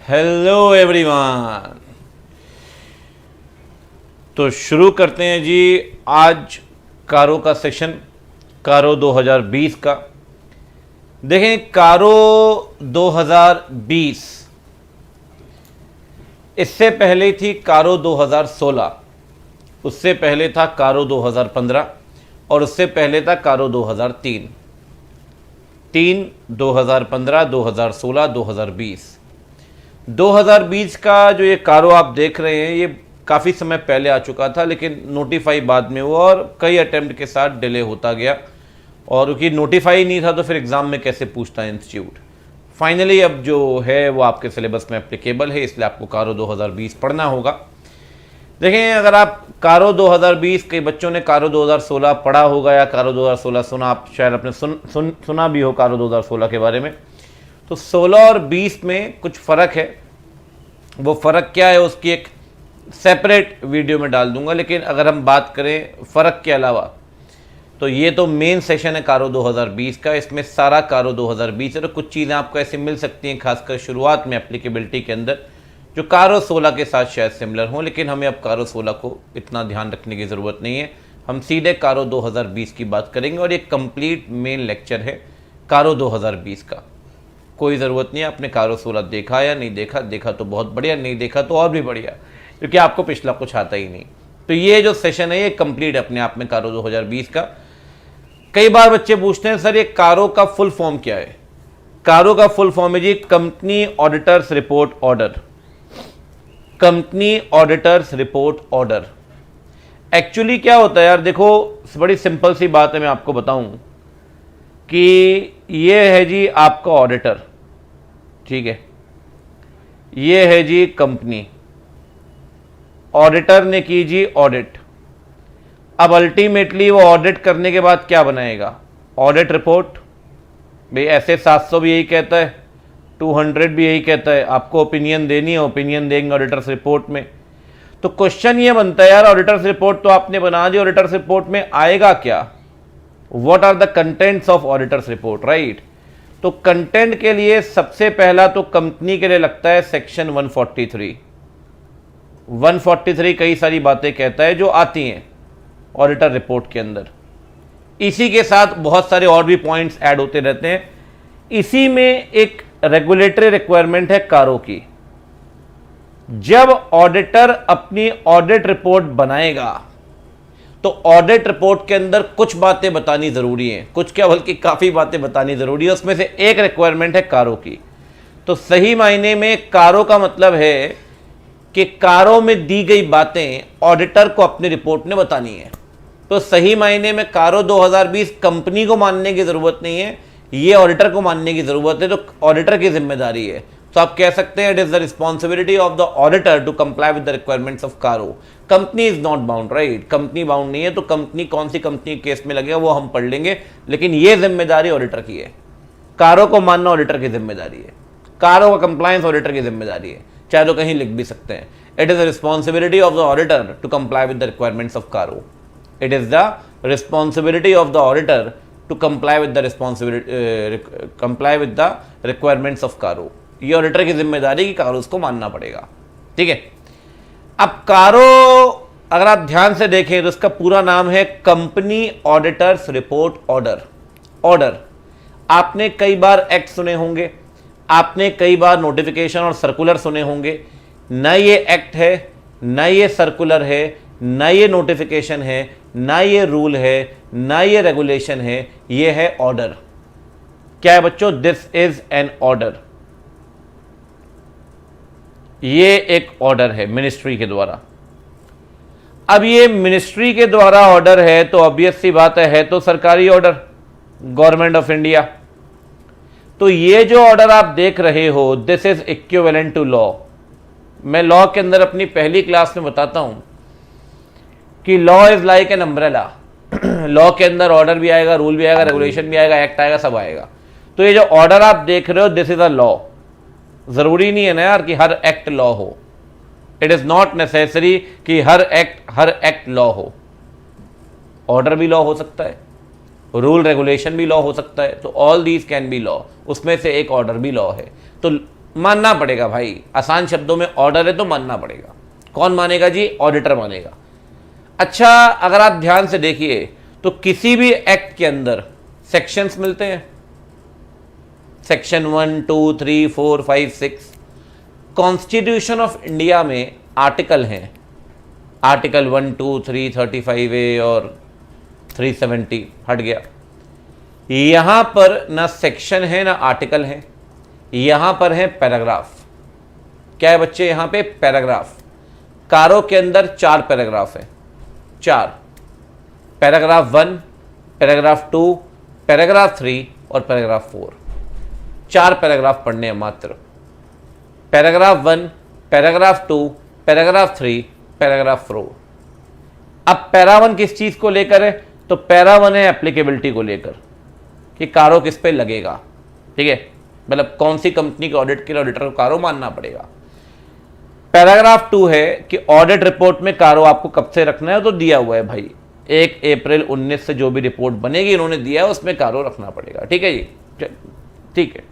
Hello everyone. तो शुरू करते हैं जी आज कारो का सेशन, कारो 2020 का। देखें, कारो 2020 इससे पहले थी कारो 2016, उससे पहले था कारो 2015 और उससे पहले था कारो 2003। 2015, 2016, 2020। 2020 का जो ये कारो आप देख रहे हैं ये काफ़ी समय पहले आ चुका था, लेकिन नोटिफाई बाद में हुआ और कई अटेम्प्ट के साथ डिले होता गया। और क्योंकि नोटिफाई नहीं था तो फिर एग्ज़ाम में कैसे पूछता है इंस्टीट्यूट। फाइनली अब जो है वो आपके सिलेबस में एप्लीकेबल है, इसलिए आपको कारो 2020 पढ़ना होगा। देखें, अगर आप कारो 2020, कई बच्चों ने कारो 2016 पढ़ा होगा या कारो 2016 सुना, आप शायद अपने सुना भी हो कारो 2016 के बारे में। तो 16 और 20 में कुछ फ़र्क है। वो फ़र्क क्या है उसकी एक सेपरेट वीडियो में डाल दूंगा, लेकिन अगर हम बात करें फ़र्क के अलावा तो ये तो मेन सेशन है कारो 2020 का। इसमें सारा कारो 2020 है। तो कुछ चीज़ें आपको ऐसे मिल सकती हैं खासकर शुरुआत में एप्लीकेबिलिटी के अंदर, जो कारो 16 के साथ शायद सिमिलर हों, लेकिन हमें अब कारो 16 को इतना ध्यान रखने की ज़रूरत नहीं है। हम सीधे कारो 2020 की बात करेंगे और ये कंप्लीट मेन लेक्चर है कारो 2020 का। कोई ज़रूरत नहीं है आपने कारो 16 देखा या नहीं देखा, देखा तो बहुत बढ़िया, नहीं देखा तो और भी बढ़िया, क्योंकि आपको पिछला कुछ आता ही नहीं। तो ये जो सेशन है ये कंप्लीट अपने आप में कारो 2020 का। कई बार बच्चे पूछते हैं सर ये कारो का फुल फॉर्म क्या है। कारो का फुल फॉर्म है जी company auditors report order. Company auditors report order actually क्या होता है यार, देखो बड़ी सिंपल सी बात है, मैं आपको बताऊं कि ये है जी आपका ऑडिटर, ठीक है, ये है जी कंपनी, ऑडिटर ने की जी ऑडिट। अब अल्टीमेटली वो ऑडिट करने के बाद क्या बनाएगा, ऑडिट रिपोर्ट। भाई ऐसे 700 भी यही कहता है, 200 भी यही कहता है, आपको ओपिनियन देनी है, ओपिनियन देंगे ऑडिटर्स रिपोर्ट में। तो क्वेश्चन ये बनता है यार, ऑडिटर्स रिपोर्ट तो आपने बना दी, ऑडिटर्स रिपोर्ट में आएगा क्या, what are the contents of auditors report, right. तो कंटेंट के लिए सबसे पहला तो कंपनी के लिए लगता है सेक्शन 143। 143 कई सारी बातें कहता है जो आती हैं ऑडिटर रिपोर्ट के अंदर। इसी के साथ बहुत सारे और भी पॉइंट्स ऐड होते रहते हैं। इसी में एक रेगुलेटरी रिक्वायरमेंट है कारो की। जब ऑडिटर अपनी ऑडिट रिपोर्ट बनाएगा तो ऑडिट रिपोर्ट के अंदर कुछ बातें बतानी जरूरी हैं, कुछ क्या बल्कि काफी बातें बतानी जरूरी है। उसमें से एक रिक्वायरमेंट है कारो की। तो सही मायने में कारो का मतलब है कि कारो में दी गई बातें ऑडिटर को अपनी रिपोर्ट में बतानी है। तो सही मायने में कारो 2020 कंपनी को मानने की जरूरत नहीं है, ये ऑडिटर को मानने की जरूरत है। तो ऑडिटर की जिम्मेदारी है। तो आप कह सकते हैं it is the responsibility of the auditor to comply with the requirements of CARO. Company is not bound, right, company bound नहीं है। तो कंपनी कौन सी कंपनी केस में लगेगा वो हम पढ़ लेंगे, लेकिन ये जिम्मेदारी ऑडिटर की है। कारो को मानना ऑडिटर की जिम्मेदारी है, कारो का कंप्लायंस ऑडिटर की जिम्मेदारी है, चाहे तो कहीं लिख भी सकते हैं। It is the responsibility of the auditor to comply with the requirements of CARO. It is the responsibility of the auditor to comply with the requirements of CARO. ये ऑडिटर की जिम्मेदारी कि कारो उसको मानना पड़ेगा, ठीक है। अब कारो अगर आप ध्यान से देखें तो इसका पूरा नाम है company auditors report order. Order आपने कई बार एक्ट सुने होंगे, आपने कई बार नोटिफिकेशन और सर्कुलर सुने होंगे। न ये एक्ट है, न ये सर्कुलर है, न ये नोटिफिकेशन है, न ये रूल है, न ये रेगुलेशन है, ये है ऑर्डर। क्या है बच्चों, दिस इज एन ऑर्डर। ये एक ऑर्डर है मिनिस्ट्री के द्वारा। अब ये मिनिस्ट्री के द्वारा ऑर्डर है तो ऑब्वियस सी बात है तो सरकारी ऑर्डर, गवर्नमेंट ऑफ इंडिया। तो ये जो ऑर्डर आप देख रहे हो this is equivalent to law. मैं लॉ के अंदर अपनी पहली क्लास में बताता हूं कि law is like an umbrella. Law के अंदर ऑर्डर भी आएगा, रूल भी आएगा, रेगुलेशन भी आएगा, एक्ट आएगा, सब आएगा। तो ये जो ऑर्डर आप देख रहे हो दिस इज अ लॉ। जरूरी नहीं है ना यार कि हर एक्ट लॉ हो। इट इज नॉट नेसेसरी कि हर एक्ट लॉ हो। ऑर्डर भी लॉ हो सकता है, रूल रेगुलेशन भी लॉ हो सकता है। तो all these can be law, उसमें से एक ऑर्डर भी लॉ है। तो मानना पड़ेगा भाई, आसान शब्दों में ऑर्डर है तो मानना पड़ेगा। कौन मानेगा जी? ऑडिटर मानेगा। अच्छा, अगर आप ध्यान से देखिए तो किसी भी एक्ट के अंदर सेक्शंस मिलते हैं, सेक्शन 1, 2, 3, 4, 5, 6। कॉन्स्टिट्यूशन ऑफ इंडिया में आर्टिकल हैं, आर्टिकल 1, 2, 3, 35A और 370 हट गया। यहां पर ना सेक्शन है ना आर्टिकल है, यहां पर है पैराग्राफ। क्या है बच्चे? यहां पे पैराग्राफ। कारो के अंदर 4 पैराग्राफ है, 4। पैराग्राफ 1, पैराग्राफ 2, पैराग्राफ 3 और पैराग्राफ 4। 4 पैराग्राफ पढ़ने हैं मात्र। Paragraph 1, paragraph 2, paragraph 3, paragraph 4। अब पैरा 1 किस चीज को लेकर है? तो पैरा 1 है एप्लीकेबिलिटी को लेकर कि कारो किस पे लगेगा। ठीक है, मतलब कौन सी कंपनी के ऑडिट के लिए ऑडिटर को कारो मानना पड़ेगा। पैराग्राफ 2 है कि ऑडिट रिपोर्ट में कारो आपको कब से रखना है, तो दिया हुआ है भाई 1 अप्रैल 19 से जो भी रिपोर्ट बनेगी इन्होंने दिया है उसमें कारो रखना पड़ेगा। ठीक है जी, ठीक है।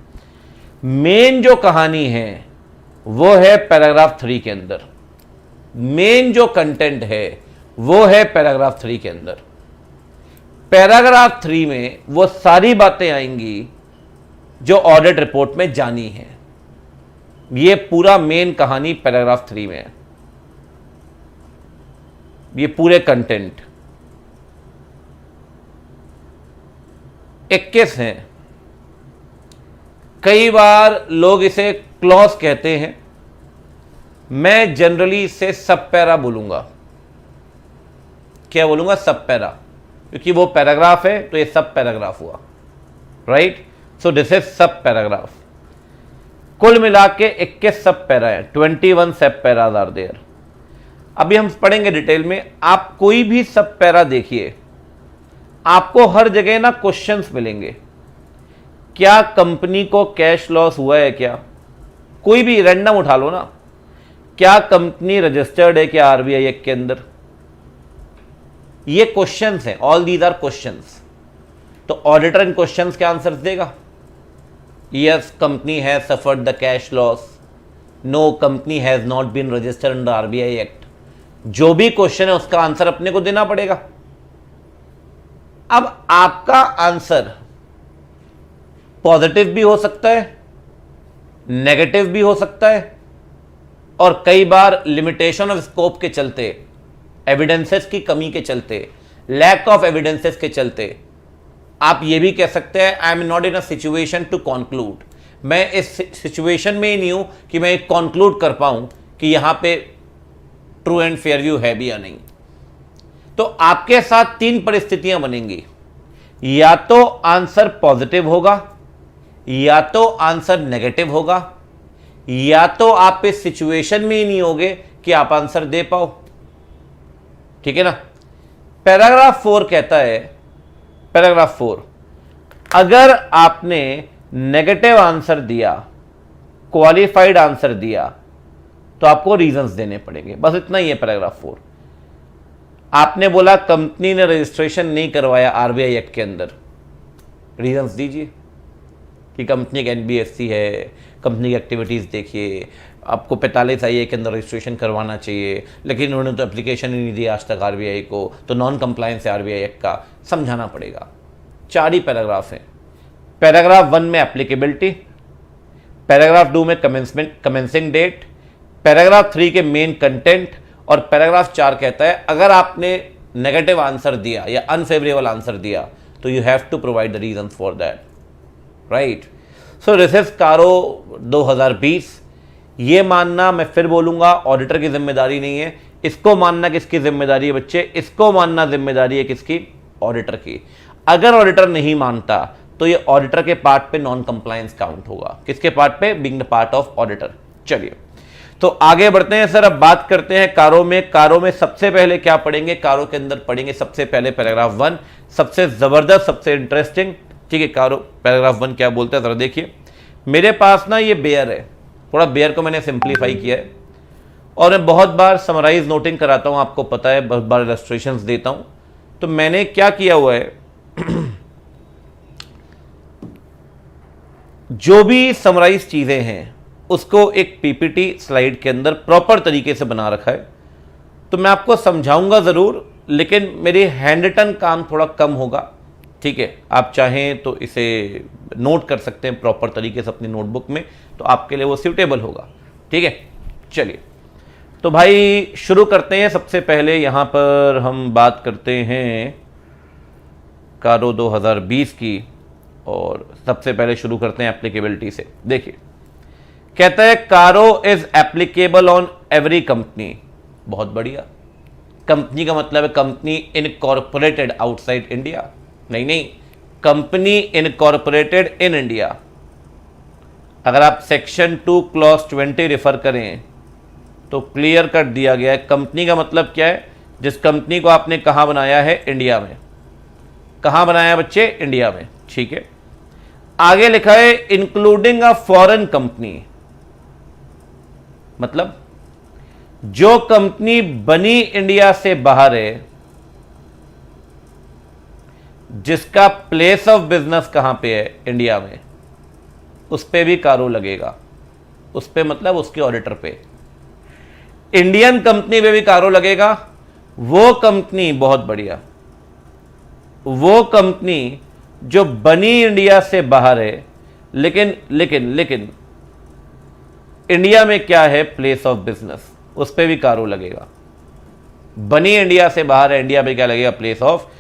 मेन जो कहानी है वो है पैराग्राफ 3 के अंदर, मेन जो कंटेंट है वो है पैराग्राफ 3 के अंदर। पैराग्राफ 3 में वो सारी बातें आएंगी जो ऑडिट रिपोर्ट में जानी है। ये पूरा मेन कहानी पैराग्राफ 3 में है, ये पूरे कंटेंट 21 हैं। कई बार लोग इसे क्लॉज कहते हैं, मैं जनरली इसे सब पैरा बोलूंगा। क्या बोलूंगा? सब पैरा, क्योंकि वो पैराग्राफ है तो ये सब पैराग्राफ हुआ। राइट, सो दिस इज सब पैराग्राफ। कुल मिला के 21 सब पैरा है, 21 सब पैराज आर देयर। अभी हम पढ़ेंगे डिटेल में। आप कोई भी सब पैरा देखिए, आपको हर जगह ना क्वेश्चंस मिलेंगे। क्या कंपनी को कैश लॉस हुआ है? क्या कोई भी रैंडम उठा लो ना, क्या कंपनी रजिस्टर्ड है क्या आरबीआई एक्ट के अंदर? ये क्वेश्चंस हैं, ऑल दीज आर क्वेश्चंस। तो ऑडिटर इन क्वेश्चंस के आंसर्स देगा। Yes, company has suffered the cash loss, no company has not been registered under RBI act. जो भी क्वेश्चन है उसका आंसर अपने को देना पड़ेगा। अब आपका आंसर पॉजिटिव भी हो सकता है, नेगेटिव भी हो सकता है, और कई बार लिमिटेशन ऑफ स्कोप के चलते, एविडेंसेस की कमी के चलते, लैक ऑफ एविडेंसेस के चलते आप ये भी कह सकते हैं I am not in a situation to conclude. मैं इस सिचुएशन में ही नहीं हूं कि मैं कॉन्क्लूड कर पाऊं कि यहां पे ट्रू एंड फेयर व्यू है भी या नहीं। तो आपके साथ 3 परिस्थितियां बनेंगी, या तो आंसर पॉजिटिव होगा, या तो आंसर नेगेटिव होगा, या तो आप इस सिचुएशन में ही नहीं होगे कि आप आंसर दे पाओ। ठीक है ना। पैराग्राफ 4 कहता है, पैराग्राफ 4, अगर आपने नेगेटिव आंसर दिया, क्वालिफाइड आंसर दिया, तो आपको रीजंस देने पड़ेंगे। बस इतना ही है पैराग्राफ 4। आपने बोला कंपनी ने रजिस्ट्रेशन नहीं करवाया आरबीआई एक्ट के अंदर, रीजंस दीजिए कि कंपनी का एनबीएफसी है, कंपनी की एक्टिविटीज़ देखिए, आपको 45IA के अंदर रजिस्ट्रेशन करवाना चाहिए, लेकिन उन्होंने तो एप्लीकेशन ही नहीं दी आज तक आरबीआई को, तो नॉन कंप्लायंस है आरबीआई एक्ट का, समझाना पड़ेगा। 4 ही पैराग्राफ हैं। पैराग्राफ 1 में एप्लीकेबिलिटी, पैराग्राफ 2 में कमेंसिंग डेट, पैराग्राफ 3 के मेन कंटेंट, और पैराग्राफ 4 कहता है अगर आपने नेगेटिव आंसर दिया या अनफेवरेबल आंसर दिया तो you have to provide the reason for that. Right, so this is CARO 2020। ये मानना, मैं फिर बोलूंगा, ऑडिटर की जिम्मेदारी नहीं है। इसको मानना किसकी जिम्मेदारी है बच्चे? इसको मानना जिम्मेदारी है किसकी? ऑडिटर की। अगर ऑडिटर नहीं मानता तो ये ऑडिटर के पार्ट पे नॉन कंप्लायंस काउंट होगा। किसके पार्ट पे? Being the part of auditor. चलिए तो आगे बढ़ते हैं सर। अब बात करते हैं कारो में। कारो में सबसे पहले क्या पढ़ेंगे? कारो के अंदर पढ़ेंगे सबसे पहले पैराग्राफ 1, सबसे जबरदस्त, सबसे इंटरेस्टिंग। ठीक है, कारो पैराग्राफ 1 क्या बोलते हैं जरा देखिए। मेरे पास ना ये बेयर है, थोड़ा बेयर को मैंने सिंप्लीफाई किया है, और मैं बहुत बार समराइज नोटिंग कराता हूं, आपको पता है, बहुत बार इलस्ट्रेशंस देता हूं। तो मैंने क्या किया हुआ है, जो भी समराइज चीजें हैं उसको एक पीपीटी स्लाइड के अंदर प्रॉपर तरीके से बना रखा है। तो मैं आपको समझाऊंगा ज़रूर, लेकिन मेरी हैंड रिटन काम थोड़ा कम होगा, ठीक है। आप चाहें तो इसे नोट कर सकते हैं प्रॉपर तरीके से अपनी नोटबुक में, तो आपके लिए वो सूटेबल होगा, ठीक है। चलिए तो भाई शुरू करते हैं। सबसे पहले यहाँ पर हम बात करते हैं कारो 2020 की, और सबसे पहले शुरू करते हैं एप्लीकेबिलिटी से। देखिए, कहता है कारो is applicable on every company. बहुत बढ़िया। कंपनी का मतलब है कंपनी इनकॉर्पोरेटेड आउटसाइड इंडिया, नहीं, कंपनी इनकॉर्पोरेटेड इन इंडिया। अगर आप सेक्शन 2 क्लॉज 20 रेफर करें तो क्लियर कर दिया गया है। कंपनी का मतलब क्या है? जिस कंपनी को आपने कहाँ बनाया है? इंडिया में। कहाँ बनाया है बच्चे? इंडिया में, ठीक है। आगे लिखा है इंक्लूडिंग अ फॉरेन कंपनी, मतलब जो कंपनी बनी इंडिया से बाहर है, जिसका प्लेस ऑफ बिजनेस कहां पे है? इंडिया में, उस पे भी कारो लगेगा। उस पे मतलब उसके ऑडिटर पे। इंडियन कंपनी पे भी कारो लगेगा। वो कंपनी, बहुत बढ़िया, वो कंपनी जो बनी इंडिया से बाहर है, लेकिन इंडिया में क्या है? प्लेस ऑफ बिजनेस, उस पे भी कारो लगेगा। बनी इंडिया से बाहर है, इंडिया में क्या लगेगा? Place of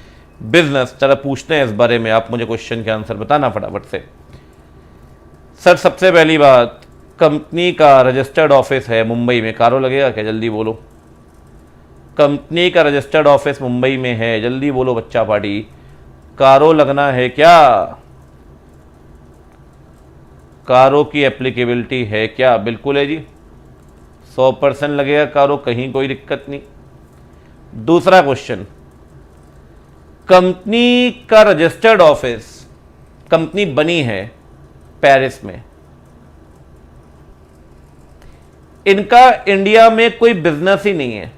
business. चलो पूछते हैं इस बारे में, आप मुझे क्वेश्चन के आंसर बताना फटाफट से। सर सबसे पहली बात, कंपनी का रजिस्टर्ड ऑफिस है मुंबई में, कारो लगेगा क्या? जल्दी बोलो। कंपनी का रजिस्टर्ड ऑफिस मुंबई में है, जल्दी बोलो बच्चा पार्टी, कारो लगना है क्या? कारो की एप्लीकेबिलिटी है क्या? बिल्कुल है जी, 100% लगेगा कारो, कहीं कोई दिक्कत नहीं। दूसरा क्वेश्चन, कंपनी का रजिस्टर्ड ऑफिस, कंपनी बनी है पेरिस में, इनका इंडिया में कोई बिजनेस ही नहीं है,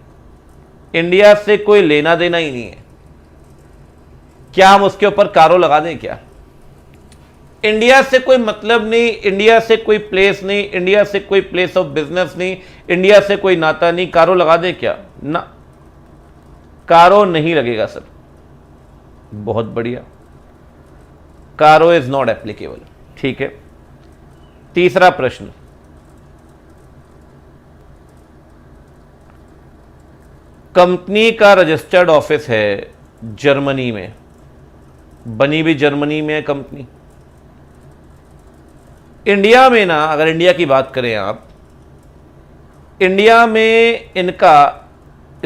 इंडिया से कोई लेना देना ही नहीं है, क्या हम उसके ऊपर कारो लगा दें क्या? इंडिया से कोई मतलब नहीं, इंडिया से कोई प्लेस नहीं, इंडिया से कोई प्लेस ऑफ बिजनेस नहीं, इंडिया से कोई नाता नहीं, कारो लगा दें क्या? ना, कारो नहीं लगेगा सर। बहुत बढ़िया, कारो इज नॉट एप्लीकेबल, ठीक है। तीसरा प्रश्न, कंपनी का रजिस्टर्ड ऑफिस है जर्मनी में, बनी भी जर्मनी में है कंपनी। इंडिया में ना, अगर इंडिया की बात करें आप, इंडिया में इनका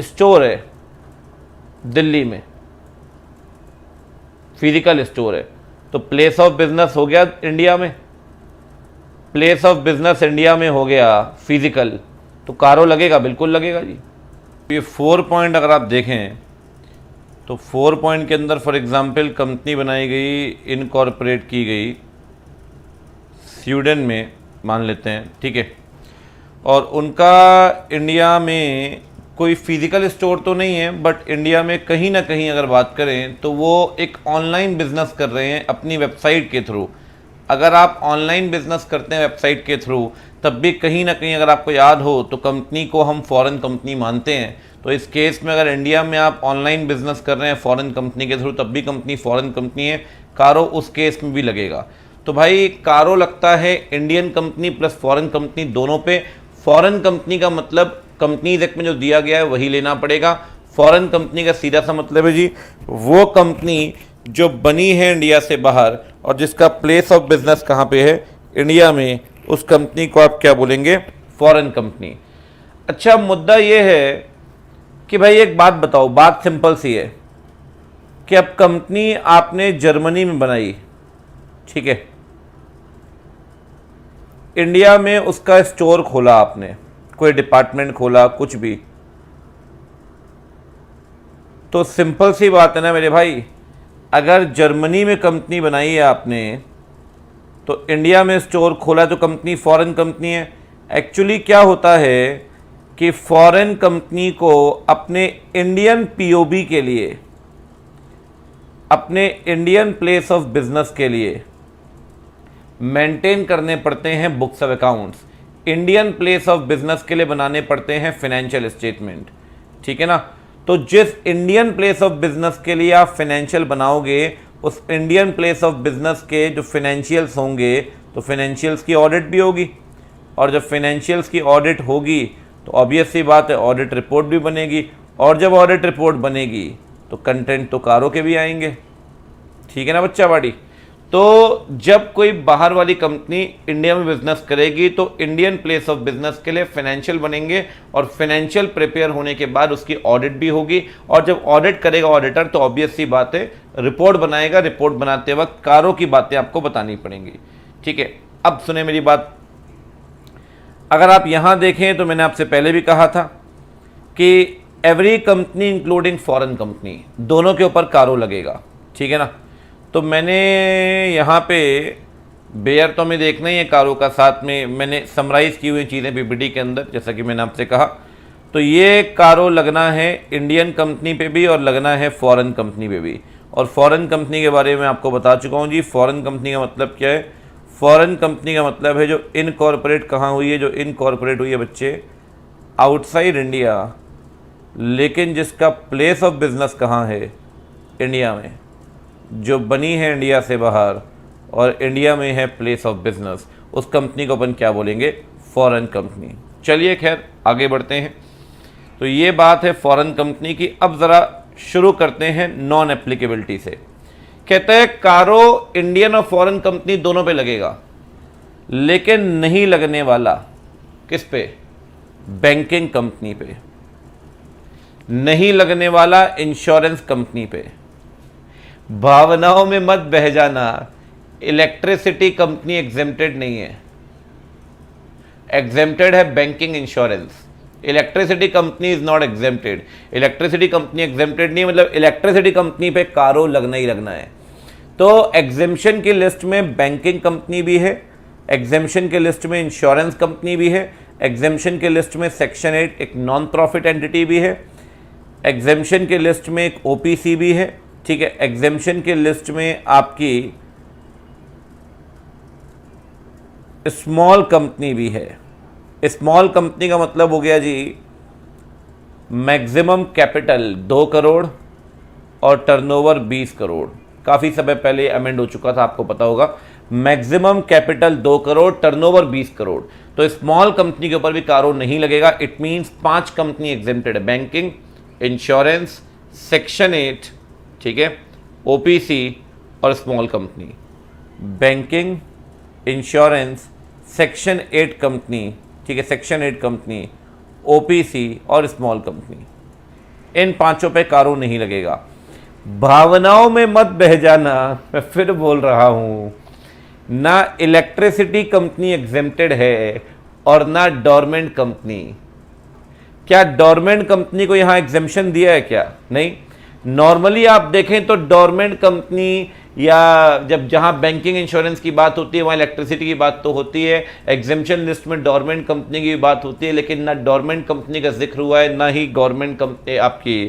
स्टोर है दिल्ली में, फिजिकल स्टोर है, तो प्लेस ऑफ बिजनेस हो गया इंडिया में, प्लेस ऑफ बिजनेस इंडिया में हो गया फिजिकल, तो कारो लगेगा? बिल्कुल लगेगा जी। ये 4 पॉइंट अगर आप देखें तो 4 पॉइंट के अंदर फॉर एग्जांपल कंपनी बनाई गई, इनकॉर्पोरेट की गई स्वीडन में, मान लेते हैं, ठीक है, और उनका इंडिया में कोई फिजिकल स्टोर तो नहीं है, बट इंडिया में कहीं ना कहीं अगर बात करें तो वो एक ऑनलाइन बिजनेस कर रहे हैं अपनी वेबसाइट के थ्रू। अगर आप ऑनलाइन बिजनेस करते हैं वेबसाइट के थ्रू, तब भी कहीं ना कहीं अगर आपको याद हो तो कंपनी को हम फॉरेन कंपनी मानते हैं। तो इस केस में अगर इंडिया में आप ऑनलाइन बिजनेस कर रहे हैं फॉरेन कंपनी के थ्रू, तब भी कंपनी फॉरेन कंपनी है, कारो उस केस में भी लगेगा। तो भाई कारो लगता है Indian company plus foreign company दोनों पे। फॉरेन कंपनी का मतलब कंपनीज एक्ट में जो दिया गया है वही लेना पड़ेगा। फॉरेन कंपनी का सीधा सा मतलब है जी वो कंपनी जो बनी है इंडिया से बाहर और जिसका प्लेस ऑफ बिजनेस कहाँ पे है? इंडिया में, उस कंपनी को आप क्या बोलेंगे? Foreign company. अच्छा, मुद्दा ये है कि भाई एक बात बताओ, बात सिंपल सी है कि अब कंपनी आपने जर्मनी में बनाई, ठीक है, इंडिया में उसका स्टोर खोला आपने, कोई डिपार्टमेंट खोला, कुछ भी, तो सिंपल सी बात है ना मेरे भाई, अगर जर्मनी में कंपनी बनाई है आपने तो इंडिया में स्टोर खोला तो कंपनी फॉरेन कंपनी है। एक्चुअली क्या होता है कि फॉरेन कंपनी को अपने इंडियन पीओबी के लिए, अपने इंडियन प्लेस ऑफ बिजनेस के लिए मेंटेन करने पड़ते हैं books of accounts. Indian place of business के लिए बनाने पड़ते हैं फाइनेंशियल स्टेटमेंट, ठीक है ना। तो जिस इंडियन प्लेस ऑफ बिजनेस के लिए आप फाइनेंशियल बनाओगे, उस इंडियन प्लेस ऑफ बिजनेस के जो फाइनेंशियल्स होंगे, तो फाइनेंशियल्स की ऑडिट भी होगी, और जब फाइनेंशियल्स की ऑडिट होगी तो ऑब्वियस सी बात है ऑडिट रिपोर्ट भी बनेगी, और जब ऑडिट रिपोर्ट बनेगी तो कंटेंट तो कारों के भी आएंगे, ठीक है ना बच्चा बाड़ी। तो जब कोई बाहर वाली कंपनी इंडिया में बिजनेस करेगी तो इंडियन प्लेस ऑफ बिजनेस के लिए फाइनेंशियल बनेंगे, और फाइनेंशियल प्रिपेयर होने के बाद उसकी ऑडिट भी होगी, और जब ऑडिट करेगा ऑडिटर तो ऑब्वियस सी बात है रिपोर्ट बनाएगा, रिपोर्ट बनाते वक्त कारों की बातें आपको बतानी पड़ेंगी, ठीक है। अब सुने मेरी बात, अगर आप यहां देखें तो मैंने आपसे पहले भी कहा था कि every company including foreign company दोनों के ऊपर कारो लगेगा, ठीक है ना। तो मैंने यहाँ पे बेयर तो हमें देखना ही है कारों का, साथ में मैंने समराइज़ की हुई चीज़ें पीपीटी के अंदर, जैसा कि मैंने आपसे कहा। तो ये कारो लगना है इंडियन कंपनी पे भी और लगना है फॉरेन कंपनी पे भी, और फॉरेन कंपनी के बारे में आपको बता चुका हूँ जी। फॉरेन कंपनी का मतलब क्या है? फॉरेन कंपनी का मतलब है जो इनकॉर्पोरेट कहाँ हुई है, जो इनकॉर्पोरेट हुई है बच्चे आउटसाइड इंडिया, लेकिन जिसका प्लेस ऑफ बिजनेस कहाँ है? इंडिया में, जो बनी है इंडिया से बाहर और इंडिया में है प्लेस ऑफ बिजनेस, उस कंपनी को अपन क्या बोलेंगे? Foreign company. चलिए खैर आगे बढ़ते हैं। तो ये बात है फॉरेन कंपनी की। अब ज़रा शुरू करते हैं नॉन एप्लीकेबिलिटी से। कहते हैं कारो इंडियन और फॉरेन कंपनी दोनों पे लगेगा, लेकिन नहीं लगने वाला किस पे? बैंकिंग कंपनी पे। नहीं लगने वाला इंश्योरेंस कंपनी पे। भावनाओं में मत बह जाना, इलेक्ट्रिसिटी कंपनी एग्जेम्प्टेड नहीं है, एग्जेम्प्टेड है banking insurance. Electricity company is not exempted. Electricity company exempted नहीं, मतलब इलेक्ट्रिसिटी कंपनी पे कारो लगना ही लगना है। तो एग्जेम्पशन की लिस्ट में बैंकिंग कंपनी भी है, एग्जेम्पशन के लिस्ट में इंश्योरेंस कंपनी भी है, एग्जेम्पशन के लिस्ट में सेक्शन 8 एक नॉन प्रॉफिट एंटिटी भी है, एग्जेम्पशन के लिस्ट में एक ओपीसी भी है, ठीक है। एग्जेम्पशन के लिस्ट में आपकी स्मॉल कंपनी भी है। स्मॉल कंपनी का मतलब हो गया जी मैक्सिमम कैपिटल 2 करोड़ और टर्नओवर 20 करोड़। काफ़ी समय पहले अमेंड हो चुका था, आपको पता होगा। Maximum capital 2 crore, turnover 20 crore. तो स्मॉल कंपनी के ऊपर भी कारो नहीं लगेगा। इट मीन्स 5 कंपनी एग्जेम्प्टेड है, बैंकिंग, इंश्योरेंस, सेक्शन 8, ठीक है, ओपीसी और small company. Banking, insurance, section 8 company, ठीक है, सेक्शन 8 कंपनी, ओपीसी और स्मॉल कंपनी, इन 5 पे कारो नहीं लगेगा। भावनाओं में मत बह जाना, मैं फिर बोल रहा हूं, ना इलेक्ट्रिसिटी कंपनी एग्जेम्प्टेड है और ना डोरमेंट कंपनी। क्या डोरमेंट कंपनी को यहां एग्जेम्पशन दिया है क्या? नहीं। नॉर्मली आप देखें तो डोरमेंट कंपनी या जब जहां बैंकिंग इंश्योरेंस की बात होती है वहां इलेक्ट्रिसिटी की बात तो होती है, एग्जेम्पशन लिस्ट में डोरमेंट कंपनी की बात होती है, लेकिन ना डोरमेंट कंपनी का जिक्र हुआ है ना ही गवर्नमेंट कंपनी आपकी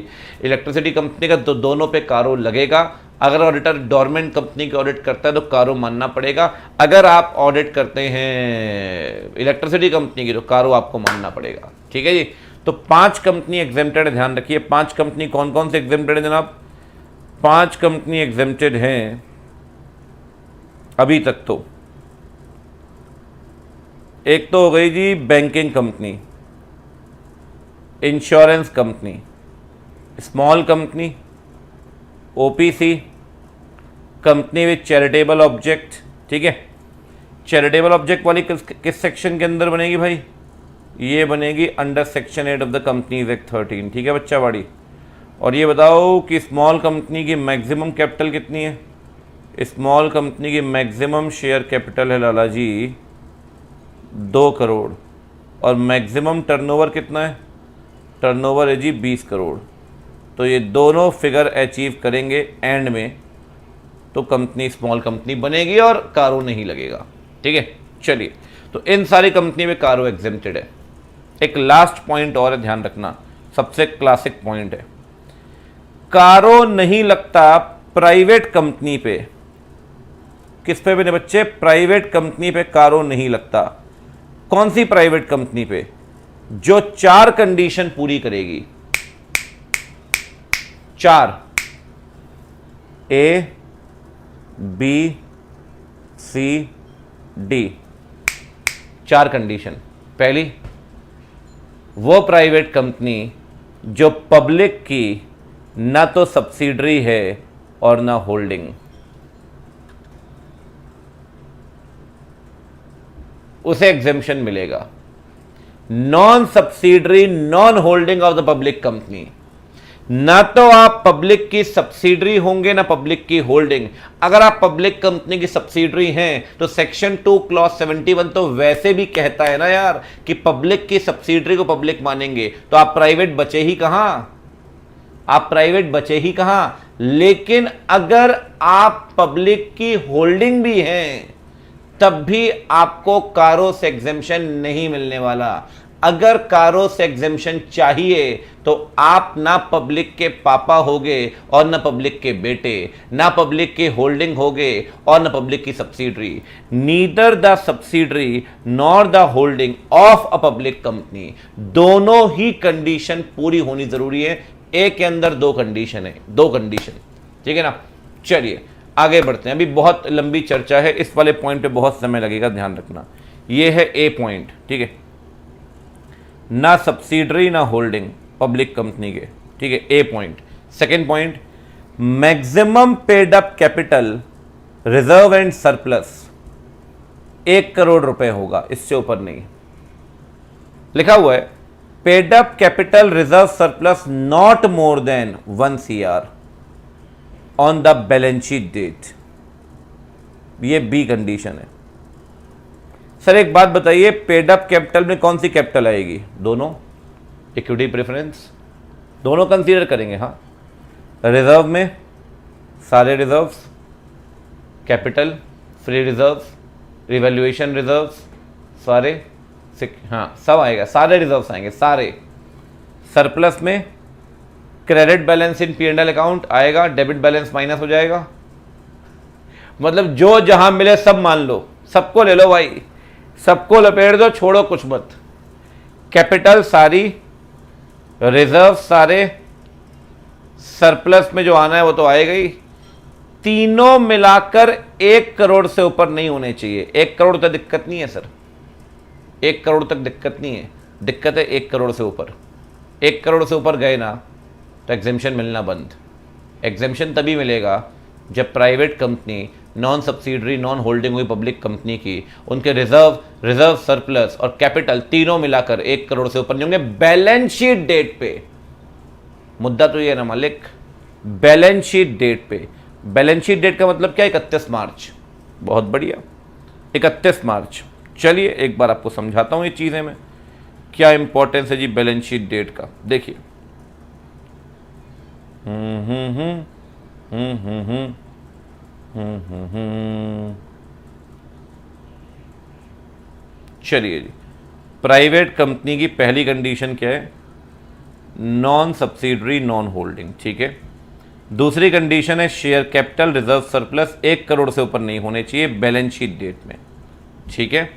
इलेक्ट्रिसिटी कंपनी का। तो दोनों पे कारो लगेगा। अगर ऑडिटर डोरमेंट कंपनी की ऑडिट करता है तो कारो मानना पड़ेगा। अगर आप ऑडिट करते हैं इलेक्ट्रिसिटी कंपनी की तो कारो आपको मानना पड़ेगा, ठीक है जी। तो 5 कंपनी एग्जेम्प्टेड है, ध्यान रखिए। 5 कंपनी कौन कौन से एग्जेम्प्टेड है जनाब? 5 कंपनी एग्जेम्प्टेड हैं अभी तक। तो एक तो हो गई जी banking company, insurance company, small company, OPC, company with charitable object, ठीक है। चैरिटेबल ऑब्जेक्ट वाली किस सेक्शन के अंदर बनेगी भाई? ये बनेगी under section 8 of the companies act 13, ठीक है बच्चा बाड़ी। और ये बताओ कि स्मॉल कंपनी की मैक्सिमम कैपिटल कितनी है? स्मॉल कंपनी की मैक्सिमम शेयर कैपिटल है लाला जी 2 करोड़, और मैक्सिमम टर्नओवर कितना है? टर्नओवर है जी 20 करोड़। तो ये दोनों फिगर अचीव करेंगे एंड में तो कंपनी स्मॉल कंपनी बनेगी और कारो नहीं लगेगा, ठीक है। चलिए, तो इन सारी कंपनी में कारो एग्जेम्प्टेड है। एक लास्ट पॉइंट और है, ध्यान रखना, सबसे क्लासिक पॉइंट है। कारो नहीं लगता प्राइवेट कंपनी पे। किस पे मेरे बच्चे? प्राइवेट कंपनी पे कारो नहीं लगता। कौन सी प्राइवेट कंपनी पे? जो 4 कंडीशन पूरी करेगी। 4, A, B, C, D, 4 condition. पहली, वो प्राइवेट कंपनी जो पब्लिक की ना तो सब्सिडरी है और ना होल्डिंग, उसे एग्जेम्पशन मिलेगा। Non subsidiary, non holding of the public company, ना तो आप पब्लिक की सब्सिडरी होंगे ना पब्लिक की होल्डिंग। अगर आप पब्लिक कंपनी की सब्सिडरी हैं तो सेक्शन 2 क्लॉज 71 तो वैसे भी कहता है ना यार कि पब्लिक की सब्सिडरी को पब्लिक मानेंगे, तो आप प्राइवेट बचे ही कहां, आप प्राइवेट बचे ही कहां। लेकिन अगर आप पब्लिक की होल्डिंग भी हैं तब भी आपको कारोस एग्जेम्पशन नहीं मिलने वाला। अगर कारोस एग्जेम्पशन चाहिए तो आप ना पब्लिक के पापा होगे और ना पब्लिक के बेटे, ना पब्लिक के होल्डिंग होगे और ना पब्लिक की subsidiary. Neither the subsidiary nor the holding of a public company, दोनों ही कंडीशन पूरी होनी जरूरी है। एक के अंदर 2 कंडीशन है, 2 कंडीशन, ठीक है ना। चलिए आगे बढ़ते हैं, अभी बहुत लंबी चर्चा है, इस वाले पॉइंट पे बहुत समय लगेगा, ध्यान रखना। ये है ए पॉइंट, ठीक है, ना सब्सिडरी ना होल्डिंग पब्लिक कंपनी के, ठीक है, A point. Second point, maximum paid up capital reserve and surplus 1 crore रुपए होगा, इससे ऊपर नहीं। लिखा हुआ है paid up capital reserve surplus not more than 1 CR on the balance sheet date, ये बी कंडीशन है। सर एक बात बताइए, पेड अप कैपिटल में कौन सी कैपिटल आएगी? दोनों, इक्विटी प्रेफरेंस दोनों कंसीडर करेंगे। हाँ, रिजर्व में सारे reserves, capital, free reserves, revaluation reserves, सारे, हाँ सब आएगा, सारे रिजर्व्स आएंगे सारे। सरप्लस में क्रेडिट बैलेंस इन P&L अकाउंट आएगा, डेबिट बैलेंस माइनस हो जाएगा। मतलब जो जहां मिले सब मान लो, सबको ले लो भाई, सबको लपेट दो, छोड़ो कुछ मत। कैपिटल सारी, रिजर्व सारे, सरप्लस में जो आना है वो तो आएगा ही। तीनों मिलाकर 1 करोड़ से ऊपर नहीं होने चाहिए। 1 करोड़ तक दिक्कत नहीं है सर, 1 करोड़ तक दिक्कत नहीं है, दिक्कत है 1 करोड़ से ऊपर। 1 करोड़ से ऊपर गए ना तो एग्जेम्पशन मिलना बंद। एग्जेम्पशन तभी मिलेगा जब private company non subsidiary non holding हुई पब्लिक कंपनी की, उनके रिजर्व सरप्लस और कैपिटल तीनों मिलाकर 1 करोड़ से ऊपर नहीं होंगे बैलेंस शीट डेट पे। मुद्दा तो ये है ना मालिक, बैलेंस शीट डेट पे। बैलेंस शीट डेट का मतलब क्या? 31 मार्च। बहुत बढ़िया, 31 मार्च। चलिए एक बार आपको समझाता हूं ये चीजें में क्या इंपॉर्टेंस है जी बैलेंस शीट डेट का। देखिए चलिए जी, प्राइवेट कंपनी की पहली कंडीशन क्या है? नॉन सब्सिडरी नॉन होल्डिंग, ठीक है। दूसरी कंडीशन है share capital reserve surplus 1 crore से ऊपर नहीं होने चाहिए बैलेंस शीट डेट में, ठीक है।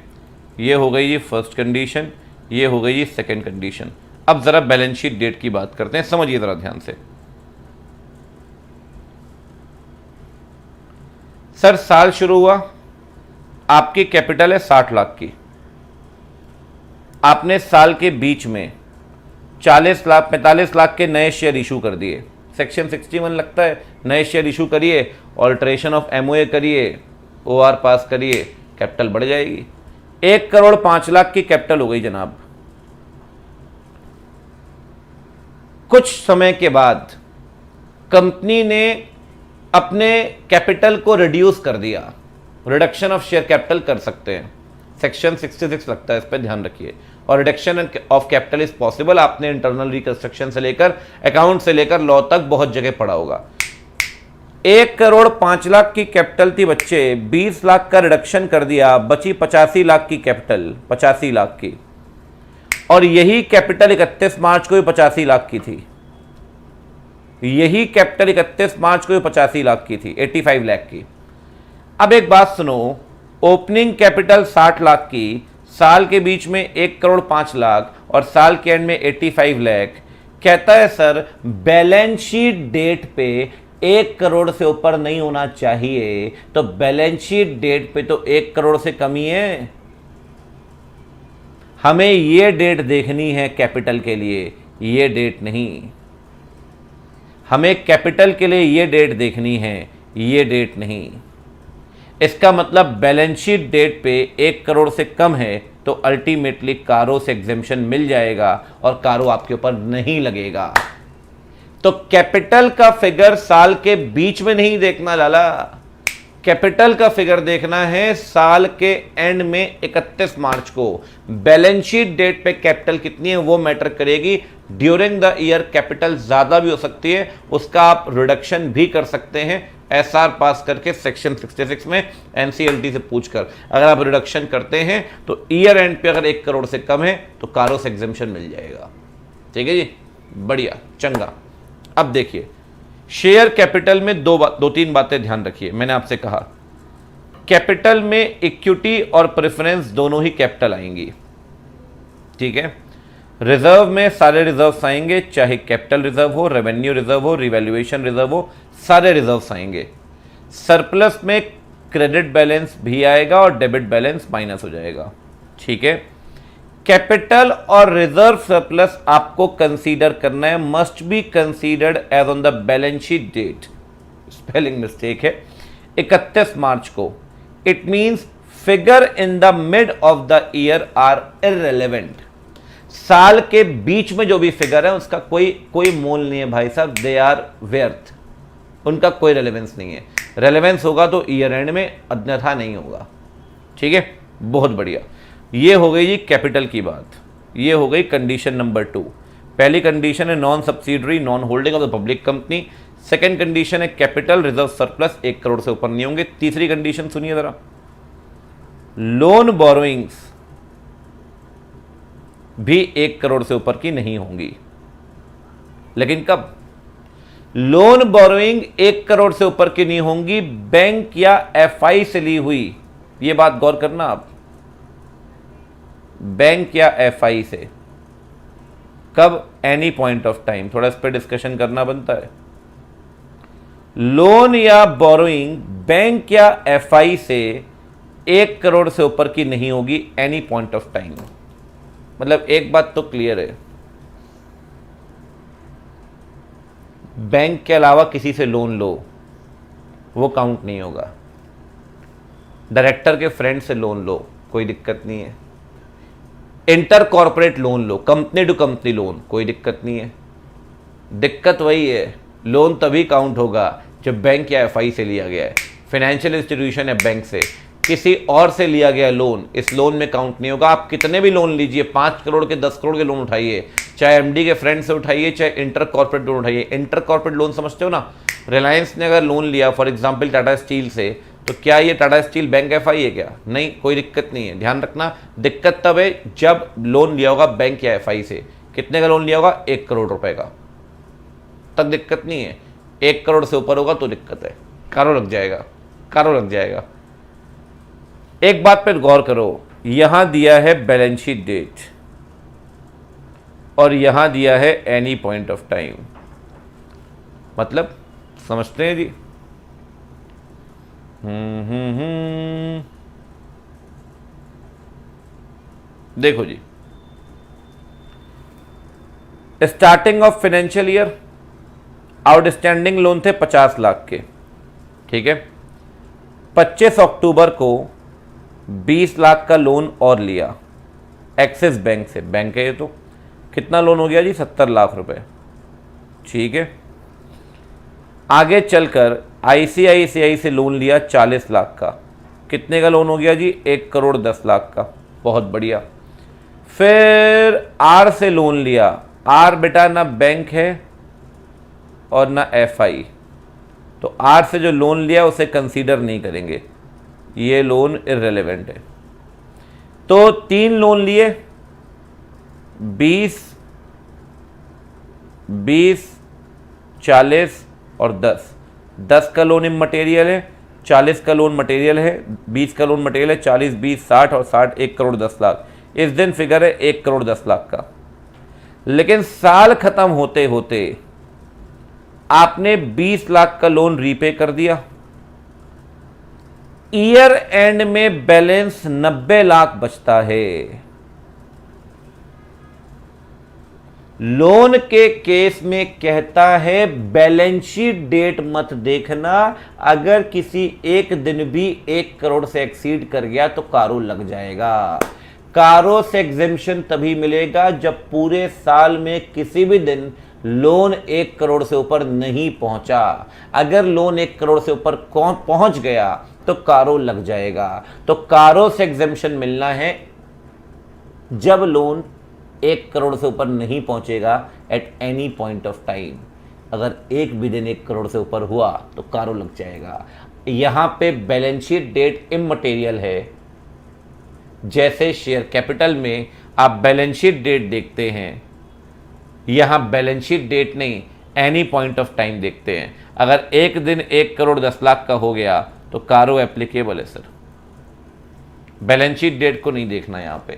ये हो गई जी फर्स्ट कंडीशन, ये हो गई जी सेकंड कंडीशन। अब जरा बैलेंस शीट डेट की बात करते हैं, समझिए जरा ध्यान से। सर साल शुरू हुआ, आपकी कैपिटल है 60 लाख की, आपने साल के बीच में 40 लाख 45 लाख के नए शेयर इशू कर दिए। सेक्शन 61 लगता है, नए शेयर इशू करिए, ऑल्ट्रेशन ऑफ MOA करिए, OR पास करिए, कैपिटल बढ़ जाएगी। 1 करोड़ 5 लाख की कैपिटल हो गई जनाब। कुछ समय के बाद कंपनी ने अपने कैपिटल को रिड्यूस कर दिया, रिडक्शन ऑफ शेयर कैपिटल कर सकते हैं, सेक्शन 66 लगता है, इस पर ध्यान रखिए। और reduction of capital is possible, आपने इंटरनल रिकंस्ट्रक्शन से लेकर अकाउंट से लेकर लॉ तक बहुत जगह पढ़ा होगा। 1 करोड़ 5 लाख की कैपिटल थी बच्चे, 20 लाख का रिडक्शन कर दिया, बची 85 लाख की कैपिटल, 85 लाख की। और यही कैपिटल 31 मार्च को भी 85 लाख की थी, यही कैपिटल 31 मार्च को 85 लाख की थी, 85 लाख की। अब एक बात सुनो, ओपनिंग कैपिटल 60 लाख की, साल के बीच में 1,05,00,000 और साल के एंड में 85 लाख। कहता है सर बैलेंस शीट डेट पे 1 करोड़ से ऊपर नहीं होना चाहिए, तो बैलेंस शीट डेट पे तो 1 करोड़ से कम ही है। हमें ये डेट देखनी है कैपिटल के लिए, ये डेट नहीं। हमें कैपिटल के लिए ये डेट देखनी है, ये डेट नहीं। इसका मतलब बैलेंस शीट डेट पे 1 करोड़ से कम है तो अल्टीमेटली कारो से एग्जेम्पशन मिल जाएगा और कारो आपके ऊपर नहीं लगेगा। तो कैपिटल का फिगर साल के बीच में नहीं देखना लाला, कैपिटल का फिगर देखना है साल के एंड में 31 मार्च को। बैलेंस शीट डेट पे कैपिटल कितनी है वो मैटर करेगी। ड्यूरिंग द ईयर कैपिटल ज्यादा भी हो सकती है, उसका आप रिडक्शन भी कर सकते हैं एसआर पास करके सेक्शन 66 में एनसीएलटी से पूछकर। अगर आप रिडक्शन करते हैं तो ईयर एंड पे अगर 1 करोड़ से कम है तो कारो से एग्जेम्पशन मिल जाएगा। ठीक है जी, बढ़िया चंगा। अब देखिए शेयर कैपिटल में दो तीन बातें ध्यान रखिए। मैंने आपसे कहा कैपिटल में इक्विटी और प्रेफरेंस दोनों ही कैपिटल आएंगी। ठीक है, रिजर्व में सारे रिजर्व्स आएंगे, चाहे कैपिटल रिजर्व हो, रेवेन्यू रिजर्व हो, रिवैल्यूएशन रिजर्व हो, सारे रिजर्व्स आएंगे। सरप्लस में क्रेडिट बैलेंस भी आएगा और डेबिट बैलेंस माइनस हो जाएगा। ठीक है, कैपिटल और रिजर्व सरप्लस आपको कंसीडर करना है, must be considered as on the balance sheet date. Spelling mistake है, 31 मार्च को। It means figure in the mid of the year are irrelevant. साल के बीच में जो भी फिगर है उसका कोई मोल नहीं है भाई साहब, दे आर व्यर्थ, उनका कोई रेलेवेंस नहीं है। रेलेवेंस होगा तो ईयर एंड में, अन्यथा नहीं होगा। ठीक है, बहुत बढ़िया। ये हो गई जी कैपिटल की बात, ये हो गई कंडीशन नंबर 2। पहली कंडीशन है non subsidiary non holding of the public company. Second condition है कैपिटल रिजर्व सरप्लस 1 करोड़ से ऊपर नहीं होंगे। तीसरी कंडीशन सुनिए जरा, लोन बोरोइंग्स भी 1 करोड़ से ऊपर की नहीं होंगी। लेकिन कब? लोन बोरोइंग 1 करोड़ से ऊपर की नहीं होंगी बैंक या एफआई से ली हुई। यह बात गौर करना आप, बैंक या एफआई से। कब? Any point of time. थोड़ा इस पर डिस्कशन करना बनता है। लोन या बोरोइंग बैंक या एफआई से 1 करोड़ से ऊपर की नहीं होगी एनी पॉइंट ऑफ टाइम। मतलब एक बात तो क्लियर है, बैंक के अलावा किसी से लोन लो वो काउंट नहीं होगा। डायरेक्टर के फ्रेंड से लोन लो, कोई दिक्कत नहीं है। इंटर कॉर्पोरेट लोन लो, कंपनी टू कंपनी लोन, कोई दिक्कत नहीं है। दिक्कत वही है, लोन तभी काउंट होगा जब बैंक या एफआई से लिया गया है। फाइनेंशियल इंस्टीट्यूशन है बैंक से, किसी और से लिया गया लोन इस लोन में काउंट नहीं होगा। आप कितने भी लोन लीजिए, 5 करोड़ के 10 करोड़ के लोन उठाइए, चाहे एमडी के फ्रेंड से उठाइए, चाहे इंटर कॉर्पोरेट लोन उठाइए। इंटर कॉर्पोरेट लोन समझते हो ना, रिलायंस ने अगर लोन लिया फॉर एग्जाम्पल टाटा स्टील से, तो क्या ये टाटा स्टील बैंक एफआई है क्या? नहीं, कोई दिक्कत नहीं है। ध्यान रखना, दिक्कत तब है जब लोन लिया होगा बैंक या एफआई से। कितने का लोन लिया होगा? 1 करोड़ रुपए का, तब दिक्कत नहीं है। 1 करोड़ से ऊपर होगा तो दिक्कत है, कारो लग जाएगा, कारो लग जाएगा। एक बात पर गौर करो, यहां दिया है बैलेंस शीट डेट और यहां दिया है एनी पॉइंट ऑफ टाइम। मतलब समझते हैं जी? देखो जी, starting of financial year outstanding loan थे 50 लाख के। ठीक है, 25 अक्टूबर को 20 लाख का लोन और लिया एक्सिस बैंक से। बैंक है ये तो। कितना लोन हो गया जी? 70 लाख रुपए। ठीक है, आगे चलकर आईसीआईसीआई से लोन लिया 40 लाख का। कितने का लोन हो गया जी? 1 करोड़ 10 लाख का। बहुत बढ़िया। फिर आर से लोन लिया। आर बेटा ना बैंक है और ना एफआई, तो आर से जो लोन लिया उसे कंसीडर नहीं करेंगे, ये लोन इररिलेवेंट है। तो 3 लोन लिए, 20, 40 और 10। 10 का लोन इमटेरियल है, 40 का लोन मटेरियल है, 20 का लोन मटेरियल है, 40 20 60 और 60 1 करोड़ 10 लाख। इस दिन फिगर है 1 करोड़ 10 लाख का। लेकिन साल खत्म होते होते आपने 20 लाख का लोन रीपे कर दिया, ईयर एंड में बैलेंस 90 लाख बचता है। लोन के केस में कहता है बैलेंस शीट डेट मत देखना, अगर किसी एक दिन भी 1 करोड़ से एक्सीड कर गया तो कारो लग जाएगा। कारो से एग्जेम्पशन तभी मिलेगा जब पूरे साल में किसी भी दिन लोन 1 करोड़ से ऊपर नहीं पहुंचा। अगर लोन 1 करोड़ से ऊपर पहुंच गया तो कारो लग जाएगा। तो कारो से एग्जेम्पशन मिलना है जब लोन 1 करोड़ से ऊपर नहीं पहुंचेगा at any point of time. अगर एक भी दिन 1 करोड़ से ऊपर हुआ तो कारो लग जाएगा। यहां पे बैलेंस शीट डेट इममटेरियल है। जैसे शेयर कैपिटल में आप बैलेंस शीट डेट देखते हैं, यहां बैलेंस शीट डेट नहीं, एनी पॉइंट ऑफ टाइम देखते हैं। अगर एक दिन 1 करोड़ 10 लाख का हो गया तो कारो एप्लीकेबल है सर, बैलेंस शीट डेट को नहीं देखना यहां पे,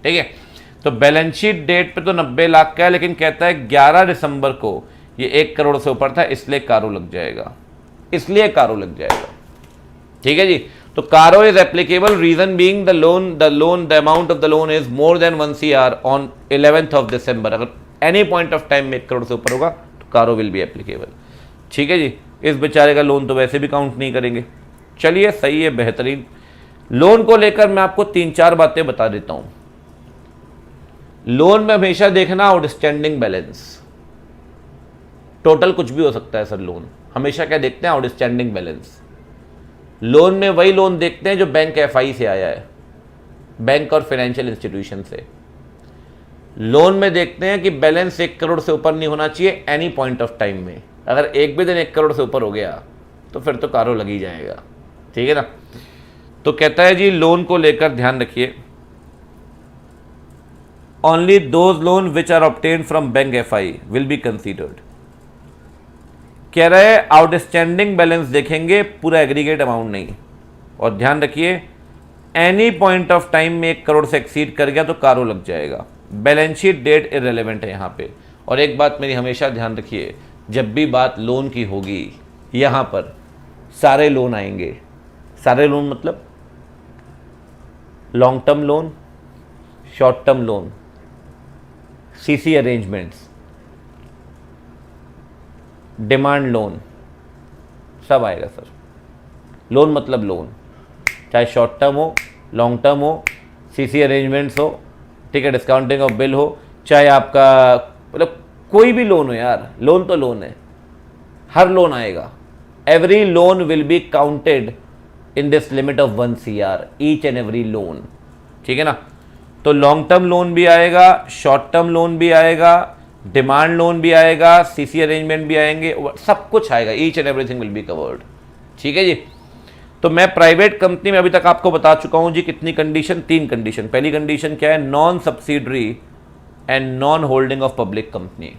ठीक है। तो बैलेंस शीट डेट पे तो 90 लाख का है, लेकिन कहता है 11 दिसंबर को ये 1 करोड़ से ऊपर था, इसलिए कारो लग जाएगा, इसलिए कारो लग जाएगा, ठीक है जी। तो CARO is applicable, reason being the amount of the loan is more than 1 CR on 11th of December। अगर एनी पॉइंट ऑफ टाइम में 1 करोड़ से ऊपर होगा तो कारो विल बी एप्लीकेबल, ठीक है जी। इस बेचारे का लोन तो वैसे भी काउंट नहीं करेंगे। चलिए सही है, बेहतरीन। लोन को लेकर मैं आपको 3-4 बातें बता देता हूं। लोन में हमेशा देखना आउटस्टैंडिंग बैलेंस, टोटल कुछ भी हो सकता है सर। लोन हमेशा क्या देखते हैं? Outstanding balance. लोन में वही लोन देखते हैं जो बैंक FI से आया है, बैंक और फाइनेंशियल इंस्टीट्यूशन से। लोन में देखते हैं कि बैलेंस 1 करोड़ से ऊपर नहीं होना चाहिए एनी पॉइंट ऑफ टाइम में। अगर एक भी दिन 1 करोड़ से ऊपर हो गया तो फिर तो कारो लगी जाएगा, ठीक है ना। तो कहता है जी लोन को लेकर ध्यान रखिए, only those loan which are obtained from bank FI will be considered. कह रहे हैं आउटस्टैंडिंग बैलेंस देखेंगे, पूरा एग्रीगेट अमाउंट नहीं। और ध्यान रखिए एनी पॉइंट ऑफ टाइम में 1 करोड़ से एक्सीड कर गया तो कारो लग जाएगा। बैलेंस शीट डेट इररिलेवेंट है यहाँ पे। और एक बात मेरी हमेशा ध्यान रखिए, जब भी बात लोन की होगी यहाँ पर सारे लोन आएंगे। सारे लोन मतलब long term loan, short term loan, CC arrangements, demand loan, सब आएगा सर। लोन मतलब लोन, चाहे शॉर्ट टर्म हो, लॉन्ग टर्म हो, CC अरेंजमेंट्स हो, ठीक है, डिस्काउंटिंग ऑफ बिल हो, चाहे आपका मतलब कोई भी लोन हो यार, लोन तो लोन है, हर लोन आएगा। Every loan will be counted in this limit of 1 CR each and every loan, ठीक है ना। तो लॉन्ग टर्म लोन भी आएगा, शॉर्ट टर्म लोन भी आएगा, डिमांड लोन भी आएगा, CC अरेंजमेंट भी आएंगे, सब कुछ आएगा, each and everything will be covered, ठीक है जी। तो मैं प्राइवेट कंपनी में अभी तक आपको बता चुका हूं जी कितनी कंडीशन, 3 कंडीशन। पहली कंडीशन क्या है? Non subsidiary and non holding of public company.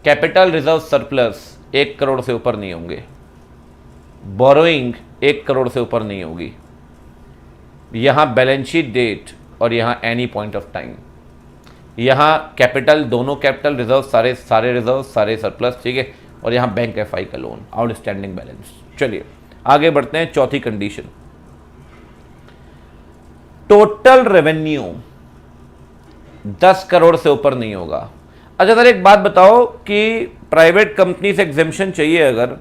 Capital reserve surplus 1 crore से ऊपर नहीं होंगे, बोरोइंग 1 करोड़ से ऊपर नहीं होगी, यहां बैलेंस शीट डेट और यहां एनी पॉइंट ऑफ टाइम, यहां कैपिटल, दोनों कैपिटल, रिजर्व, सारे रिजर्व, सारे सरप्लस, ठीक है, और यहां बैंक FI का लोन, आउटस्टैंडिंग बैलेंस। चलिए आगे बढ़ते हैं। चौथी कंडीशन, टोटल रेवेन्यू 10 करोड़ से ऊपर नहीं होगा। अच्छा सर एक बात बताओ कि प्राइवेट कंपनी से एग्जेम्पशन चाहिए अगर,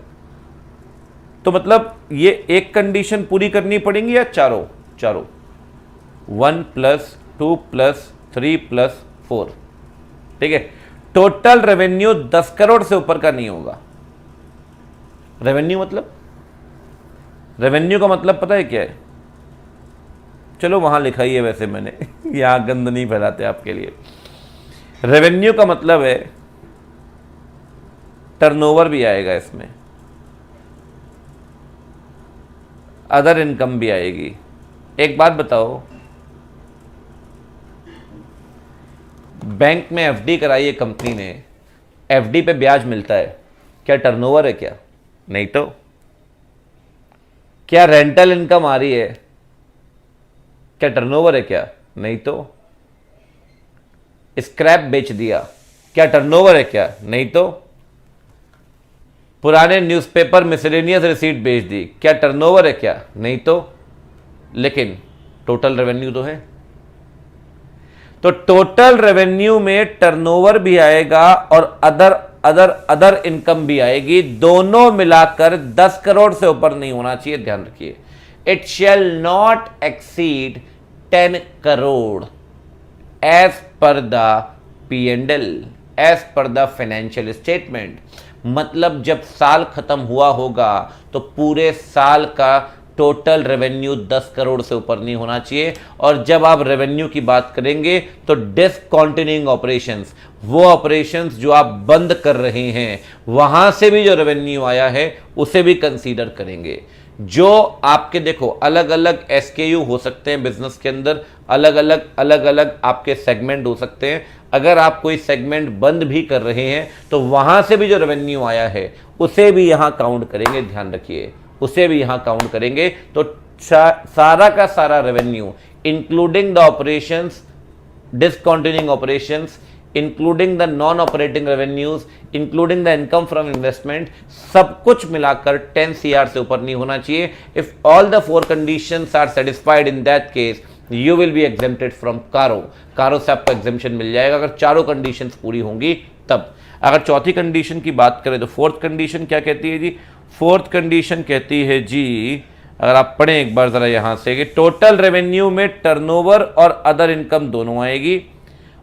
तो मतलब ये एक कंडीशन पूरी करनी पड़ेगी या चारों? 1 + 2 + 3 + 4, ठीक है। टोटल रेवेन्यू 10 करोड़ से ऊपर का नहीं होगा। रेवेन्यू का मतलब पता है क्या है? चलो वहां लिखा ही है वैसे मैंने यहां गंद नहीं फैलाते आपके लिए। रेवेन्यू का मतलब है टर्नओवर भी आएगा इसमें, अदर इनकम भी आएगी। एक बात बताओ, बैंक में FD कराई है कंपनी ने, FD पे ब्याज मिलता है, क्या टर्नओवर है क्या? नहीं तो क्या रेंटल इनकम आ रही है? क्या टर्नओवर है? क्या नहीं तो। स्क्रैप बेच दिया, क्या टर्नओवर है? क्या नहीं तो। पुराने न्यूज़पेपर मिसलेनियस रिसीट बेच दी, क्या टर्नओवर है? क्या नहीं तो। लेकिन टोटल रेवेन्यू तो है। तो टोटल रेवेन्यू में टर्नओवर भी आएगा और अदर इनकम भी आएगी, दोनों मिलाकर 10 करोड़ से ऊपर नहीं होना चाहिए, ध्यान रखिए। It shall not exceed 10 crore as per the P&L, as per the financial statement. मतलब जब साल खत्म हुआ होगा तो पूरे साल का टोटल रेवेन्यू 10 करोड़ से ऊपर नहीं होना चाहिए। और जब आप रेवेन्यू की बात करेंगे तो डिसकंटिन्यूइंग ऑपरेशंस, वो ऑपरेशंस जो आप बंद कर रहे हैं, वहां से भी जो रेवेन्यू आया है उसे भी कंसीडर करेंगे। जो आपके देखो अलग अलग SKU हो सकते हैं बिजनेस के अंदर, अलग अलग आपके सेगमेंट हो सकते हैं। अगर आप कोई सेगमेंट बंद भी कर रहे हैं तो वहां से भी जो रेवेन्यू आया है उसे भी यहां काउंट करेंगे, ध्यान रखिए, उसे भी यहां काउंट करेंगे। तो सारा का सारा revenue including the operations, discontinuing operations, including the non operating revenues, including the income from investment, सब कुछ मिलाकर 10 CR से ऊपर नहीं होना चाहिए। If all the 4 conditions are satisfied, in that case you will be exempted from CARO से आपको एग्जेम्पशन मिल जाएगा अगर चारों कंडीशंस पूरी होंगी तब। अगर चौथी कंडीशन की बात करें तो फोर्थ कंडीशन क्या कहती है जी? फोर्थ कंडीशन कहती है जी, अगर आप पढ़ें एक बार जरा यहां से, कि टोटल रेवेन्यू में टर्नओवर और अदर इनकम दोनों आएगी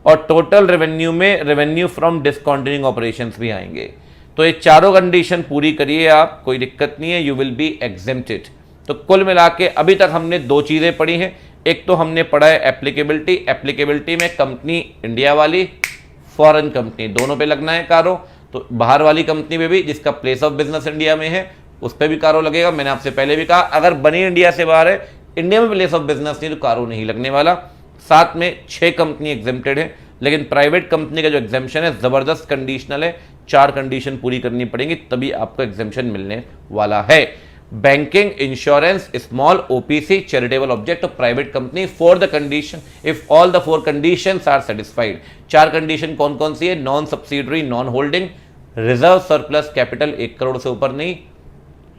और टोटल रेवेन्यू में रेवेन्यू फ्रॉम डिसकंटिन्यूइंग ऑपरेशंस भी आएंगे। तो ये चारों कंडीशन पूरी करिए आप, कोई दिक्कत नहीं है, यू विल बी एग्जेम्प्टेड। तो कुल मिला के अभी तक हमने 2 चीजें पढ़ी हैं। एक तो हमने पढ़ा है एप्लीकेबिलिटी, एप्लीकेबिलिटी में कंपनी इंडिया वाली, फॉरेन कंपनी दोनों पे लगना है कारो। तो बाहर वाली कंपनी में भी जिसका प्लेस ऑफ बिजनेस इंडिया में है उस पर भी कारो लगेगा। मैंने आपसे पहले भी कहा अगर बनी इंडिया से बाहर है, इंडिया में प्लेस ऑफ बिजनेस नहीं, तो कारो नहीं लगने वाला। साथ में 6 कंपनी एग्जेम्प्टेड है, लेकिन प्राइवेट कंपनी का जो एग्जेम्पशन है जबरदस्त कंडीशनल है, 4 कंडीशन पूरी करनी पड़ेंगी तभी आपको एग्जेम्पशन मिलने वाला है। Banking, insurance, small OPC, charitable object of private company for the condition if all the 4 conditions are satisfied. 4 condition कौन कौन सी है? Non subsidiary, non holding, reserve surplus capital 1 crore से ऊपर नहीं,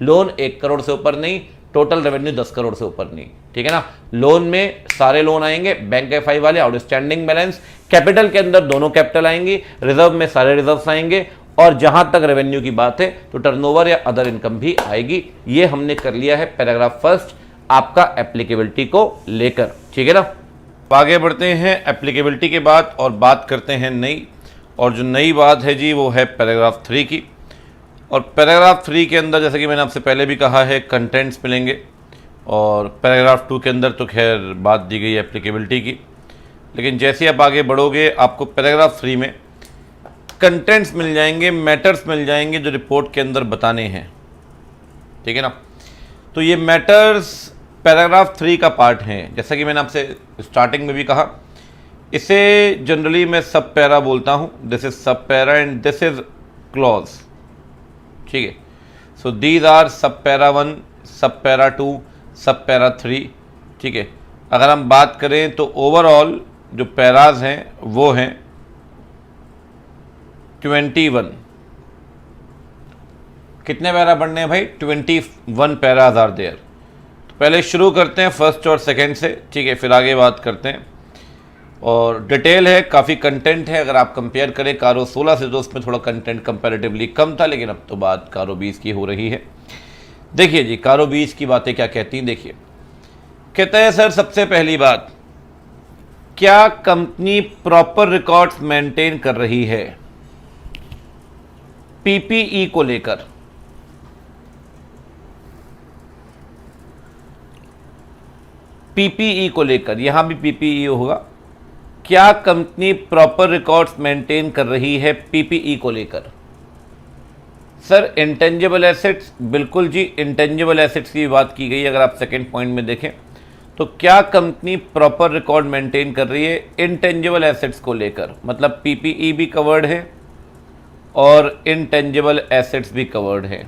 लोन 1 करोड़ से ऊपर नहीं, टोटल रेवेन्यू 10 करोड़ से ऊपर नहीं, ठीक है ना। लोन में सारे लोन आएंगे, बैंक FI वाले, आउटस्टैंडिंग बैलेंस, कैपिटल के अंदर दोनों कैपिटल आएंगी, रिजर्व में सारे रिजर्व्स आएंगे, और जहां तक रेवेन्यू की बात है तो टर्नओवर या अदर इनकम भी आएगी। ये हमने कर लिया है पैराग्राफ फर्स्ट आपका एप्लीकेबिलिटी को लेकर, ठीक है ना। आगे बढ़ते हैं एप्लीकेबिलिटी के बाद और बात करते हैं नई, और जो नई बात है जी वो है पैराग्राफ 3 की। और पैराग्राफ 3 के अंदर जैसे कि मैंने आपसे पहले भी कहा है कंटेंट्स मिलेंगे, और पैराग्राफ 2 के अंदर तो खैर बात दी गई एप्लीकेबिलिटी की, लेकिन जैसे आप आगे बढ़ोगे आपको पैराग्राफ 3 में कंटेंट्स मिल जाएंगे, मैटर्स मिल जाएंगे जो रिपोर्ट के अंदर बताने हैं, ठीक है ना। तो ये मैटर्स पैराग्राफ 3 का पार्ट हैं। जैसा कि मैंने आपसे स्टार्टिंग में भी कहा, इसे जनरली मैं सब पैरा बोलता हूँ, दिस इज सब para and this is clause, ठीक है। सो दीज आर सब पैरा 1, सब पैरा 2, सब पैरा 3, ठीक है। अगर हम बात करें तो ओवरऑल जो पैराज हैं वो हैं 21। कितने पैरा बनने हैं भाई? 21 पैराज आर देयर। तो पहले शुरू करते हैं फर्स्ट और सेकंड से, ठीक है, फिर आगे बात करते हैं। और डिटेल है, काफ़ी कंटेंट है। अगर आप कंपेयर करें कारो 16 से तो उसमें थोड़ा कंटेंट कंपैरेटिवली कम था, लेकिन अब तो बात कारो 20 की हो रही है। देखिए जी कारो 20 की बातें क्या कहती हैं, देखिए। कहते हैं सर सबसे पहली बात, क्या कंपनी प्रॉपर रिकॉर्ड्स मेंटेन कर रही है PPE को लेकर? PPE को लेकर, यहां भी PPE होगा। क्या कंपनी प्रॉपर रिकॉर्ड्स मेंटेन कर रही है PPE को लेकर? सर इंटेंजिबल एसेट्स, बिल्कुल जी, इंटेंजिबल एसेट्स की बात की गई। अगर आप सेकंड पॉइंट में देखें तो क्या कंपनी प्रॉपर रिकॉर्ड मेंटेन कर रही है इंटेंजिबल एसेट्स को लेकर? मतलब PPE भी कवर्ड है और इंटेंजिबल एसेट्स भी कवर्ड है।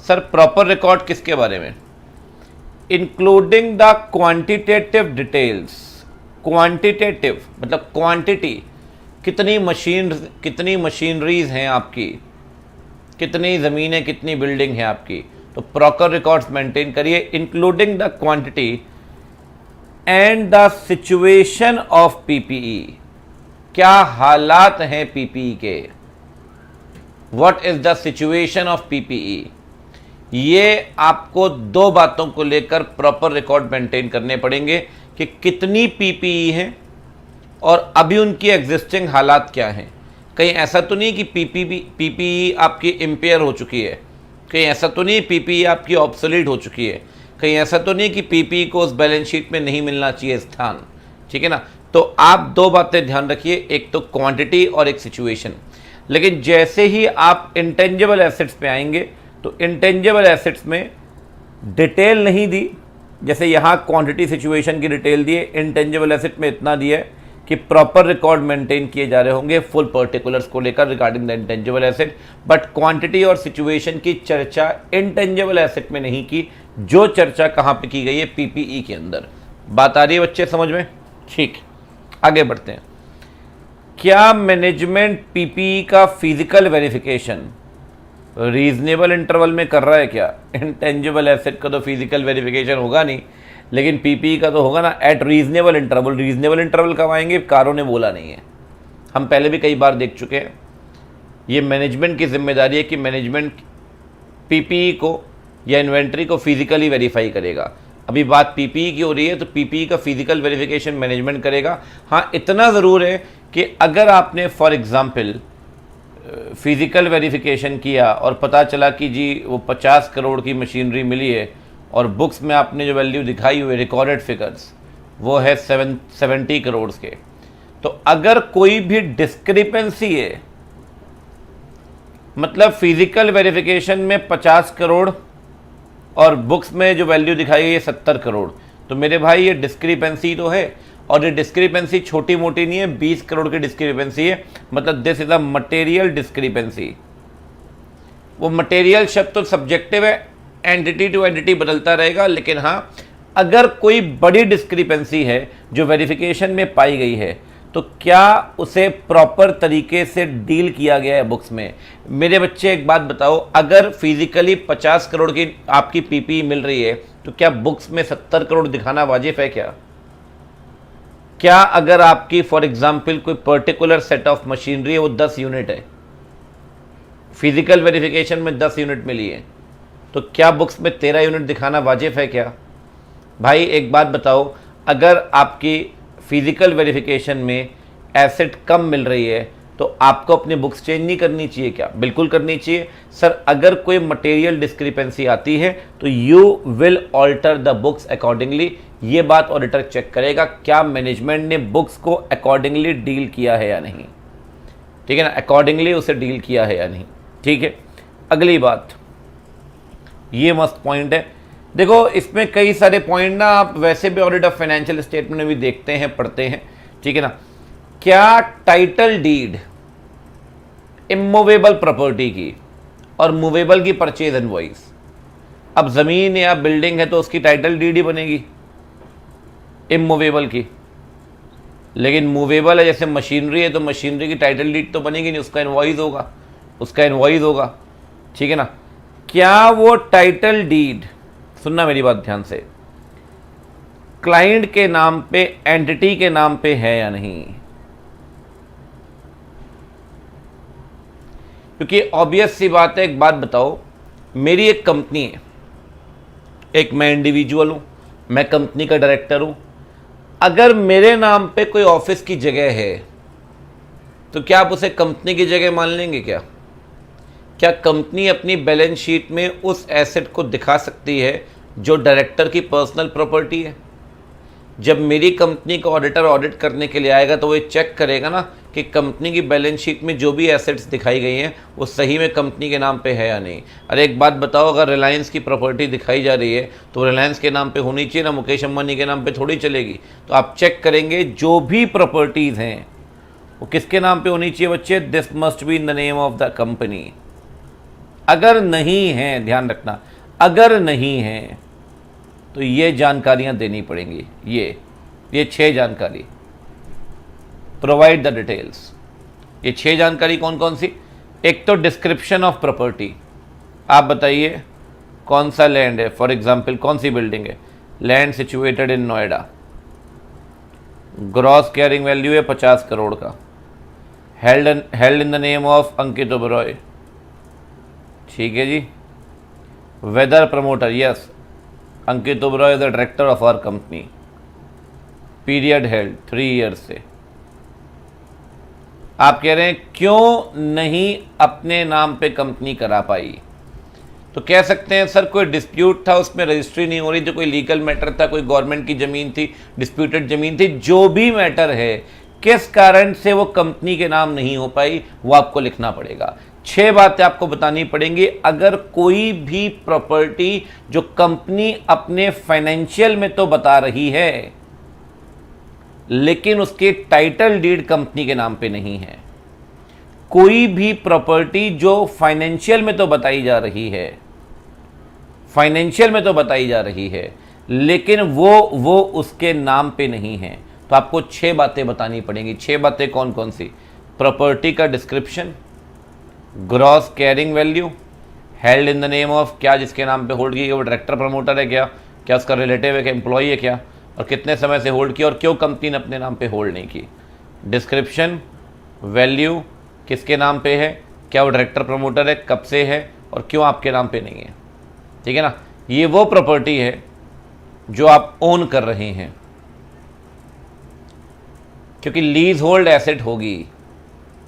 सर प्रॉपर रिकॉर्ड किसके बारे में? Including the quantitative details. Quantitative मतलब क्वांटिटी, कितनी मशीनरीज हैं आपकी, कितनी ज़मीनें, कितनी बिल्डिंग है आपकी, तो प्रॉपर रिकॉर्ड्स मेंटेन करिए, including the quantity and the situation of PPE. क्या हालात हैं पीपीई के, what is the situation of PPE. ये आपको दो बातों को लेकर प्रॉपर रिकॉर्ड मेंटेन करने पड़ेंगे कि कितनी पीपीई हैं और अभी उनकी एग्जिस्टिंग हालात क्या हैं। कहीं ऐसा तो नहीं कि पीपीई आपकी इम्पेयर हो चुकी है, कहीं ऐसा तो नहीं पीपीई आपकी ऑब्सोलीट हो चुकी है, कहीं ऐसा तो नहीं कि पीपीई को उस बैलेंस शीट में नहीं मिलना चाहिए स्थान, ठीक है ना। तो आप दो बातें ध्यान रखिए, एक तो क्वांटिटी और एक सिचुएशन। लेकिन जैसे ही आप इंटेंजिबल एसेट्स पे आएंगे तो इंटेंजिबल एसेट्स में डिटेल नहीं दी, जैसे यहाँ क्वांटिटी सिचुएशन की डिटेल दिए, इंटेंजिबल एसेट में इतना दिया है कि प्रॉपर रिकॉर्ड मेंटेन किए जा रहे होंगे फुल पर्टिकुलर्स को लेकर regarding the intangible asset, but quantity और सिचुएशन की चर्चा इंटेंजिबल एसेट में नहीं की, जो चर्चा कहाँ पे की गई है, पीपीई के अंदर। बात आ रही है बच्चे समझ में? ठीक, आगे बढ़ते हैं। क्या मैनेजमेंट पीपीई का फिजिकल वेरिफिकेशन रीजनेबल इंटरवल में कर रहा है क्या? इंटेंजिबल एसेट का तो फिजिकल वेरिफिकेशन होगा नहीं, लेकिन पीपीई का तो होगा ना eight reasonable interval. Reasonable interval कब आएंगे? कारों ने बोला नहीं है, हम पहले भी कई बार देख चुके हैं। ये मैनेजमेंट की जिम्मेदारी है कि मैनेजमेंट पीपीई को या इन्वेंट्री को फिजिकली वेरीफाई करेगा। अभी बात पीपीई की हो रही है, तो पीपीई का फिजिकल वेरिफिकेशन मैनेजमेंट करेगा। हाँ, इतना ज़रूर है कि अगर आपने फॉर एग्जांपल फिजिकल वेरिफिकेशन किया और पता चला कि जी वो 50 करोड़ की मशीनरी मिली है और बुक्स में आपने जो वैल्यू दिखाई हुई रिकॉर्डेड फिगर्स वो है 70 करोड़ के, तो अगर कोई भी डिस्क्रिपेंसी है, मतलब फिजिकल वेरिफिकेशन में 50 करोड़ और बुक्स में जो वैल्यू दिखाई गई है 70 करोड़, तो मेरे भाई ये डिस्क्रिपेंसी तो है, और ये डिस्क्रिपेंसी छोटी मोटी नहीं है, 20 करोड़ की डिस्क्रिपेंसी है। मतलब this is a material discrepancy. वो मटेरियल शब्द तो सब्जेक्टिव है, एंटिटी टू एंटिटी बदलता रहेगा, लेकिन हाँ अगर कोई बड़ी डिस्क्रिपेंसी है जो वेरिफिकेशन में पाई गई है, तो क्या उसे प्रॉपर तरीके से डील किया गया है बुक्स में? मेरे बच्चे एक बात बताओ, अगर फिजिकली 50 करोड़ की आपकी पीपीई मिल रही है तो क्या बुक्स में 70 करोड़ दिखाना वाजिब है क्या? क्या अगर आपकी फॉर एग्जाम्पल कोई पर्टिकुलर सेट ऑफ मशीनरी है, वो 10 यूनिट है, फिजिकल वेरिफिकेशन में 10 यूनिट मिली है, तो क्या बुक्स में 13 यूनिट दिखाना वाजिब है क्या? भाई एक बात बताओ, अगर आपकी फिजिकल वेरिफिकेशन में एसेट कम मिल रही है तो आपको अपनी बुक्स चेंज नहीं करनी चाहिए क्या? बिल्कुल करनी चाहिए सर। अगर कोई मटेरियल डिस्क्रिपेंसी आती है तो you will alter the books accordingly. ये बात ऑडिटर चेक करेगा क्या मैनेजमेंट ने बुक्स को अकॉर्डिंगली डील किया है या नहीं, ठीक है ना, अकॉर्डिंगली उसे डील किया है या नहीं, ठीक है। अगली बात, ये मस्त पॉइंट है, देखो इसमें कई सारे पॉइंट ना आप वैसे भी ऑडिट ऑफ फाइनेंशियल स्टेटमेंट में भी देखते हैं, पढ़ते हैं, ठीक है ना। क्या टाइटल डीड इमूवेबल प्रॉपर्टी की और मूवेबल की परचेज इनवॉइस, अब ज़मीन या बिल्डिंग है तो उसकी टाइटल डीड ही बनेगी इमूवेबल की, लेकिन मूवेबल है जैसे मशीनरी है तो मशीनरी की टाइटल डीड तो बनेगी नहीं, उसका इनवॉइस होगा, उसका इनवॉइस होगा, ठीक है ना। क्या वो टाइटल डीड, सुनना मेरी बात ध्यान से, क्लाइंट के नाम पे, एंटिटी के नाम पे है या नहीं? क्योंकि ऑब्वियस सी बात है, एक बात बताओ, मेरी एक कंपनी है, एक मैं इंडिविजुअल हूं, मैं कंपनी का डायरेक्टर हूं, अगर मेरे नाम पे कोई ऑफिस की जगह है तो क्या आप उसे कंपनी की जगह मान लेंगे क्या? क्या कंपनी अपनी बैलेंस शीट में उस एसेट को दिखा सकती है जो डायरेक्टर की पर्सनल प्रॉपर्टी है? जब मेरी कंपनी का ऑडिटर ऑडिट करने के लिए आएगा तो वो चेक करेगा ना कि कंपनी की बैलेंस शीट में जो भी एसेट्स दिखाई गई हैं वो सही में कंपनी के नाम पे है या नहीं। अरे एक बात बताओ, अगर रिलायंस की प्रॉपर्टी दिखाई जा रही है तो रिलायंस के नाम पे होनी चाहिए ना, मुकेश अंबानी के नाम पे थोड़ी चलेगी। तो आप चेक करेंगे जो भी प्रॉपर्टीज़ हैं वो किसके नाम पे होनी चाहिए बच्चे? This must be in the name of the company. अगर नहीं है, ध्यान रखना, अगर नहीं है तो ये जानकारियां देनी पड़ेंगी। ये 6 जानकारी, प्रोवाइड द डिटेल्स। ये 6 जानकारी कौन कौन सी? एक तो डिस्क्रिप्शन ऑफ प्रॉपर्टी, आप बताइए कौन सा लैंड है, फॉर एग्जांपल कौन सी बिल्डिंग है, land situated in Noida, gross carrying value है 50 करोड़ का, held in the name of Ankit Oberoi, ठीक है जी। Whether promoter, yes, Ankit Oberoi is the director of our company, period held 3 years से। आप कह रहे हैं क्यों नहीं अपने नाम पे कंपनी करा पाई, तो कह सकते हैं सर कोई डिस्प्यूट था, उसमें रजिस्ट्री नहीं हो रही, जो कोई लीगल मैटर था, कोई गवर्नमेंट की ज़मीन थी, डिस्प्यूटेड ज़मीन थी, जो भी मैटर है, किस कारण से वो कंपनी के नाम नहीं हो पाई, वो आपको लिखना पड़ेगा। 6 बातें आपको बतानी पड़ेंगी। अगर कोई भी प्रॉपर्टी जो कंपनी अपने फाइनेंशियल में तो बता रही है, लेकिन उसके टाइटल डीड कंपनी के नाम पे नहीं है, कोई भी प्रॉपर्टी जो फाइनेंशियल में तो बताई जा रही है, फाइनेंशियल में तो बताई जा रही है, लेकिन वो उसके नाम पे नहीं है, तो आपको 6 बातें बतानी पड़ेंगी। 6 बातें कौन कौन सी? प्रॉपर्टी का description, gross carrying value, held in the name of, क्या जिसके नाम पे होल्ड की, वो डायरेक्टर प्रमोटर है क्या, क्या उसका रिलेटिव है, क्या एम्प्लॉई है क्या, और कितने समय से होल्ड किया और क्यों कंपनी ने अपने नाम पे होल्ड नहीं की। डिस्क्रिप्शन, वैल्यू, किसके नाम पे है, क्या वो डायरेक्टर प्रमोटर है, कब से है, और क्यों आपके नाम पे नहीं है, ठीक है ना। ये वो प्रॉपर्टी है जो आप ओन कर रहे हैं, क्योंकि लीज होल्ड एसेट होगी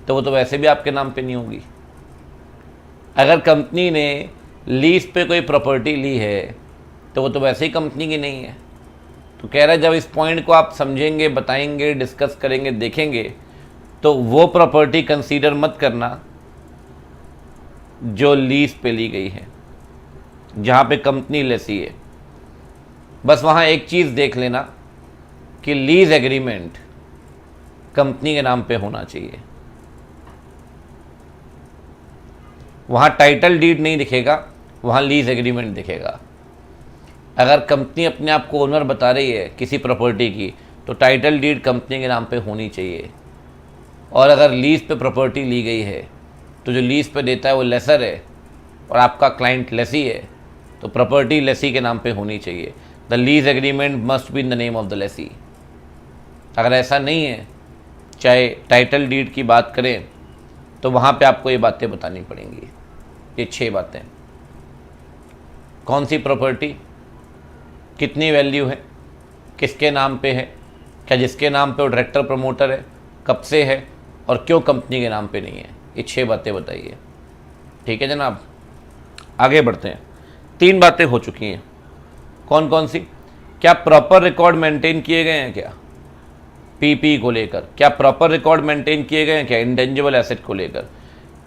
तो वो तो वैसे भी आपके नाम पे नहीं होगी। अगर कंपनी ने लीज पे कोई प्रॉपर्टी ली है तो वो तो वैसे ही कंपनी की नहीं है। तो कह रहा है जब इस पॉइंट को आप समझेंगे, बताएंगे, डिस्कस करेंगे, देखेंगे, तो वो प्रॉपर्टी कंसीडर मत करना जो लीज पे ली गई है, जहाँ पे कंपनी लेसी है। बस वहाँ एक चीज़ देख लेना कि लीज एग्रीमेंट कंपनी के नाम पे होना चाहिए। वहाँ टाइटल डीड नहीं दिखेगा, वहाँ लीज एग्रीमेंट दिखेगा। अगर कंपनी अपने आप को ओनर बता रही है किसी प्रॉपर्टी की, तो टाइटल डीड कंपनी के नाम पे होनी चाहिए। और अगर लीज पे प्रॉपर्टी ली गई है तो जो लीज पे देता है वो लेसर है और आपका क्लाइंट लेसी है, तो प्रॉपर्टी लेसी के नाम पे होनी चाहिए। The lease agreement must be in the name of the Lesi. अगर ऐसा नहीं है, चाहे टाइटल डीड की बात करें, तो वहाँ पे आपको ये बातें बतानी पड़ेंगी। ये 6 बातें, कौन सी प्रॉपर्टी, कितनी वैल्यू है, किसके नाम पे है, क्या जिसके नाम पे वो डायरेक्टर प्रमोटर है, कब से है, और क्यों कंपनी के नाम पे नहीं है। ये 6 बातें बताइए, ठीक है जनाब। आगे बढ़ते हैं। 3 बातें हो चुकी हैं, कौन कौन सी? क्या प्रॉपर रिकॉर्ड मेंटेन किए गए हैं, क्या पीपी को लेकर, क्या प्रॉपर रिकॉर्ड मेंटेन किए गए हैं, क्या इंटेंजिबल एसेट को लेकर,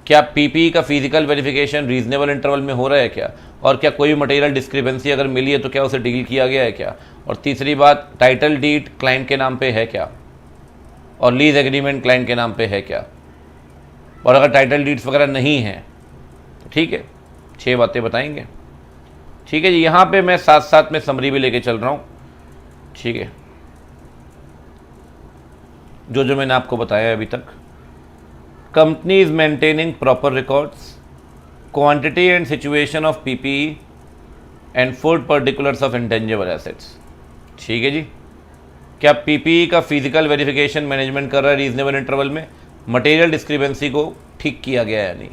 क्या पीपी का फिजिकल वेरिफिकेशन रीजनेबल इंटरवल में हो रहा है क्या, और क्या कोई मटेरियल डिस्क्रिपेंसी अगर मिली है तो क्या उसे डील किया गया है क्या, और तीसरी बात टाइटल डीड क्लाइंट के नाम पे है क्या, और लीज एग्रीमेंट क्लाइंट के नाम पे है क्या, और अगर टाइटल डीड्स वगैरह नहीं है तो ठीक है, 6 बातें बताएंगे, ठीक है जी। यहाँ पे मैं साथ साथ में समरी भी लेके चल रहा हूँ, ठीक है, जो मैंने आपको बताया अभी तक। Company is maintaining proper records, quantity and situation of PPE and full particulars of intangible assets, ठीक है जी। क्या पीपीई का फिजिकल वेरिफिकेशन मैनेजमेंट कर रहा है रीजनेबल इंटरवल में, मटेरियल डिस्क्रिपेंसी को ठीक किया गया है या नहीं,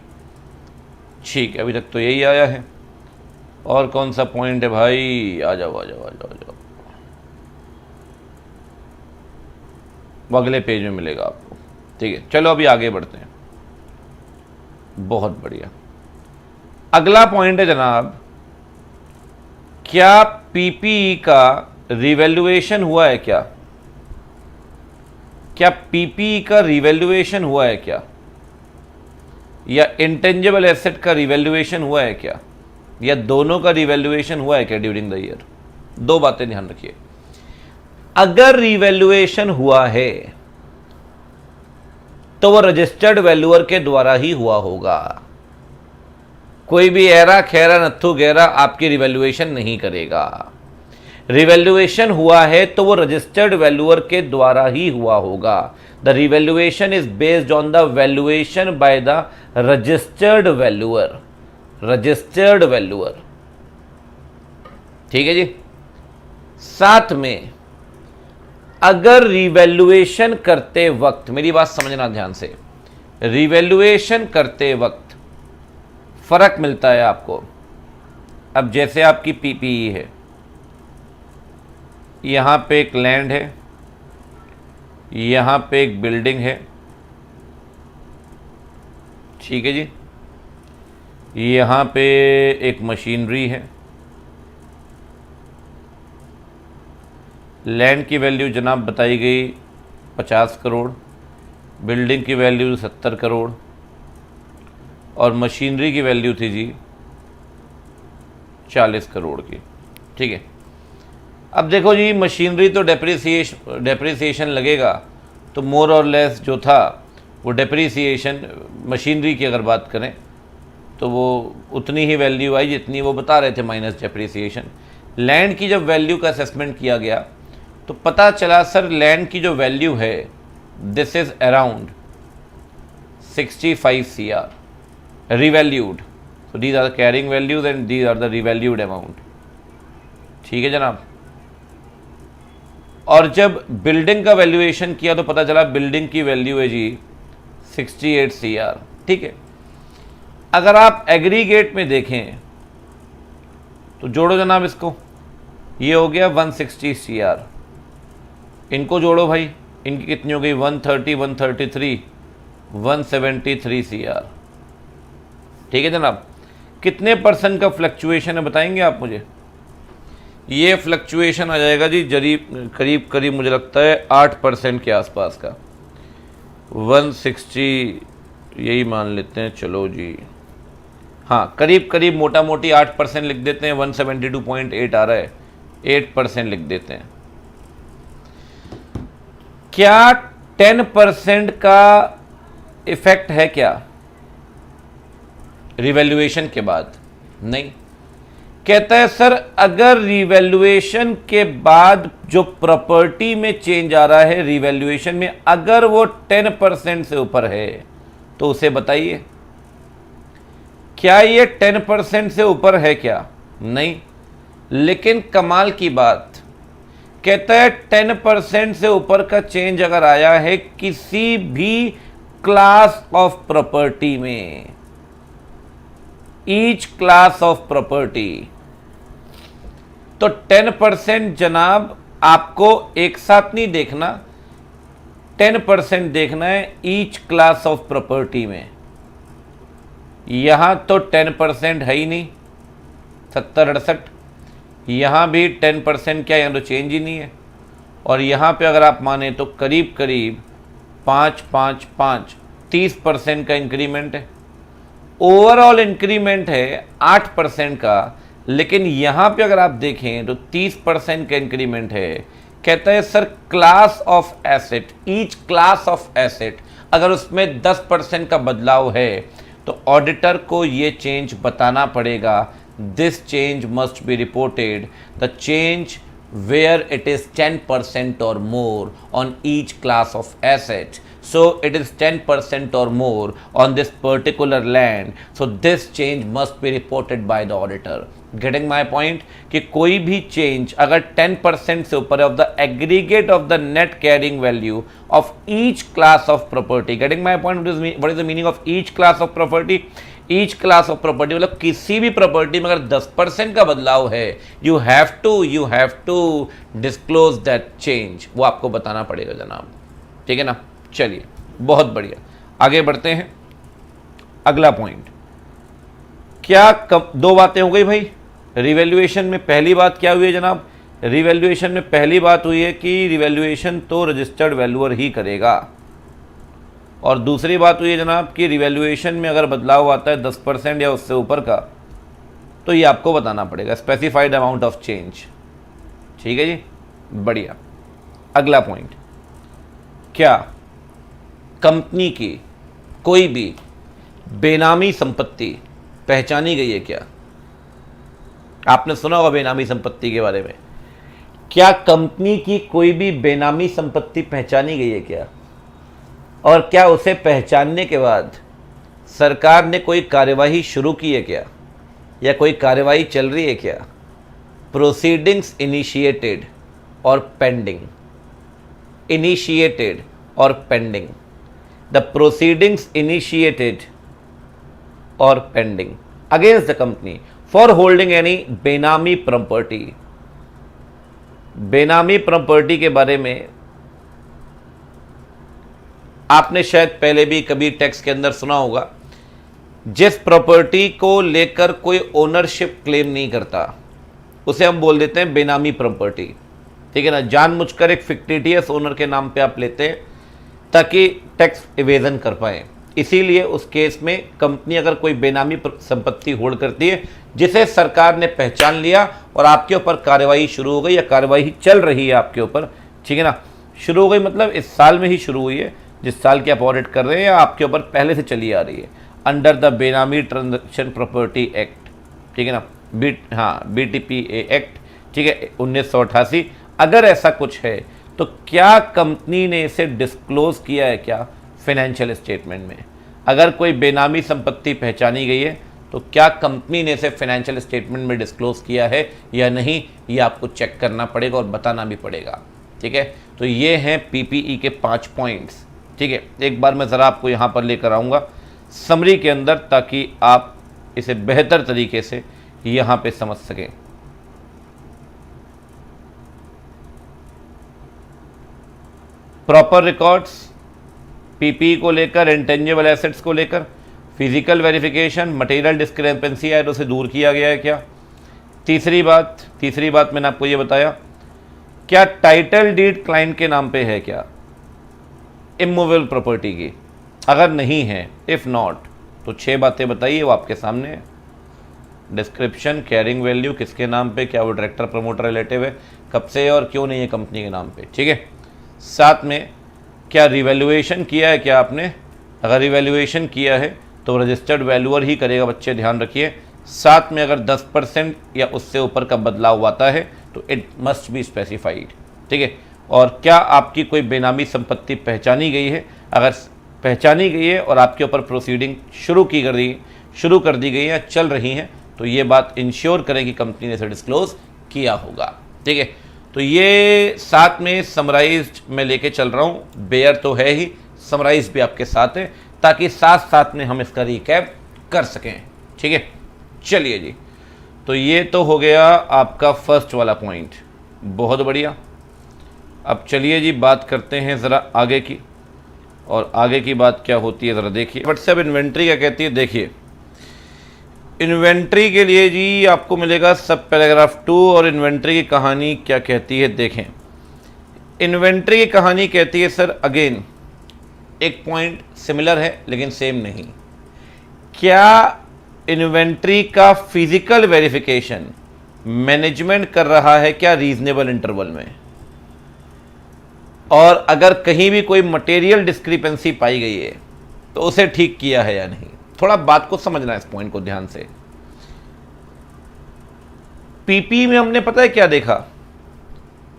ठीक है। अभी तक तो यही आया है। और कौन सा पॉइंट है भाई? आ जाओ आ जाओ आ जाओ आ जाओ, वो अगले पेज में मिलेगा आपको, ठीक है। चलो अभी आगे बढ़ते हैं। बहुत बढ़िया। अगला पॉइंट है जनाब, क्या पीपीई का रिवैल्यूएशन हुआ है क्या? क्या पीपीई का रिवैल्यूएशन हुआ है क्या, या इंटेंजिबल एसेट का रिवैल्यूएशन हुआ है क्या, या दोनों का रिवैल्यूएशन हुआ है क्या ड्यूरिंग द ईयर? 2 बातें ध्यान रखिए। अगर रिवैल्यूएशन हुआ है तो वो रजिस्टर्ड वैल्यूअर के द्वारा ही हुआ होगा। कोई भी ऐरा खैरा नत्थु गैरा आपकी रिवैल्यूएशन नहीं करेगा। रिवैल्यूएशन हुआ है तो वो रजिस्टर्ड वैल्यूअर के द्वारा ही हुआ होगा। The revaluation is based on the valuation by the registered valuer, registered valuer. ठीक है जी। साथ में अगर रिवैल्यूएशन करते वक्त, मेरी बात समझना ध्यान से, रिवैल्यूएशन करते वक्त फर्क मिलता है आपको। अब जैसे आपकी पीपीई है, यहां पे एक लैंड है, यहां पे एक बिल्डिंग है, ठीक है जी, यहां पे एक मशीनरी है। लैंड की वैल्यू जनाब बताई गई 50 करोड़, बिल्डिंग की वैल्यू 70 करोड़ और मशीनरी की वैल्यू थी जी 40 करोड़ की। ठीक है। अब देखो जी, मशीनरी तो डेप्रिसिएशन लगेगा, तो मोर और लेस जो था वो डेप्रिसिएशन मशीनरी की अगर बात करें तो वो उतनी ही वैल्यू आई जितनी वो बता रहे थे माइनस डेप्रिसिएशन। लैंड की जब वैल्यू का असेसमेंट किया गया तो पता चला सर लैंड की जो वैल्यू है this is around 65 CR revalued. So these are the carrying values and these are the revalued amount। ठीक है जनाब। और जब बिल्डिंग का वैल्यूएशन किया तो पता चला बिल्डिंग की वैल्यू है जी 68 CR। ठीक है। अगर आप एग्रीगेट में देखें तो जोड़ो जनाब इसको, ये हो गया 160 CR, इनको जोड़ो भाई, इनकी कितनी हो गई 130, 133, 173 CR। ठीक है जनाब। कितने परसेंट का फ्लक्चुएशन है बताएंगे आप मुझे? ये फ्लक्चुएशन आ जाएगा जी करीब करीब मुझे लगता है 8% के आसपास का। 160 यही मान लेते हैं, चलो जी, हाँ करीब करीब मोटा मोटी 8% लिख देते हैं। 172.8 आ रहा है, 8% लिख देते हैं। क्या 10% का इफेक्ट है क्या रिवैल्यूएशन के बाद? नहीं। कहता है सर अगर रिवैल्यूएशन के बाद जो प्रॉपर्टी में चेंज आ रहा है रिवैल्यूएशन में, अगर वो 10% से ऊपर है तो उसे बताइए। क्या ये 10% से ऊपर है क्या? नहीं। लेकिन कमाल की बात, कहता है 10% से ऊपर का चेंज अगर आया है किसी भी क्लास ऑफ प्रॉपर्टी में, ईच क्लास ऑफ प्रॉपर्टी, तो 10% जनाब आपको एक साथ नहीं देखना, 10% देखना है ईच क्लास ऑफ प्रॉपर्टी में। यहां तो 10% है ही नहीं, 70-68, यहां भी 10% क्या, यहां तो चेंज ही नहीं है। और यहां पे अगर आप माने तो करीब करीब 5-5-5 30% का इंक्रीमेंट है। ओवरऑल इंक्रीमेंट है 8% का, लेकिन यहां पे अगर आप देखें तो 30% का इंक्रीमेंट है। कहता है sir class of asset, each class of asset अगर उसमें 10% का बदलाव है तो ऑडिटर को ये चेंज बताना पड़ेगा। This change must be reported, the change where it is 10% or more on each class of asset. So it is 10% or more on this particular land, so this change must be reported by the auditor। Getting my point? कि कोई भी change अगर 10% से ऊपर of the aggregate of the net carrying value of each class of property। Getting my point? What is the meaning of each class of property? Each class of property मतलब किसी भी property में अगर 10% का बदलाव है you have to disclose that change, वो आपको बताना पड़ेगा जनाब। ठीक है ना। चलिए बहुत बढ़िया, आगे बढ़ते हैं। अगला पॉइंट, क्या दो बातें हो गई भाई रिवैल्यूएशन में। पहली बात क्या हुई है जनाब? रिवैल्यूएशन में पहली बात हुई है कि रिवैल्यूएशन तो रजिस्टर्ड वैल्यूअर ही करेगा, और दूसरी बात हुई है जनाब कि रिवैल्यूएशन में अगर बदलाव आता है 10% या उससे ऊपर का तो ये आपको बताना पड़ेगा, स्पेसिफाइड अमाउंट ऑफ चेंज। ठीक है जी, बढ़िया। अगला पॉइंट, क्या कंपनी की कोई भी बेनामी संपत्ति पहचानी गई है क्या? आपने सुना होगा बेनामी संपत्ति के बारे में। क्या कंपनी की कोई भी बेनामी संपत्ति पहचानी गई है क्या? और क्या उसे पहचानने के बाद सरकार ने कोई कार्यवाही शुरू की है क्या, या कोई कार्यवाही चल रही है क्या? प्रोसीडिंग्स इनिशिएटेड और पेंडिंग, इनिशिएटेड और पेंडिंग, द प्रोसीडिंग्स इनिशिएटेड और pending against the company for holding any बेनामी प्रॉपर्टी। बेनामी प्रॉपर्टी के बारे में आपने शायद पहले भी कभी टेक्स्ट के अंदर सुना होगा। जिस प्रॉपर्टी को लेकर कोई ओनरशिप क्लेम नहीं करता उसे हम बोल देते हैं बेनामी प्रॉपर्टी, ठीक है ना। जानबूझकर एक फिक्टिटियस ओनर के नाम पे आप लेते हैं ताकि टैक्स इवेजन कर पाए। इसीलिए उस केस में कंपनी अगर कोई बेनामी संपत्ति होल्ड करती है जिसे सरकार ने पहचान लिया और आपके ऊपर कार्रवाई शुरू हो गई या कार्रवाई चल रही है आपके ऊपर, ठीक है ना। शुरू हो गई मतलब इस साल में ही शुरू हुई है, जिस साल की आप ऑडिट कर रहे हैं, या आपके ऊपर पहले से चली आ रही है अंडर द बेनामी ट्रांजैक्शन प्रॉपर्टी एक्ट, ठीक है ना, BTPA एक्ट, ठीक है, 1988। अगर ऐसा कुछ है तो क्या कंपनी ने इसे डिस्क्लोज किया है क्या फाइनेंशियल स्टेटमेंट में? अगर कोई बेनामी संपत्ति पहचानी गई है तो क्या कंपनी ने इसे फाइनेंशियल स्टेटमेंट में डिस्क्लोज किया है या नहीं, ये आपको चेक करना पड़ेगा और बताना भी पड़ेगा, ठीक है। तो ये हैं PPE के 5 पॉइंट्स, ठीक है। एक बार मैं ज़रा आपको यहाँ पर लेकर आऊँगा समरी के अंदर ताकि आप इसे बेहतर तरीके से यहाँ पे समझ सकें। प्रॉपर रिकॉर्ड्स, PPE को लेकर, इंटेंजिबल एसेट्स को लेकर, फिजिकल वेरिफिकेशन, मटेरियल डिस्क्रिपेंसी है तो उसे दूर किया गया है क्या? तीसरी बात मैंने आपको ये बताया, क्या टाइटल डीड क्लाइंट के नाम पे है क्या इमूवेबल प्रॉपर्टी की? अगर नहीं है, इफ़ नॉट, तो 6 बातें बताइए, वो आपके सामने है। डिस्क्रिप्शन, कैरिंग वैल्यू, किसके नाम पे, क्या वो डायरेक्टर प्रमोटर रिलेटिव है, कब से और क्यों नहीं है कंपनी के नाम पे, ठीक है। साथ में क्या रिवैल्यूएशन किया है क्या आपने? अगर रिवैल्यूएशन किया है तो रजिस्टर्ड वैल्यूअर ही करेगा, बच्चे ध्यान रखिए। साथ में अगर 10% या उससे ऊपर का बदलाव आता है तो इट मस्ट बी स्पेसिफाइड, ठीक है। और क्या आपकी कोई बेनामी संपत्ति पहचानी गई है? अगर पहचानी गई है और आपके ऊपर प्रोसीडिंग शुरू कर दी गई है, चल रही हैं, तो ये बात इंश्योर करें कि कंपनी ने इसे डिस्क्लोज किया होगा, ठीक है। तो ये साथ में समराइज्ड मैं लेके चल रहा हूँ, बेयर तो है ही, समराइज भी आपके साथ है ताकि साथ साथ में हम इसका रिकैप कर सकें, ठीक है। चलिए जी, तो ये तो हो गया आपका फर्स्ट वाला पॉइंट, बहुत बढ़िया। अब चलिए जी बात करते हैं ज़रा आगे की, और आगे की बात क्या होती है ज़रा देखिए। व्हाट्सएप इन्वेंट्री क्या कहती है, देखिए इन्वेंट्री के लिए जी आपको मिलेगा सब पैराग्राफ 2, और इन्वेंट्री की कहानी क्या कहती है देखें। इन्वेंट्री की कहानी कहती है सर, अगेन एक पॉइंट सिमिलर है लेकिन सेम नहीं। क्या इन्वेंट्री का फिजिकल वेरिफिकेशन मैनेजमेंट कर रहा है क्या रीजनेबल इंटरवल में? और अगर कहीं भी कोई मटेरियल डिस्क्रिपेंसी पाई गई है तो उसे ठीक किया है या नहीं? थोड़ा बात को समझना है, इस पॉइंट को ध्यान से। पीपी में हमने पता है क्या देखा,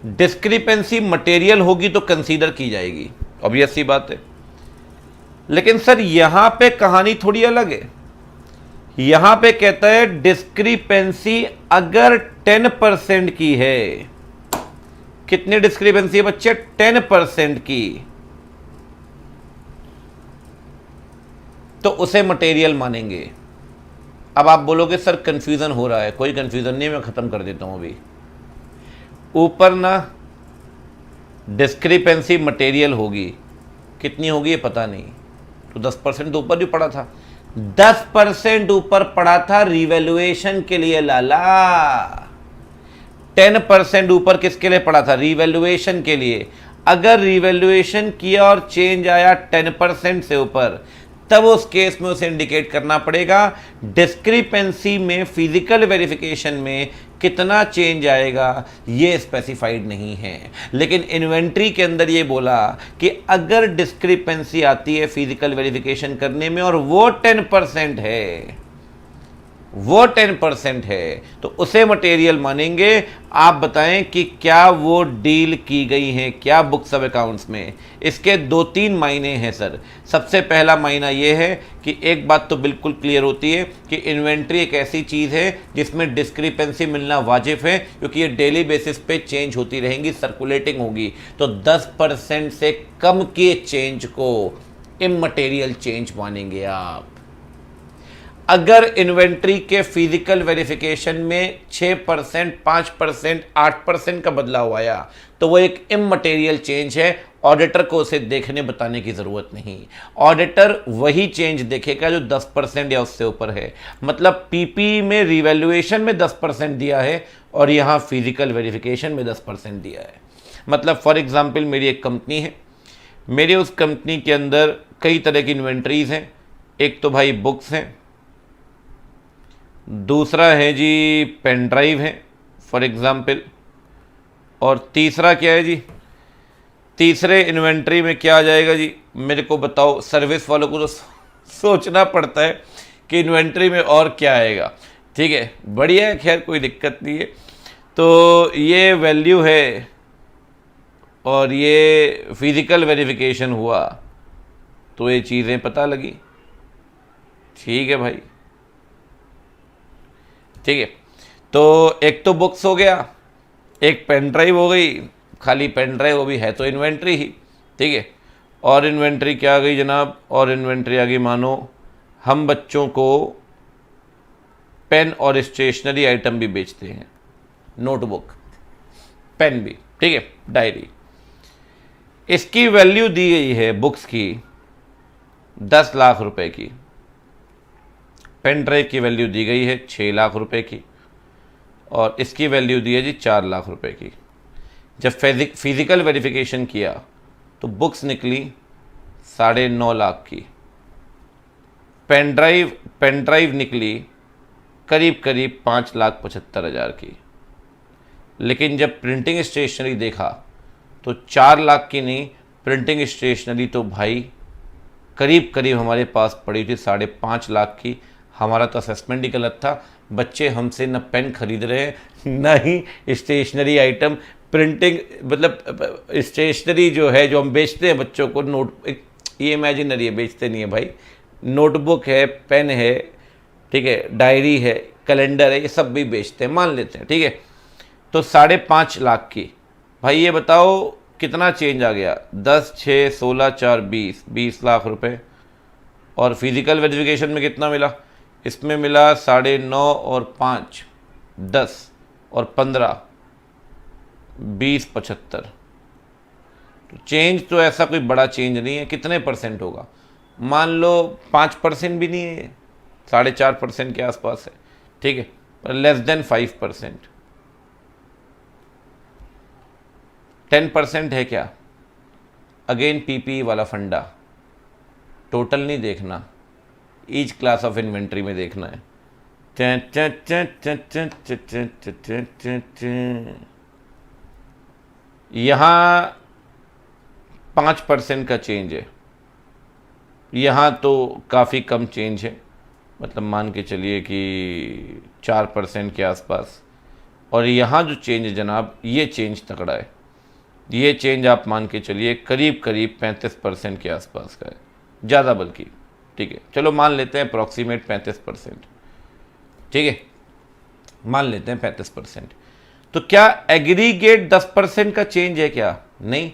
डिस्क्रिपेंसी मटेरियल होगी तो कंसीडर की जाएगी, ऑब्वियस सी बात है। लेकिन सर यहां पे कहानी थोड़ी अलग है। यहां पे कहता है डिस्क्रिपेंसी अगर 10% की है, कितनी डिस्क्रिपेंसी है बच्चे? 10% की, तो उसे मटेरियल मानेंगे। अब आप बोलोगे सर कंफ्यूजन हो रहा है, कोई कंफ्यूजन नहीं, मैं खत्म कर देता हूं अभी। ऊपर ना डिस्क्रिपेंसी मटेरियल होगी, कितनी होगी ये पता नहीं, तो 10% तो ऊपर भी पड़ा था, 10% ऊपर पड़ा था रिवैल्यूएशन के लिए लाला। 10% ऊपर किसके लिए पड़ा था? रिवैल्यूएशन के लिए। अगर रिवैल्यूएशन किया और चेंज आया 10% से ऊपर, तब उस केस में उसे इंडिकेट करना पड़ेगा डिस्क्रिपेंसी में फिजिकल वेरिफिकेशन में कितना चेंज आएगा, ये स्पेसिफाइड नहीं है। लेकिन इन्वेंट्री के अंदर ये बोला कि अगर डिस्क्रिपेंसी आती है फिजिकल वेरिफिकेशन करने में और वो 10% है, वो 10% है तो उसे मटेरियल मानेंगे। आप बताएं कि क्या वो डील की गई है क्या बुक्स ऑफ अकाउंट्स में। इसके 2-3 मायने हैं सर। सबसे पहला मायना ये है कि एक बात तो बिल्कुल क्लियर होती है कि इन्वेंट्री एक ऐसी चीज़ है जिसमें डिस्क्रिपेंसी मिलना वाजिब है, क्योंकि ये डेली बेसिस पे चेंज होती रहेंगी, सर्कुलेटिंग होगी। तो 10% से कम के चेंज को इमटेरियल चेंज मानेंगे आप। अगर इन्वेंट्री के फिजिकल वेरिफिकेशन में 6%, 5%, 8% का बदलाव आया तो वो एक इमटेरियल चेंज है। ऑडिटर को उसे देखने बताने की ज़रूरत नहीं। ऑडिटर वही चेंज देखेगा जो 10% या उससे ऊपर है। मतलब पीपी में रिवैल्यूएशन में 10% दिया है और यहाँ फिजिकल वेरिफिकेशन में 10% दिया है। मतलब फॉर एग्जाम्पल मेरी एक कंपनी है, मेरे उस कंपनी के अंदर कई तरह की इन्वेंट्रीज हैं। एक तो भाई बुक्स हैं, दूसरा है जी पेन ड्राइव है फॉर एग्ज़ाम्पल, और तीसरा क्या है जी, तीसरे इन्वेंट्री में क्या आ जाएगा जी, मेरे को बताओ। सर्विस वालों को तो सोचना पड़ता है कि इन्वेंट्री में और क्या आएगा। ठीक है, बढ़िया है, खैर कोई दिक्कत नहीं है। तो ये वैल्यू है और ये फिज़िकल वेरिफिकेशन हुआ तो ये चीज़ें पता लगी। ठीक है भाई, ठीक है। तो एक तो बुक्स हो गया, एक पेन ड्राइव हो गई, खाली पेन ड्राइव वो भी है तो इन्वेंट्री ही। ठीक है, और इन्वेंट्री क्या आ गई जनाब, और इन्वेंट्री आ गई, मानो हम बच्चों को पेन और स्टेशनरी आइटम भी बेचते हैं, नोटबुक, पेन भी, ठीक है, डायरी। इसकी वैल्यू दी गई है बुक्स की 10 लाख रुपए की, पेन ड्राइव की वैल्यू दी गई है 6 लाख रुपए की, और इसकी वैल्यू दी है जी 4 लाख रुपए की। जब फिज़िकल वेरिफिकेशन किया तो बुक्स निकली 9.5 लाख की, पेन ड्राइव निकली करीब करीब 5,75,000 की। लेकिन जब प्रिंटिंग स्टेशनरी देखा तो 4 लाख की नहीं, प्रिंटिंग स्टेशनरी तो भाई करीब करीब हमारे पास पड़ी थी 5.5 लाख की। हमारा तो असेसमेंट ही गलत था। बच्चे हमसे न पेन खरीद रहे हैं न ही स्टेशनरी आइटम। प्रिंटिंग मतलब स्टेशनरी जो है जो हम बेचते हैं बच्चों को, नोट, ये इमेजिनरी है, बेचते नहीं है भाई। नोटबुक है, पेन है, ठीक है, डायरी है, कैलेंडर है, ये सब भी बेचते हैं, मान लेते हैं। ठीक है, तो 5.5 लाख की, भाई ये बताओ कितना चेंज आ गया। 10, 6, 16, 4, 20 लाख रुपए। और फिजिकल वेरिफिकेशन में कितना मिला, इसमें मिला 9.5 और 5, 10 और 15, 20, 75। तो चेंज तो ऐसा कोई बड़ा चेंज नहीं है। कितने परसेंट होगा, मान लो 5% भी नहीं है, 4.5% के आसपास है। ठीक है, लेस देन 5%। 10% है क्या, अगेन पीपी वाला फंडा, टोटल नहीं देखना, ईच क्लास ऑफ इन्वेंट्री में देखना है। यहाँ 5% का चेंज है, यहाँ तो काफ़ी कम चेंज है, मतलब मान के चलिए कि 4% के आसपास। और यहाँ जो चेंज है जनाब, ये चेंज तगड़ा है। ये चेंज आप मान के चलिए करीब करीब 35% के आसपास का है, ज़्यादा बल्कि। ठीक है, चलो मान लेते हैं अप्रॉक्सीमेट 35%। ठीक है, मान लेते हैं 35%। तो क्या एग्रीगेट 10% का चेंज है क्या, नहीं,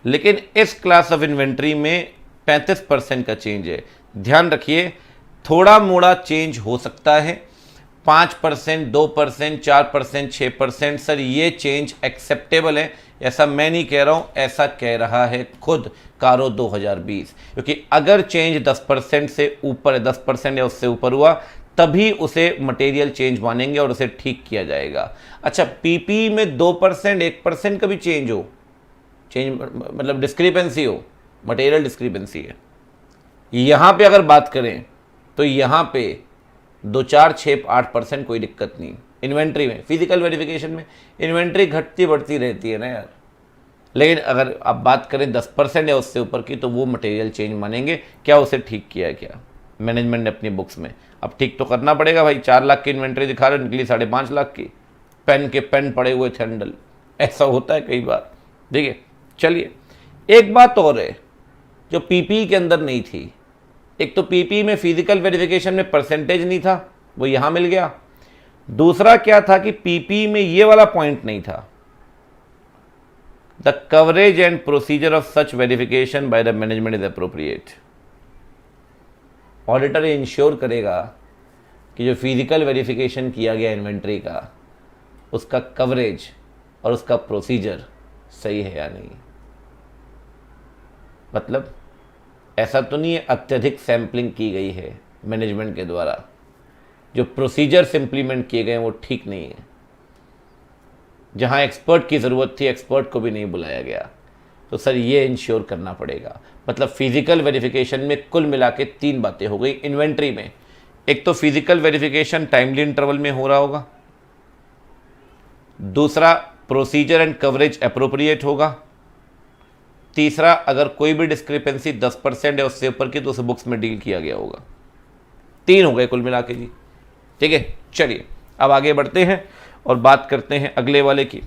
लेकिन इस क्लास ऑफ इन्वेंट्री में 35% का चेंज है। ध्यान रखिए, थोड़ा मोड़ा चेंज हो सकता है, 5%, 2%, 4%, 6%। सर ये चेंज एक्सेप्टेबल है, ऐसा मैं नहीं कह रहा हूँ, ऐसा कह रहा है खुद कारो 2020। क्योंकि अगर चेंज 10% से ऊपर है, 10% या उससे ऊपर हुआ, तभी उसे मटेरियल चेंज मानेंगे और उसे ठीक किया जाएगा। अच्छा, पीपी में 2%, 1% का भी चेंज हो, चेंज मतलब डिस्क्रिपेंसी हो, मटेरियल डिस्क्रिपेंसी है। यहाँ पे अगर बात करें तो यहाँ पे 2, 4, 6, 8% कोई दिक्कत नहीं। इन्वेंट्री में, फिजिकल वेरिफिकेशन में इन्वेंट्री घटती बढ़ती रहती है ना यार। लेकिन अगर आप बात करें 10% या उससे ऊपर की, तो वो मटेरियल चेंज मानेंगे। क्या उसे ठीक किया है क्या, मैनेजमेंट ने अपनी बुक्स में। अब ठीक तो करना पड़ेगा भाई, 4 लाख की इन्वेंट्री दिखा रहे हो, निकली 5.5 लाख की। पेन के पेन पड़े हुए थे हैंडल, ऐसा होता है कई बार। ठीक है, चलिए एक बात और है जो पीपीई के अंदर नहीं थी। एक तो पीपीई में फिजिकल वेरिफिकेशन में परसेंटेज नहीं था, वो यहां मिल गया। दूसरा क्या था कि पीपीई में ये वाला पॉइंट नहीं था, the coverage and procedure of such verification by the management is appropriate. Auditor ensure करेगा कि जो फिजिकल वेरिफिकेशन किया गया इन्वेंट्री का, उसका कवरेज और उसका प्रोसीजर सही है या नहीं। मतलब ऐसा तो नहीं है अत्यधिक सैंपलिंग की गई है मैनेजमेंट के द्वारा, जो प्रोसीजर्स इंप्लीमेंट किए गए हैं वो ठीक नहीं है। जहां एक्सपर्ट की ज़रूरत थी एक्सपर्ट को भी नहीं बुलाया गया। तो सर ये इंश्योर करना पड़ेगा। मतलब फिजिकल वेरिफिकेशन में कुल मिला के 3 बातें हो गई इन्वेंट्री में। एक तो फिजिकल वेरिफिकेशन टाइमली इंटरवल में हो रहा होगा, दूसरा प्रोसीजर एंड कवरेज एप्रोप्रिएट होगा, तीसरा अगर कोई भी डिस्क्रिपेंसी 10% है उससे ऊपर की तो उसे बुक्स में डील किया गया होगा। 3 हो गए कुल मिला के जी। ठीक है, चलिए अब आगे बढ़ते हैं और बात करते हैं अगले वाले की।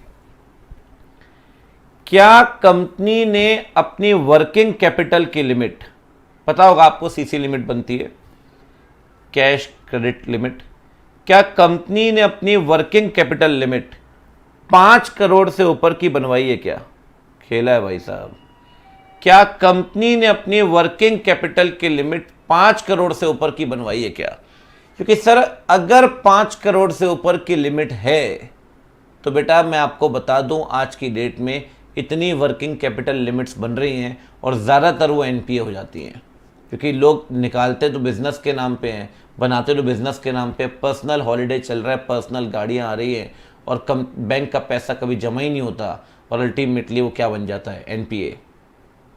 क्या कंपनी ने अपनी वर्किंग कैपिटल की लिमिट, पता होगा आपको सीसी लिमिट बनती है, कैश क्रेडिट लिमिट, क्या कंपनी ने अपनी वर्किंग कैपिटल लिमिट 5 करोड़ से ऊपर की बनवाई है क्या? खेला है भाई साहब। क्या कंपनी ने अपनी वर्किंग कैपिटल की लिमिट 5 करोड़ से ऊपर की बनवाई है क्या? क्योंकि सर अगर 5 करोड़ से ऊपर की लिमिट है तो बेटा मैं आपको बता दूं आज की डेट में इतनी वर्किंग कैपिटल लिमिट्स बन रही हैं और ज़्यादातर वो एनपीए हो जाती हैं, क्योंकि लोग निकालते तो बिज़नेस के नाम पे हैं, बनाते तो बिज़नेस के नाम पे, पर्सनल हॉलीडे चल रहा है, पर्सनल गाड़ियाँ आ रही हैं और बैंक का पैसा कभी जमा ही नहीं होता और अल्टीमेटली वो क्या बन जाता है? एनपीए।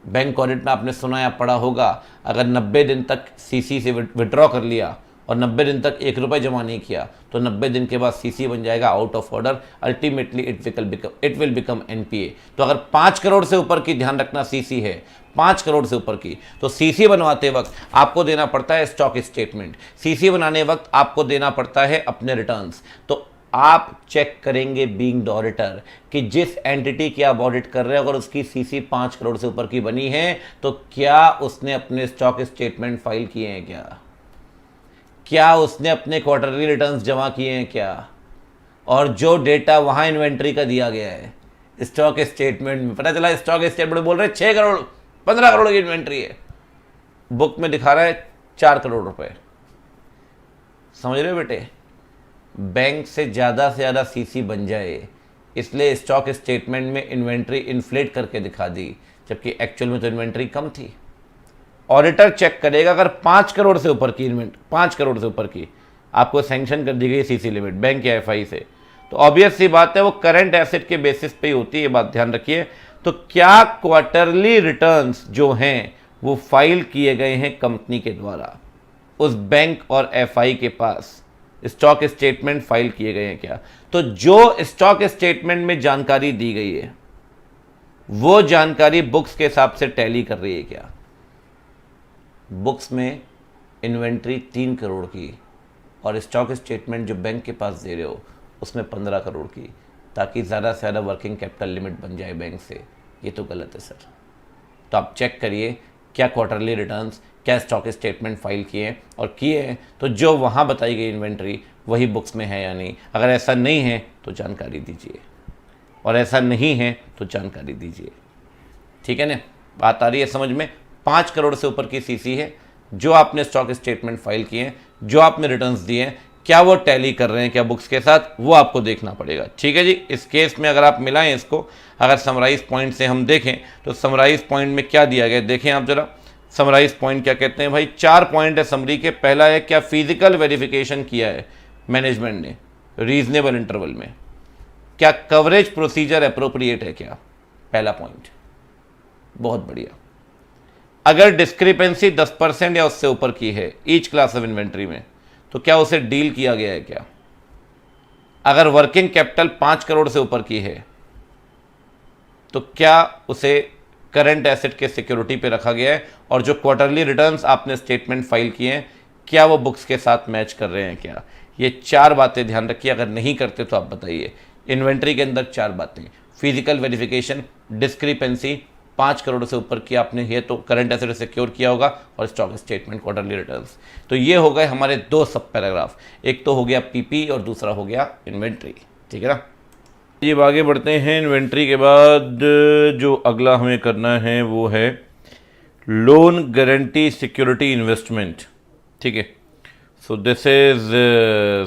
बैंक ऑडिट में आपने सुना या पढ़ा होगा, अगर 90 दिन तक सीसी से विड्रॉ कर लिया और 90 दिन तक 1 रुपये जमा नहीं किया तो 90 दिन के बाद सीसी बन जाएगा out of order, ultimately it will become NPA. तो अगर 5 करोड़ से ऊपर की, ध्यान रखना सीसी है 5 करोड़ से ऊपर की, तो सीसी बनवाते वक्त आपको देना पड़ता है स्टॉक स्टेटमेंट, सीसी बनाने वक्त आपको देना पड़ता है अपने रिटर्न्स। तो आप चेक करेंगे बीइंग द ऑडिटर कि जिस एंटिटी की आप ऑडिट कर रहे हैं अगर उसकी सीसी 5 करोड़ से ऊपर की बनी है तो क्या उसने अपने स्टॉक स्टेटमेंट फाइल किए हैं क्या उसने अपने क्वार्टरली रिटर्न्स जमा किए हैं क्या, और जो डेटा वहां इन्वेंट्री का दिया गया है स्टॉक स्टेटमेंट में, पता चला स्टॉक स्टेटमेंट बोल रहे 6 करोड़ 15 करोड़ की इन्वेंट्री है, बुक में दिखा रहा है 4 करोड़ रुपए। समझ रहे हो बेटे? बैंक से ज़्यादा सीसी बन जाए इसलिए स्टॉक स्टेटमेंट में इन्वेंट्री इन्फ्लेट करके दिखा दी, जबकि एक्चुअल में तो इन्वेंट्री कम थी। ऑडिटर चेक करेगा अगर 5 करोड़ से ऊपर की 5 करोड़ से ऊपर की आपको सैंक्शन कर दी गई सीसी लिमिट बैंक या एफआई से, तो ऑब्वियस सी बात है वो करंट एसेट के बेसिस पे ही होती है, ये बात ध्यान रखिए। तो क्या क्वार्टरली रिटर्न्स जो हैं वो फाइल किए गए हैं कंपनी के द्वारा, उस बैंक और एफआई के पास स्टॉक स्टेटमेंट फाइल किए गए हैं क्या? तो जो स्टॉक स्टेटमेंट में जानकारी दी गई है वो जानकारी बुक्स के हिसाब से टैली कर रही है क्या? बुक्स में इन्वेंट्री 3 करोड़ की और स्टॉक स्टेटमेंट जो बैंक के पास दे रहे हो उसमें 15 करोड़ की, ताकि ज़्यादा से ज़्यादा वर्किंग कैपिटल लिमिट बन जाए बैंक से। ये तो गलत है सर। तो आप चेक करिए क्या क्वार्टरली रिटर्न्स, क्या स्टॉक स्टेटमेंट फाइल किए हैं, और किए हैं तो जो वहाँ बताई गई इन्वेंट्री वही बुक्स में है या नहीं। अगर ऐसा नहीं है तो जानकारी दीजिए, और ऐसा नहीं है तो जानकारी दीजिए। ठीक है ना? बात आ रही है समझ में? 5 करोड़ से ऊपर की सीसी है, जो आपने स्टॉक स्टेटमेंट फाइल किए हैं, जो आपने रिटर्न्स दिए हैं, क्या वो टैली कर रहे हैं क्या बुक्स के साथ, वो आपको देखना पड़ेगा। ठीक है जी? इस केस में अगर आप मिलाएं इसको, अगर समराइज पॉइंट से हम देखें तो समराइज पॉइंट में क्या दिया गया देखें आप जरा। समराइज पॉइंट क्या कहते हैं भाई? 4 पॉइंट है समरी के। पहला है क्या फिजिकल वेरिफिकेशन किया है मैनेजमेंट ने रीजनेबल इंटरवल में, क्या कवरेज प्रोसीजर एप्रोप्रिएट है क्या, पहला पॉइंट। बहुत बढ़िया। अगर डिस्क्रिपेंसी 10% या उससे ऊपर की है ईच क्लास ऑफ इन्वेंट्री में तो क्या उसे डील किया गया है क्या? अगर वर्किंग कैपिटल 5 करोड़ से ऊपर की है तो क्या उसे करंट एसेट के सिक्योरिटी पे रखा गया है, और जो क्वार्टरली रिटर्न्स आपने स्टेटमेंट फाइल किए हैं क्या वो बुक्स के साथ मैच कर रहे हैं क्या, ये 4 बातें ध्यान रखिए। अगर नहीं करते तो आप बताइए। इन्वेंट्री के अंदर 4 बातें, फिजिकल वेरिफिकेशन, डिस्क्रिपेंसी, 5 करोड़ से ऊपर की आपने ये तो करंट एसेट सिक्योर किया होगा, और स्टॉक स्टेटमेंट, क्वार्टरली रिटर्न्स। तो ये हो गए हमारे 2 सब पैराग्राफ, एक तो हो गया पीपी और दूसरा हो गया इन्वेंट्री, ठीक है ना। ये आगे बढ़ते हैं। इन्वेंट्री के बाद जो अगला हमें करना है वो है लोन गारंटी सिक्योरिटी इन्वेस्टमेंट, ठीक है। सो दिस इज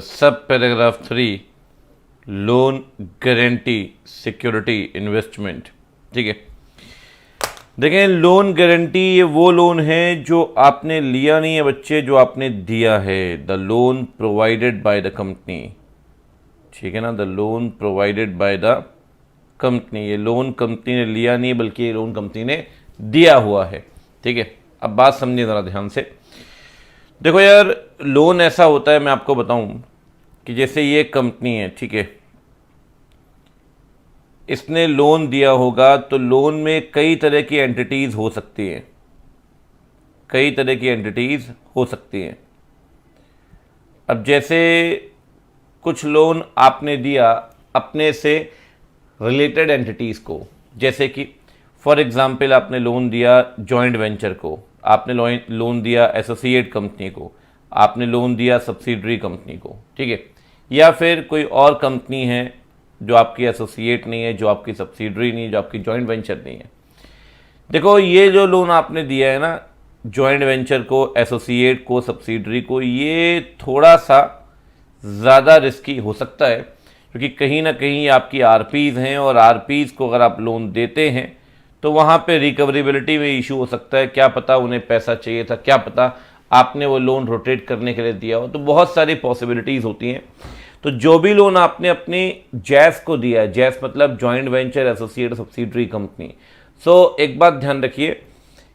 सब paragraph 3, loan guarantee security investment, ठीक है। देखें, लोन गारंटी ये वो लोन है जो आपने लिया नहीं है बच्चे, जो आपने दिया है। The loan provided by the company, ठीक है ना, the loan provided by the company. ये लोन कंपनी ने लिया नहीं बल्कि ये लोन कंपनी ने दिया हुआ है, ठीक है। अब बात समझिए ज़रा ध्यान से। देखो यार, लोन ऐसा होता है, मैं आपको बताऊं कि जैसे ये कंपनी है, ठीक है, इसने लोन दिया होगा तो लोन में कई तरह की एंटिटीज़ हो सकती हैं, कई तरह की एंटिटीज़ हो सकती हैं। अब जैसे कुछ लोन आपने दिया अपने से रिलेटेड एंटिटीज़ को, जैसे कि फॉर एग्ज़ाम्पल आपने लोन दिया जॉइंट वेंचर को, आपने लोन दिया एसोसिएट कंपनी को, आपने लोन दिया सब्सिडरी कंपनी को, ठीक है। या फिर कोई और कंपनी है जो आपकी एसोसिएट नहीं है, जो आपकी सब्सिडरी नहीं है, जो आपकी जॉइंट वेंचर नहीं है। देखो, ये जो लोन आपने दिया है ना, जॉइंट वेंचर को, एसोसिएट को, सब्सिडरी को, ये थोड़ा सा ज़्यादा रिस्की हो सकता है, क्योंकि कहीं ना कहीं आपकी आरपीज़ हैं, और आरपीज़ को अगर आप लोन देते हैं तो वहाँ पे रिकवरेबिलिटी में इशू हो सकता है। क्या पता उन्हें पैसा चाहिए था, क्या पता आपने वो लोन रोटेट करने के लिए दिया हो, तो बहुत सारी पॉसिबिलिटीज़ होती हैं। तो जो भी लोन आपने अपनी जैस को दिया है, जैस मतलब joint venture, associate, subsidiary company, so एक बात ध्यान रखिए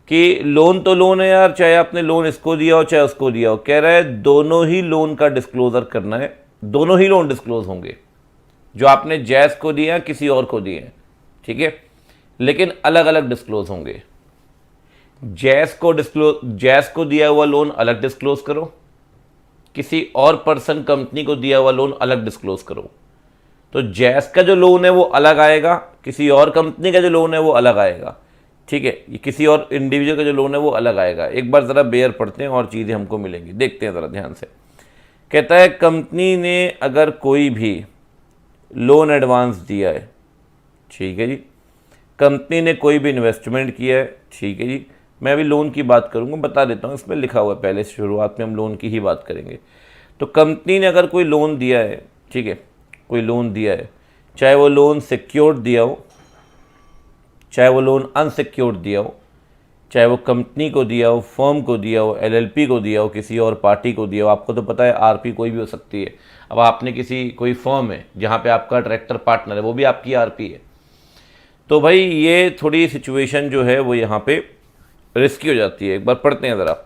कि लोन तो लोन है यार, चाहे आपने लोन इसको दिया हो चाहे उसको दिया हो। कह रहा है दोनों ही लोन का डिस्क्लोजर करना है, दोनों ही लोन डिस्क्लोज होंगे, जो आपने जैस को दिया किसी और को दिए, ठीक है, लेकिन अलग अलग डिस्क्लोज होंगे। जैस को दिया हुआ लोन अलग डिस्क्लोज करो, किसी और पर्सन कंपनी को दिया हुआ लोन अलग डिस्क्लोज करो। तो जैस का जो लोन है वो अलग आएगा, किसी और कंपनी का जो लोन है वो अलग आएगा, ठीक है। ये किसी और इंडिविजुअल का जो लोन है वो अलग आएगा। एक बार ज़रा बेयर पढ़ते हैं और चीज़ें हमको मिलेंगी, देखते हैं ज़रा ध्यान से। कहता है कंपनी ने अगर कोई भी लोन एडवांस दिया है, ठीक है जी, कंपनी ने कोई भी इन्वेस्टमेंट किया है, ठीक है जी, मैं अभी लोन की बात करूंगा, बता देता हूँ, इसमें लिखा हुआ है, पहले शुरुआत में हम लोन की ही बात करेंगे। तो कंपनी ने अगर कोई लोन दिया है, ठीक है, कोई लोन दिया है, चाहे वो लोन सिक्योर्ड दिया हो, चाहे वो लोन अनसिक्योर्ड दिया हो, चाहे वो कंपनी को दिया हो, फर्म को दिया हो, एलएलपी को दिया हो, किसी और पार्टी को दिया हो। आपको तो पता है आरपी कोई भी हो सकती है। अब आपने कोई फर्म है जहाँ पे आपका डायरेक्टर पार्टनर है, वो भी आपकी आरपी है। तो भाई ये थोड़ी सिचुएशन जो है वो यहाँ पे रिस्की हो जाती है। एक बार पढ़ते हैं ज़रा।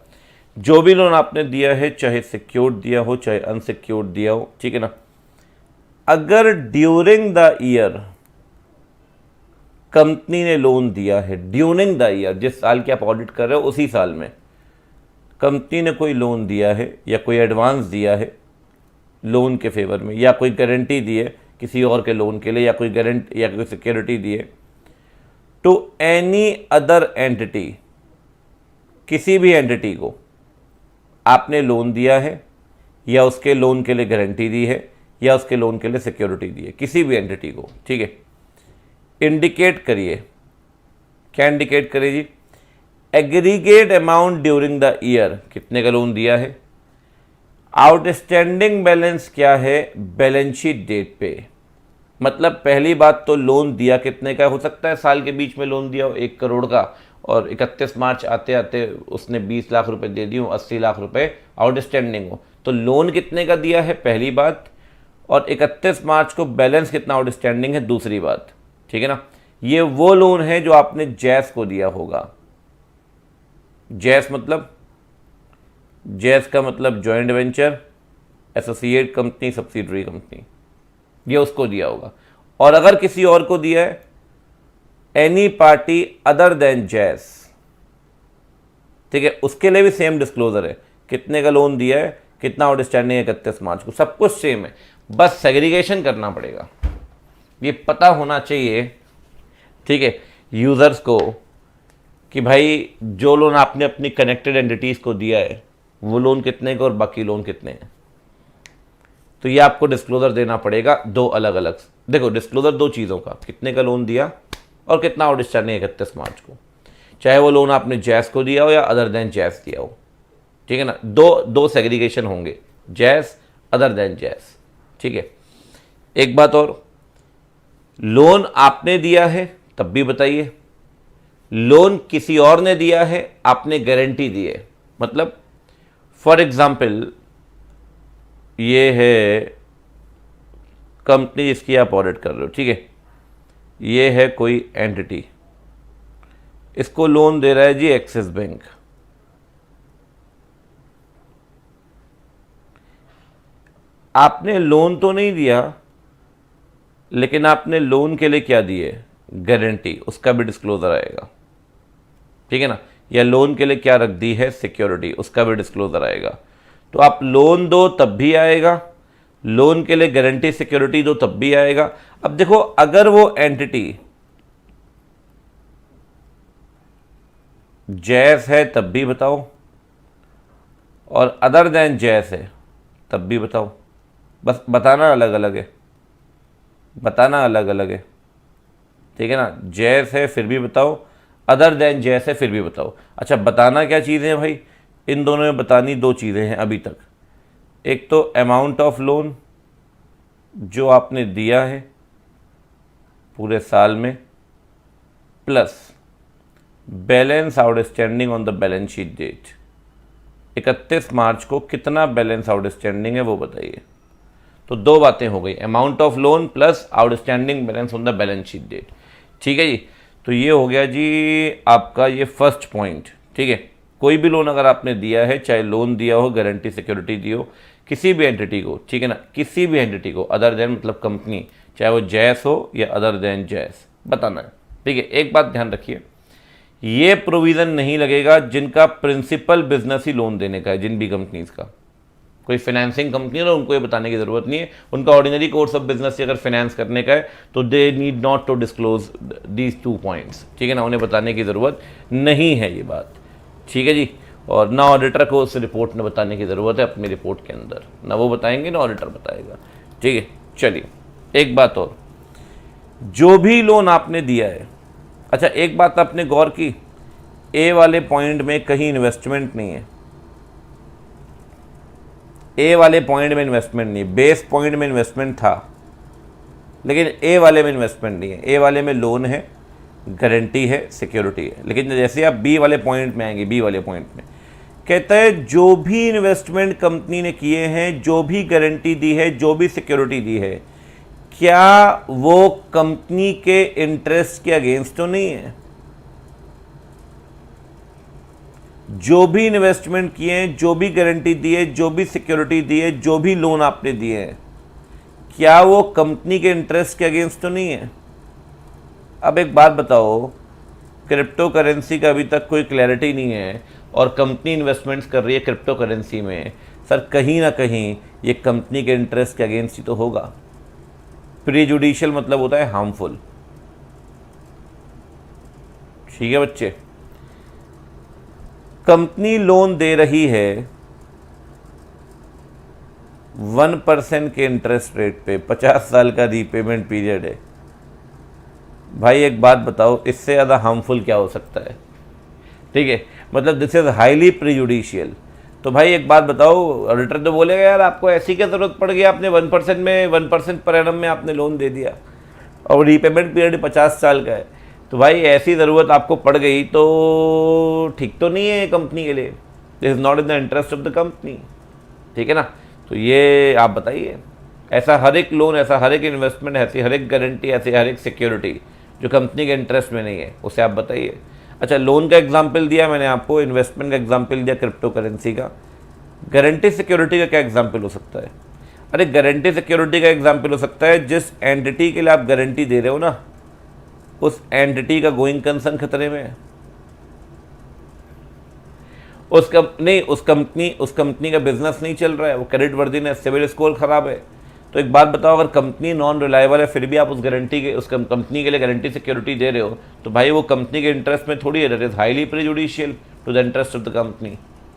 जो भी लोन आपने दिया है, चाहे सिक्योर्ड दिया हो चाहे अनसिक्योर्ड दिया हो, ठीक है ना, अगर ड्यूरिंग द ईयर कंपनी ने लोन दिया है, ड्यूरिंग द ईयर, जिस साल की आप ऑडिट कर रहे हो उसी साल में कंपनी ने कोई लोन दिया है या कोई एडवांस दिया है लोन के फेवर में, या कोई गारंटी दी है किसी और के लोन के लिए, या कोई गारंटी या कोई सिक्योरिटी दी है, टू एनी अदर एंटिटी, किसी भी एंटिटी को आपने लोन दिया है या उसके लोन के लिए गारंटी दी है या उसके लोन के लिए सिक्योरिटी दी है, किसी भी एंटिटी को, ठीक है, इंडिकेट करिए। क्या इंडिकेट करिए जी? Aggregate amount during the year, कितने का लोन दिया है, आउटस्टैंडिंग बैलेंस क्या है बैलेंस शीट डेट पे। मतलब पहली बात तो लोन दिया कितने का हो सकता है, साल के बीच में लोन दिया हो 1 करोड़ का, और 31 मार्च आते आते उसने 20 लाख रुपए दे दिए, 80 लाख रुपए आउटस्टैंडिंग हो, तो लोन कितने का दिया है पहली बात, और 31 मार्च को बैलेंस कितना आउटस्टैंडिंग है दूसरी बात, ठीक है ना। ये वो लोन है जो आपने जैस को दिया होगा। जैस का मतलब joint venture, associate company, subsidiary company, ये उसको दिया होगा। और अगर किसी और को दिया है, एनी पार्टी अदर देन जैस, ठीक है, उसके लिए भी सेम डिस्क्लोजर है कितने का लोन दिया है, कितना आउटस्टैंडिंग है 31 मार्च को, सब कुछ सेम है, बस सेग्रीगेशन करना पड़ेगा। ये पता होना चाहिए, ठीक है, यूज़र्स को कि भाई जो लोन आपने अपनी कनेक्टेड एंटिटीज़ को दिया है वो लोन कितने का और बाकी लोन कितने हैं। तो ये आपको डिस्क्लोजर देना पड़ेगा दो अलग अलग। देखो डिस्क्लोजर दो चीज़ों का, कितने का लोन दिया और कितना आउटस्टैंडिंग 31 मार्च को, चाहे वो लोन आपने जैस को दिया हो या अदर देन जैस दिया हो, ठीक है ना। दो सेग्रीगेशन होंगे, जैस अदर देन जैस, ठीक है। एक बात और, लोन आपने दिया है तब भी बताइए, लोन किसी और ने दिया है आपने गारंटी दी है, मतलब फॉर एग्जाम्पल ये है कंपनी जिसकी आप ऑडिट कर रहे हो, ठीक है, ये है कोई एंटिटी, इसको लोन दे रहा है जी एक्सिस बैंक। आपने लोन तो नहीं दिया, लेकिन आपने लोन के लिए क्या दिए, गारंटी, उसका भी डिस्क्लोजर आएगा, ठीक है ना। या लोन के लिए क्या रख दी है, सिक्योरिटी, उसका भी डिस्क्लोजर आएगा। तो आप लोन दो तब भी आएगा, लोन के लिए गारंटी सिक्योरिटी दो तब भी आएगा। अब देखो अगर वो एंटिटी जैस है तब भी बताओ, और अदर देन जैस है तब भी बताओ, बस बताना अलग अलग है, बताना अलग अलग है, ठीक है ना। जैस है फिर भी बताओ, अदर देन जैस है फिर भी बताओ। अच्छा बताना क्या चीज़ें हैं भाई, इन दोनों में बतानी दो चीज़ें हैं अभी तक। एक तो अमाउंट ऑफ लोन जो आपने दिया है पूरे साल में, plus balance outstanding on the balance sheet date, 31 March को कितना बैलेंस आउटस्टैंडिंग है वो बताइए। तो दो बातें हो गई, amount of loan plus outstanding balance on the balance sheet date, ठीक है जी। तो ये हो गया जी आपका ये फर्स्ट पॉइंट, ठीक है। कोई भी लोन अगर आपने दिया है, चाहे लोन दिया हो, गारंटी सिक्योरिटी दी हो, किसी भी एंटिटी को, ठीक है ना, किसी भी एंटिटी को, अदर देन मतलब कंपनी, चाहे वो जैस हो या अदर देन जैस, बताना है, ठीक है। एक बात ध्यान रखिए, ये प्रोविज़न नहीं लगेगा जिनका प्रिंसिपल बिजनेस ही लोन देने का है, जिन भी कंपनीज का, कोई फाइनेंसिंग कंपनी है ना, उनको ये बताने की ज़रूरत नहीं है। उनका ऑर्डिनरी कोर्स ऑफ बिजनेस से अगर फाइनेंस करने का है तो they need not to disclose these 2 points, ठीक है ना, उन्हें बताने की ज़रूरत नहीं है ये बात, ठीक है जी। और ना ऑडिटर को उस रिपोर्ट में बताने की ज़रूरत है अपनी रिपोर्ट के अंदर, ना वो बताएंगे ना ऑडिटर बताएगा, ठीक है। चलिए एक बात और, जो भी लोन आपने दिया है, अच्छा एक बात आपने गौर की, ए वाले पॉइंट में कहीं इन्वेस्टमेंट नहीं है, ए वाले पॉइंट में इन्वेस्टमेंट नहीं, बेस पॉइंट में इन्वेस्टमेंट था लेकिन ए वाले में इन्वेस्टमेंट नहीं है। ए वाले में लोन है, गारंटी है, सिक्योरिटी है, लेकिन जैसे आप बी वाले पॉइंट में आएंगे, बी वाले पॉइंट में कहता है जो भी इन्वेस्टमेंट कंपनी ने किए हैं, जो भी गारंटी दी है, जो भी सिक्योरिटी दी है, क्या वो कंपनी के इंटरेस्ट के अगेंस्ट तो नहीं है। जो भी इन्वेस्टमेंट किए हैं, जो भी गारंटी दी है, जो भी सिक्योरिटी दी है, जो भी लोन आपने दिए हैं, क्या वो कंपनी के इंटरेस्ट के अगेंस्ट तो नहीं है। अब एक बात बताओ, क्रिप्टो करेंसी का अभी तक कोई क्लैरिटी नहीं है और कंपनी इन्वेस्टमेंट्स कर रही है क्रिप्टो करेंसी में, सर कहीं ना कहीं ये कंपनी के इंटरेस्ट के अगेंस्ट ही तो होगा। प्रीजुडिशियल मतलब होता है हार्मफुल, ठीक है बच्चे। कंपनी लोन दे रही है 1% के इंटरेस्ट रेट पे, 50 साल का रीपेमेंट पीरियड है। भाई एक बात बताओ, इससे ज़्यादा हार्मफुल क्या हो सकता है, ठीक है, मतलब दिस इज हाईली प्रीजुडिशियल। तो भाई एक बात बताओ, ऑडिटर तो बोलेगा यार आपको ऐसी क्या ज़रूरत पड़ गई, आपने 1% में 1% पर एनम में आपने लोन दे दिया और रीपेमेंट पीरियड 50 साल का है, तो भाई ऐसी ज़रूरत आपको पड़ गई तो ठीक तो नहीं है कंपनी के लिए, this is not in the interest of the company, ठीक है ना। तो ये आप बताइए, ऐसा हर एक लोन, ऐसा हर एक इन्वेस्टमेंट, ऐसी हर एक गारंटी, ऐसी हर एक सिक्योरिटी जो कंपनी के इंटरेस्ट में नहीं है, उसे आप बताइए। अच्छा लोन का एग्जाम्पल दिया मैंने आपको, इन्वेस्टमेंट का एग्जाम्पल दिया क्रिप्टो करेंसी का, गारंटी सिक्योरिटी का क्या एग्जाम्पल हो सकता है। अरे गारंटी सिक्योरिटी का एग्जाम्पल हो सकता है जिस एंटिटी के लिए आप गारंटी दे रहे हो ना, उस एंटिटी का गोइंग कंसर्न खतरे में है, उस कंपनी का बिजनेस नहीं चल रहा है, वो क्रेडिट वर्दीनेस, सिविल स्कोर खराब है। तो एक बात बताओ, अगर कंपनी नॉन रिलायबल है फिर भी आप उस कंपनी के लिए गारंटी सिक्योरिटी दे रहे हो, तो भाई वो कंपनी के इंटरेस्ट में थोड़ी है, that is highly prejudicial to the interest of the company.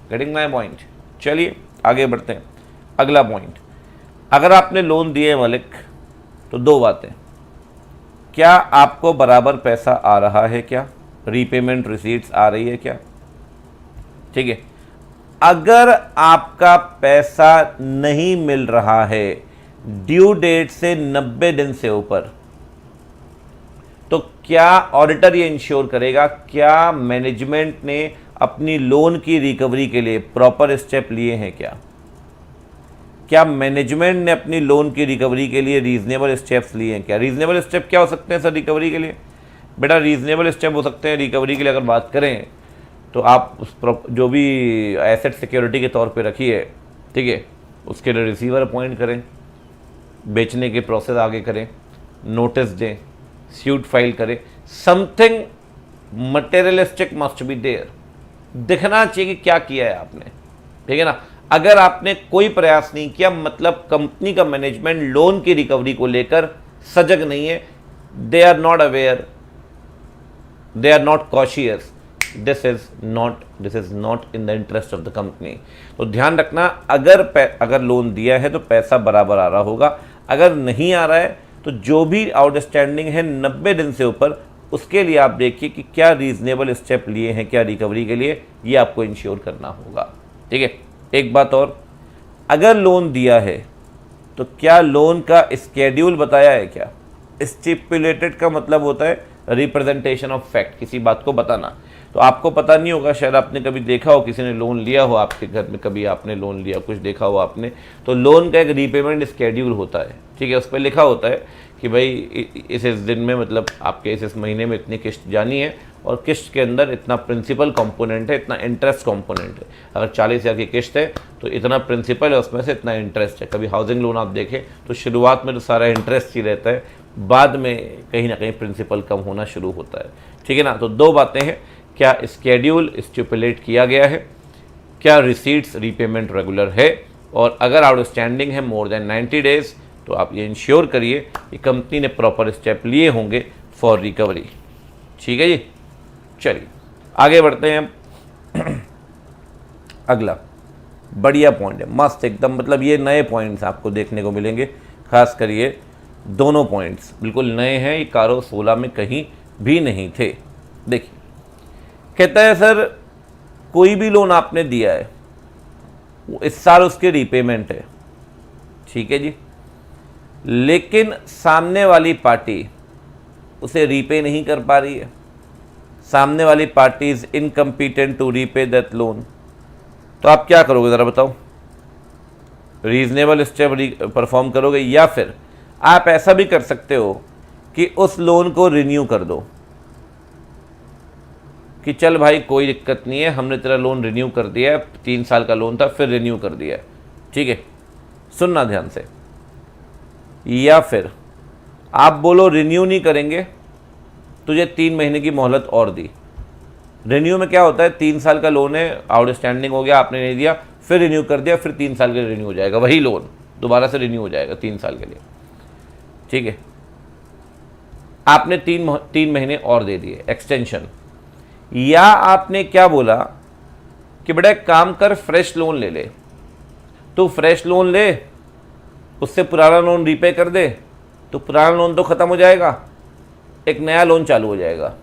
Getting my point? चलिए आगे बढ़ते हैं। अगला पॉइंट, अगर आपने लोन दिए मालिक, तो दो बातें, क्या आपको बराबर पैसा आ रहा है, क्या रीपेमेंट रिसीट्स आ रही है क्या? ठीक है, अगर आपका पैसा नहीं मिल रहा है ड्यू डेट से 90 दिन से ऊपर, तो क्या ऑडिटर ये इंश्योर करेगा, क्या मैनेजमेंट ने अपनी लोन की रिकवरी के लिए प्रॉपर स्टेप लिए हैं? क्या मैनेजमेंट ने अपनी लोन की रिकवरी के लिए रीजनेबल स्टेप्स लिए हैं क्या? रीजनेबल स्टेप क्या हो सकते हैं सर रिकवरी के लिए? बेटा रीजनेबल स्टेप हो सकते हैं रिकवरी के लिए, अगर बात करें तो आप जो भी एसेट सिक्योरिटी के तौर पे रखी है, ठीक है, उसके लिए रिसीवर अपॉइंट करें, बेचने के प्रोसेस आगे करें, नोटिस दें, स्यूट फाइल करें, something materialistic must be there, दिखना चाहिए कि क्या किया है आपने, ठीक है ना। अगर आपने कोई प्रयास नहीं किया, मतलब कंपनी का मैनेजमेंट लोन की रिकवरी को लेकर सजग नहीं है, they are not aware, they are not cautious, this is not in the interest of the company. तो ध्यान रखना, अगर लोन दिया है तो पैसा बराबर आ रहा होगा, अगर नहीं आ रहा है तो जो भी आउटस्टैंडिंग है 90 दिन से ऊपर, उसके लिए आप देखिए कि क्या रीजनेबल स्टेप लिए हैं क्या रिकवरी के लिए, ये आपको इंश्योर करना होगा, ठीक है। एक बात और, अगर लोन दिया है तो क्या लोन का स्केड्यूल बताया है क्या? स्टिपुलेटेड का मतलब होता है रिप्रेजेंटेशन ऑफ फैक्ट, किसी बात को बताना। तो आपको पता नहीं होगा, शायद आपने कभी देखा हो, किसी ने लोन लिया हो आपके घर में, कभी आपने लोन लिया, कुछ देखा हो आपने, तो लोन का एक रीपेमेंट स्केड्यूल होता है, ठीक है। उस पर लिखा होता है कि भाई इस दिन में, मतलब आपके इस महीने में इतनी किस्त जानी है और किस्त के अंदर इतना प्रिंसिपल कंपोनेंट है, इतना इंटरेस्ट कंपोनेंट है। अगर 40,000 की किस्त है तो इतना प्रिंसिपल है, उसमें से इतना इंटरेस्ट है। कभी हाउसिंग लोन आप देखें तो शुरुआत में तो सारा इंटरेस्ट ही रहता है, बाद में कहीं ना कहीं प्रिंसिपल कम होना शुरू होता है, ठीक है ना। तो दो बातें हैं, क्या स्केड्यूल स्टिपुलेट किया गया है, क्या रिसीट्स रीपेमेंट रेगुलर है, और अगर आउटस्टैंडिंग है मोर देन 90 डेज तो आप ये इंश्योर करिए कि कंपनी ने प्रॉपर स्टेप लिए होंगे फॉर रिकवरी, ठीक है जी। चलिए आगे बढ़ते हैं। अगला बढ़िया पॉइंट है, मस्त एकदम, मतलब ये नए पॉइंट्स आपको देखने को मिलेंगे, खास कर ये दोनों पॉइंट्स बिल्कुल नए हैं, ये कारो 16 में कहीं भी नहीं थे। देखिए, कहता है सर कोई भी लोन आपने दिया है, इस साल उसके रीपेमेंट है, ठीक है जी, लेकिन सामने वाली पार्टी उसे रीपे नहीं कर पा रही है, सामने वाली party is incompetent to repay that loan, तो आप क्या करोगे ज़रा बताओ? रीजनेबल स्टेप परफॉर्म करोगे, या फिर आप ऐसा भी कर सकते हो कि उस लोन को रिन्यू कर दो कि चल भाई कोई दिक्कत नहीं है, हमने तेरा लोन रिन्यू कर दिया है, 3 साल का लोन था फिर रिन्यू कर दिया है, ठीक है, सुनना ध्यान से। या फिर आप बोलो रिन्यू नहीं करेंगे, तुझे 3 महीने की मोहलत और दी। रिन्यू में क्या होता है, 3 साल का लोन है, आउटस्टैंडिंग हो गया, आपने नहीं दिया, फिर रिन्यू कर दिया, फिर 3 साल के लिए रिन्यू हो जाएगा, वही लोन दोबारा से रिन्यू हो जाएगा 3 साल के लिए, ठीक है। आपने 3 महीने और दे दिए एक्सटेंशन, या आपने क्या बोला कि बेटा एक काम कर, फ्रेश लोन ले ले, तो फ्रेश लोन ले, उससे पुराना लोन रीपे कर दे, तो पुराना लोन तो ख़त्म हो जाएगा, एक नया लोन चालू हो जाएगा।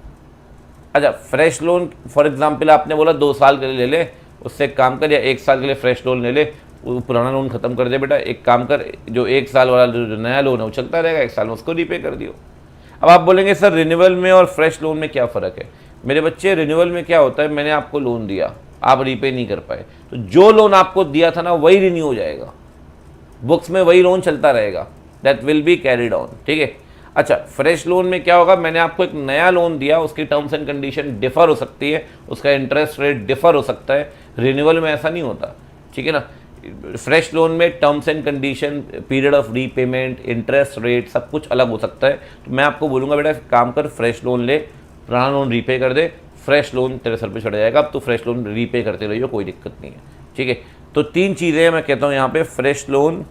अच्छा, फ्रेश लोन फॉर एग्जांपल आपने बोला 2 साल के लिए ले ले, उससे एक काम कर, या 1 साल के लिए फ्रेश लोन ले ले, वो पुराना लोन ख़त्म कर दे। बेटा एक काम कर, जो 1 साल वाला जो नया लोन है वो चलता रहेगा, 1 साल में उसको रीपे कर दियो। अब आप बोलेंगे सर रिन्यूअल में और फ्रेश लोन में क्या फ़र्क है? मेरे बच्चे, रिन्यूअल में क्या होता है, मैंने आपको लोन दिया, आप रीपे नहीं कर पाए, तो जो लोन आपको दिया था ना वही रिन्यू हो जाएगा, बुक्स में वही लोन चलता रहेगा, that will be carried on, ठीक है। अच्छा, फ्रेश लोन में क्या होगा, मैंने आपको एक नया लोन दिया, उसकी टर्म्स एंड कंडीशन डिफर हो सकती है, उसका इंटरेस्ट रेट डिफर हो सकता है, रिन्यूअल में ऐसा नहीं होता, ठीक है ना। फ्रेश लोन में terms and condition, period of repayment, interest rate सब कुछ अलग हो सकता है। तो मैं आपको बोलूँगा बेटा काम कर, फ्रेश लोन ले, पुराना लोन रीपे कर दे, फ्रेश लोन तेरे सर पे चढ़ जाएगा। अब तो फ्रेश लोन रीपे करते रहिए, कोई दिक्कत नहीं है, ठीक है। तो 3 चीज़ें मैं कहता हूँ यहाँ पे, फ्रेश लोन,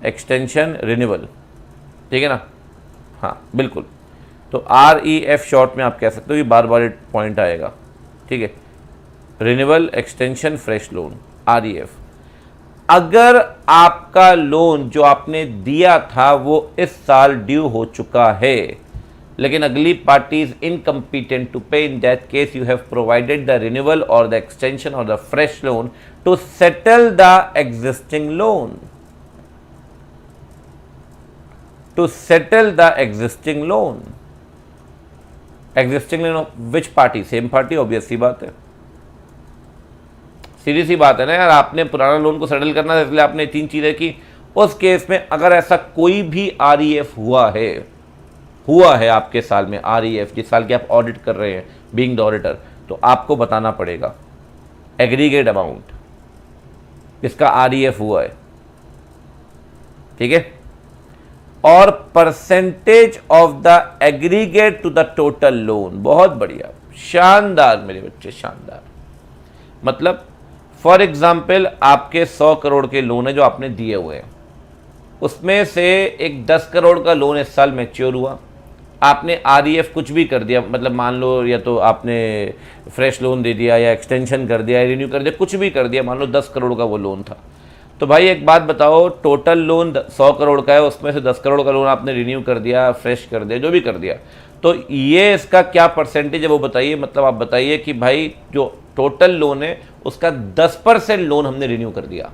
एक्सटेंशन, रिन्यूअल, ठीक है ना। हाँ बिल्कुल, तो REF शॉर्ट में आप कह सकते हो, ये बार बार पॉइंट आएगा, ठीक है। Renewal, extension, fresh loan, REF। अगर आपका लोन जो आपने दिया था वो इस साल ड्यू हो चुका है, लेकिन अगली party is incompetent to pay, in that case you have provided the renewal और द एक्सटेंशन और the fresh loan to settle the existing loan, to settle the existing loan. Existing loan of which party? Same party, obvious सी बात है, सीधी सी बात है ना यार। आपने पुराना लोन को सेटल करना था, इसलिए आपने 3 चीजें की। उस केस में अगर ऐसा कोई भी REF हुआ है आपके साल में, REF जिस साल के आप ऑडिट कर रहे हैं, बीइंग द ऑडिटर, तो आपको बताना पड़ेगा एग्रीगेट अमाउंट इसका REF हुआ है, ठीक है, और percentage of the aggregate to the total loan. बहुत बढ़िया, शानदार मेरे बच्चे, शानदार। मतलब फॉर एग्जाम्पल आपके 100 करोड़ के लोन है जो आपने दिए हुए हैं, उसमें से एक 10 करोड़ का लोन इस साल मैच्योर हुआ, आपने REF कुछ भी कर दिया, मतलब मान लो या तो आपने फ्रेश लोन दे दिया या एक्सटेंशन कर दिया या रिन्यू कर दिया, कुछ भी कर दिया, मान लो 10 करोड़ का वो लोन था। तो भाई एक बात बताओ, टोटल लोन 100 करोड़ का है, उसमें से 10 करोड़ का लोन आपने रिन्यू कर दिया, फ्रेश कर दिया, जो भी कर दिया, तो ये इसका क्या परसेंटेज है वो बताइए। मतलब आप बताइए कि भाई जो टोटल लोन है उसका 10% लोन हमने रिन्यू कर दिया,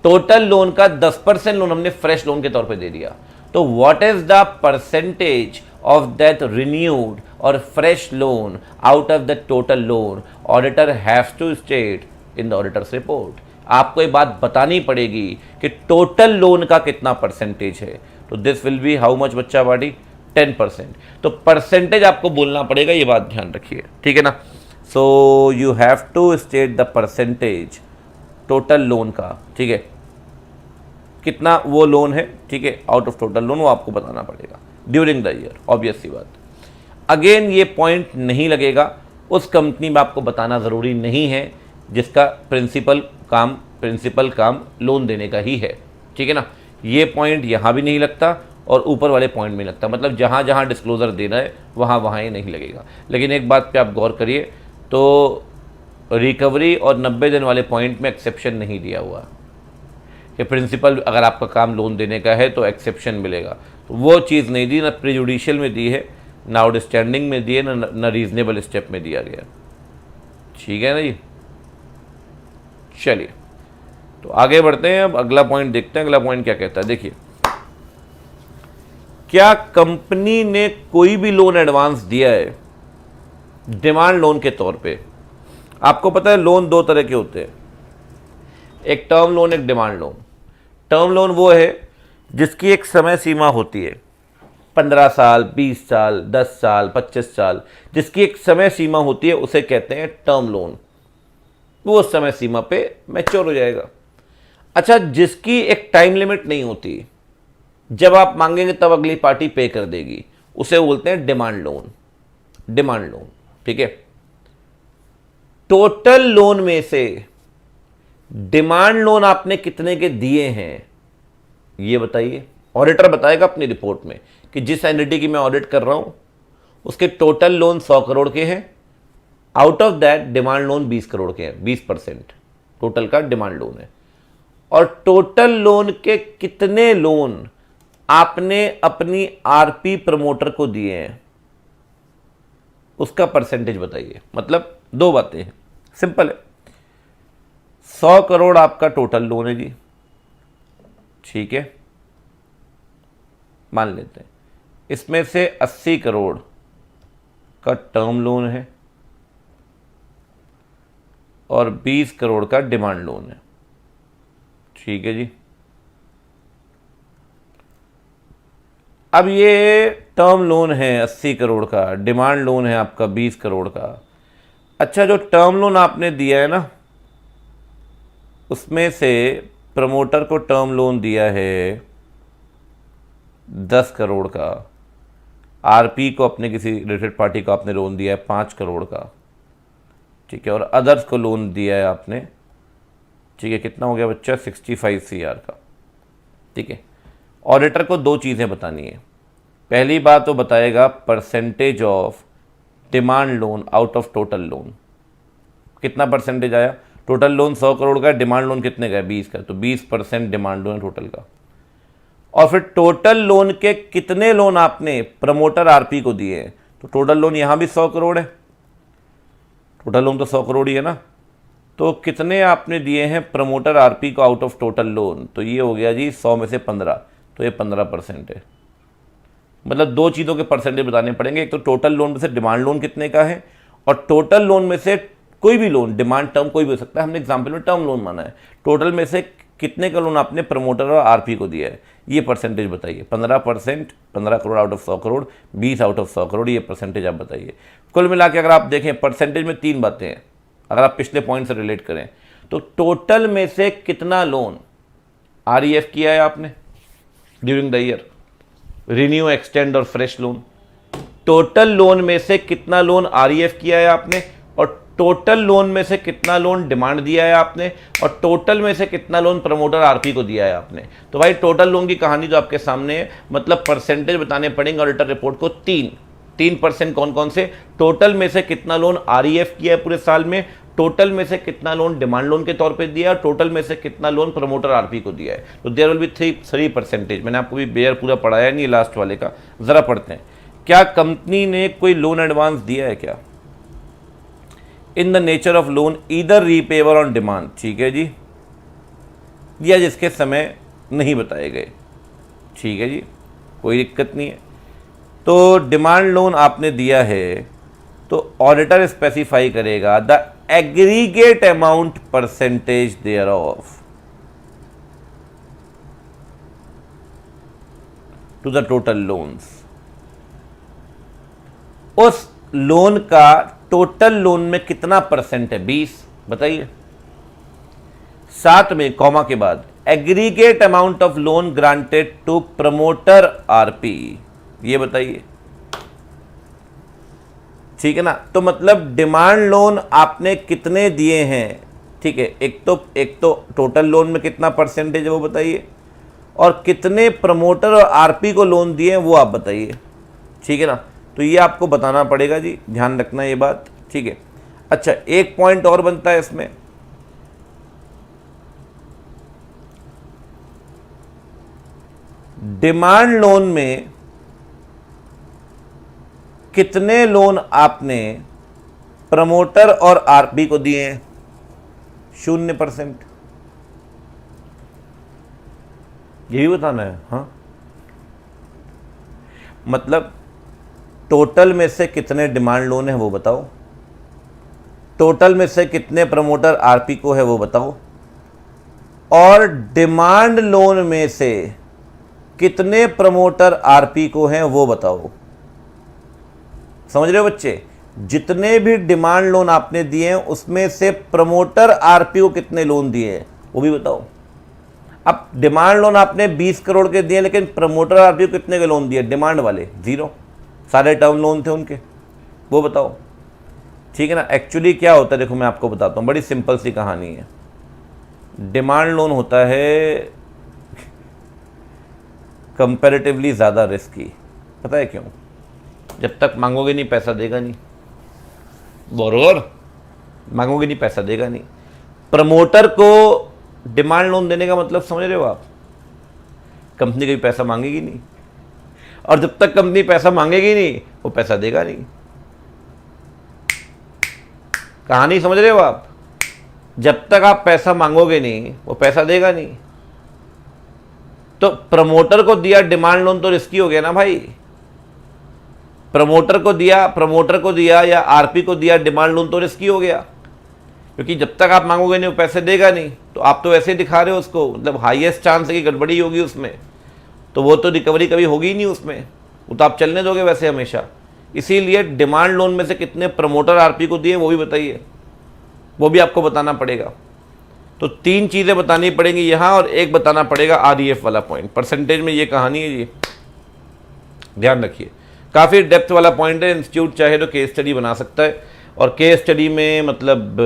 टोटल लोन का 10% लोन हमने फ्रेश लोन के तौर पे दे दिया। तो what is the percentage of that renewed और fresh loan out of the total loan? Auditor haves to state in the auditors report. आपको ये बात बतानी पड़ेगी कि टोटल लोन का कितना परसेंटेज है। तो this will be how much बच्चा बाडी? 10%। तो परसेंटेज आपको बोलना पड़ेगा, ये बात ध्यान रखिए, ठीक है ना। So you have to state the percentage total loan का, ठीक है, कितना वो लोन है, ठीक है, आउट ऑफ टोटल लोन, वो आपको बताना पड़ेगा ड्यूरिंग द ईयर, ऑब्वियस सी बात। अगेन ये पॉइंट नहीं लगेगा, उस कंपनी में आपको बताना ज़रूरी नहीं है जिसका प्रिंसिपल काम लोन देने का ही है, ठीक है ना। ये पॉइंट यहाँ भी नहीं लगता और ऊपर वाले पॉइंट में लगता, मतलब जहाँ जहाँ डिस्क्लोज़र देना है वहाँ वहाँ ही नहीं लगेगा। लेकिन एक बात पे आप गौर करिए, तो रिकवरी और 90 दिन वाले पॉइंट में एक्सेप्शन नहीं दिया हुआ कि प्रिंसिपल अगर आपका काम लोन देने का है तो एक्सेप्शन मिलेगा, तो वो चीज़ नहीं दी, ना प्रीजुडिशियल में दी है, ना आउटस्टैंडिंग में दी है, ना रीजनेबल स्टेप में दिया गया, ठीक है ना जी। चलिए तो आगे बढ़ते हैं, अब अगला पॉइंट देखते हैं। अगला पॉइंट क्या कहता है, देखिए, क्या कंपनी ने कोई भी लोन एडवांस दिया है डिमांड लोन के तौर पे? आपको पता है लोन 2 तरह के होते हैं, एक टर्म लोन, एक डिमांड लोन। टर्म लोन वो है जिसकी एक समय सीमा होती है, 15 साल, 20 साल, 10 साल, 25 साल, जिसकी एक समय सीमा होती है, उसे कहते हैं टर्म लोन। वो उस समय सीमा पे मैच्योर हो जाएगा। अच्छा, जिसकी एक टाइम लिमिट नहीं होती, जब आप मांगेंगे तब अगली पार्टी पे कर देगी, उसे बोलते हैं डिमांड लोन। डिमांड लोन, ठीक है। टोटल लोन में से डिमांड लोन आपने कितने के दिए हैं ये बताइए। ऑडिटर बताएगा अपनी रिपोर्ट में कि जिस एंटिटी की मैं ऑडिट कर रहा हूं उसके टोटल लोन 100 करोड़ के हैं, out of that demand loan 20 crore के हैं, 20% टोटल का डिमांड लोन है। और टोटल लोन के कितने लोन आपने अपनी आरपी प्रमोटर को दिए हैं उसका परसेंटेज बताइए। मतलब 2 बातें हैं, सिंपल है। 100 करोड़ आपका टोटल लोन है जी, ठीक है, मान लेते हैं। इसमें से 80 करोड़ का टर्म लोन है और 20 करोड़ का डिमांड लोन है, ठीक है जी। अब ये टर्म लोन है 80 करोड़ का, डिमांड लोन है आपका 20 करोड़ का। अच्छा, जो टर्म लोन आपने दिया है ना, उसमें से प्रमोटर को टर्म लोन दिया है 10 करोड़ का, आरपी को अपने किसी रिलेटेड पार्टी को आपने लोन दिया है 5 करोड़ का, ठीक है, और अदर्स को लोन दिया है आपने, ठीक है, कितना हो गया बच्चा 65 CR का, ठीक है। ऑडिटर को 2 चीज़ें बतानी है। पहली बात वो बताएगा percentage of demand loan out of total loan, कितना परसेंटेज आया। टोटल लोन 100 करोड़ का, डिमांड लोन कितने का है 20 का, तो 20% डिमांड लोन टोटल का। और फिर टोटल लोन के कितने लोन आपने प्रमोटर आरपी को दिए हैं, तो टोटल लोन यहाँ भी 100 करोड़ है, टोटल लोन तो 100 करोड़ ही है ना, तो कितने आपने दिए हैं प्रमोटर आरपी को आउट ऑफ टोटल लोन, तो ये हो गया जी 100 में से 15, तो ये 15% है। मतलब 2 चीज़ों के परसेंटेज बताने पड़ेंगे, एक तो टोटल लोन में से डिमांड लोन कितने का है, और टोटल लोन में से कोई भी लोन, डिमांड टर्म कोई भी हो सकता है, हमने एग्जाम्पल में टर्म लोन माना है, टोटल में से कितने का लोन आपने प्रमोटर और आरपी को दिया है, ये परसेंटेज बताइए। 15%, 15 crore out of 100 crore, 20 out of 100 crore, ये परसेंटेज आप बताइए। कुल मिला के अगर आप देखें परसेंटेज में 3 बातें हैं, अगर आप पिछले पॉइंट से रिलेट करें तो टोटल में से कितना लोन आरईएफ किया है आपने during the year, renew, extend और फ्रेश लोन, टोटल लोन में से कितना लोन आरईएफ किया है आपने, और टोटल लोन में से कितना लोन डिमांड दिया है आपने, और टोटल में से कितना लोन प्रमोटर आरपी को दिया है आपने। तो भाई टोटल लोन की कहानी जो आपके सामने है, मतलब परसेंटेज बताने पड़ेंगे ऑडिटर रिपोर्ट को 3% कौन कौन से, टोटल में से कितना लोन आरईएफ किया है पूरे साल में, टोटल में से कितना लोन डिमांड लोन के तौर पे दिया है, टोटल में से कितना लोन प्रमोटर आरपी को दिया है। तो देयर विल बी 3%। मैंने आपको भी बेयर पूरा पढ़ाया नहीं लास्ट वाले का, ज़रा पढ़ते हैं। क्या कंपनी ने कोई लोन एडवांस दिया है क्या, in the nature of loan either repayable on demand, ठीक है जी, या जिसके समय नहीं बताए गए, ठीक है जी, कोई दिक्कत नहीं है। तो डिमांड लोन आपने दिया है तो ऑडिटर स्पेसिफाई करेगा the aggregate amount percentage thereof to the total loans, उस लोन का टोटल लोन में कितना परसेंट है, 20 बताइए। साथ में कॉमा के बाद aggregate amount of loan granted to promoter RP, ये बताइए, ठीक है ना। तो मतलब डिमांड लोन आपने कितने दिए हैं, ठीक है, एक तो टोटल लोन में कितना परसेंटेज है वो बताइए, और कितने प्रमोटर और आरपी को लोन दिए हैं वो आप बताइए, ठीक है ना। तो ये आपको बताना पड़ेगा जी, ध्यान रखना ये बात, ठीक है। अच्छा, एक पॉइंट और बनता है इसमें, डिमांड लोन में कितने लोन आपने प्रमोटर और आरपी को दिए हैं, 0%, यही बताना है। हाँ, मतलब टोटल में से कितने डिमांड लोन है वो बताओ, टोटल में से कितने प्रमोटर आरपी को है वो बताओ, और डिमांड लोन में से कितने प्रमोटर आरपी को हैं वो बताओ। समझ रहे हो बच्चे, जितने भी डिमांड लोन आपने दिए हैं उसमें से प्रमोटर आरपी को कितने लोन दिए हैं वो भी बताओ। अब डिमांड लोन आपने 20 करोड़ के दिए, लेकिन प्रमोटर आरपी को कितने के लोन दिए, डिमांड वाले 0, सारे टर्म लोन थे उनके, वो बताओ, ठीक है ना। एक्चुअली क्या होता है देखो, मैं आपको बताता हूँ, बड़ी सिंपल सी कहानी है। डिमांड लोन होता है कंपैरेटिवली ज़्यादा रिस्की, पता है क्यों, जब तक मांगोगे नहीं पैसा देगा नहीं, बोरोवर मांगोगे नहीं पैसा देगा नहीं। प्रमोटर को डिमांड लोन देने का मतलब समझ रहे हो आप, कंपनी कोई पैसा मांगेगी नहीं, और जब तक कंपनी पैसा मांगेगी नहीं वो पैसा देगा नहीं। कहानी समझ रहे हो आप, जब तक आप पैसा मांगोगे नहीं वो पैसा देगा नहीं। तो प्रमोटर को दिया डिमांड लोन तो रिस्की हो गया ना भाई, प्रमोटर को दिया या आरपी को दिया डिमांड लोन तो रिस्की हो गया, क्योंकि जब तक आप मांगोगे नहीं वो पैसे देगा नहीं। तो आप तो वैसे दिखा रहे हो उसको, मतलब हाईएस्ट चांस है कि गड़बड़ी होगी उसमें, तो वो तो रिकवरी कभी होगी ही नहीं उसमें, वो तो आप चलने दोगे वैसे हमेशा। इसीलिए डिमांड लोन में से कितने प्रमोटर आरपी को दिए वो भी बताइए, वो भी आपको बताना पड़ेगा। तो 3 चीज़ें बतानी पड़ेंगी यहाँ, और एक बताना पड़ेगा आरईएफ वाला पॉइंट। परसेंटेज में ये कहानी है जी, ध्यान रखिए। काफ़ी डेप्थ वाला पॉइंट है। इंस्टीट्यूट चाहे तो केस स्टडी बना सकता है, और केस स्टडी में मतलब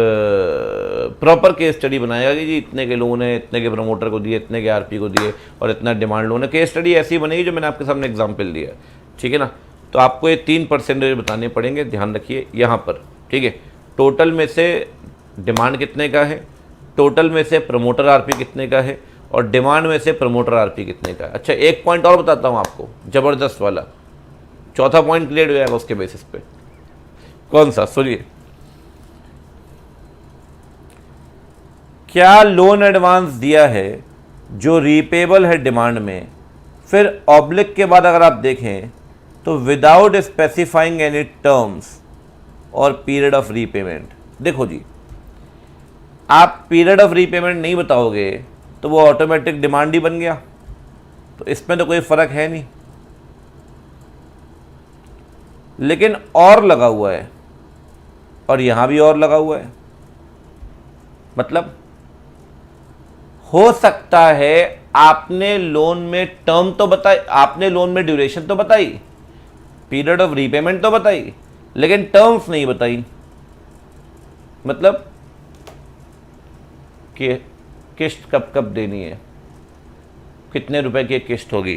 प्रॉपर केस स्टडी बनाएगा कि जी इतने के लोन है, इतने के प्रमोटर को दिए, इतने के आरपी को दिए और इतना डिमांड लोन है। केस स्टडी ऐसी बनेगी जो मैंने आपके सामने एग्जाम्पल दिया, ठीक है ना। तो आपको ये 3% बताने पड़ेंगे, ध्यान रखिए यहाँ पर, ठीक है। टोटल में से डिमांड कितने का है, टोटल में से प्रमोटर आरपी कितने का है, और डिमांड में से प्रमोटर आरपी कितने का है। अच्छा, एक पॉइंट और बताता हूँ आपको, ज़बरदस्त वाला, चौथा पॉइंट क्लियर हो जाएगा उसके बेसिस पे। कौन सा, सुनिए। क्या लोन एडवांस दिया है जो रीपेबल है डिमांड में, फिर ऑब्लिक के बाद अगर आप देखें तो विदाउट स्पेसिफाइंग एनी टर्म्स और पीरियड ऑफ रीपेमेंट। देखो जी, आप पीरियड ऑफ रीपेमेंट नहीं बताओगे तो वो ऑटोमेटिक डिमांड ही बन गया, तो इसमें तो कोई फर्क है नहीं। लेकिन और लगा हुआ है, और यहां भी और लगा हुआ है, मतलब हो सकता है आपने लोन में टर्म तो बताई, आपने लोन में ड्यूरेशन तो बताई, पीरियड ऑफ रीपेमेंट तो बताई, लेकिन टर्म्स नहीं बताई। मतलब कि किस्त कब कब देनी है, कितने रुपए की किस्त होगी,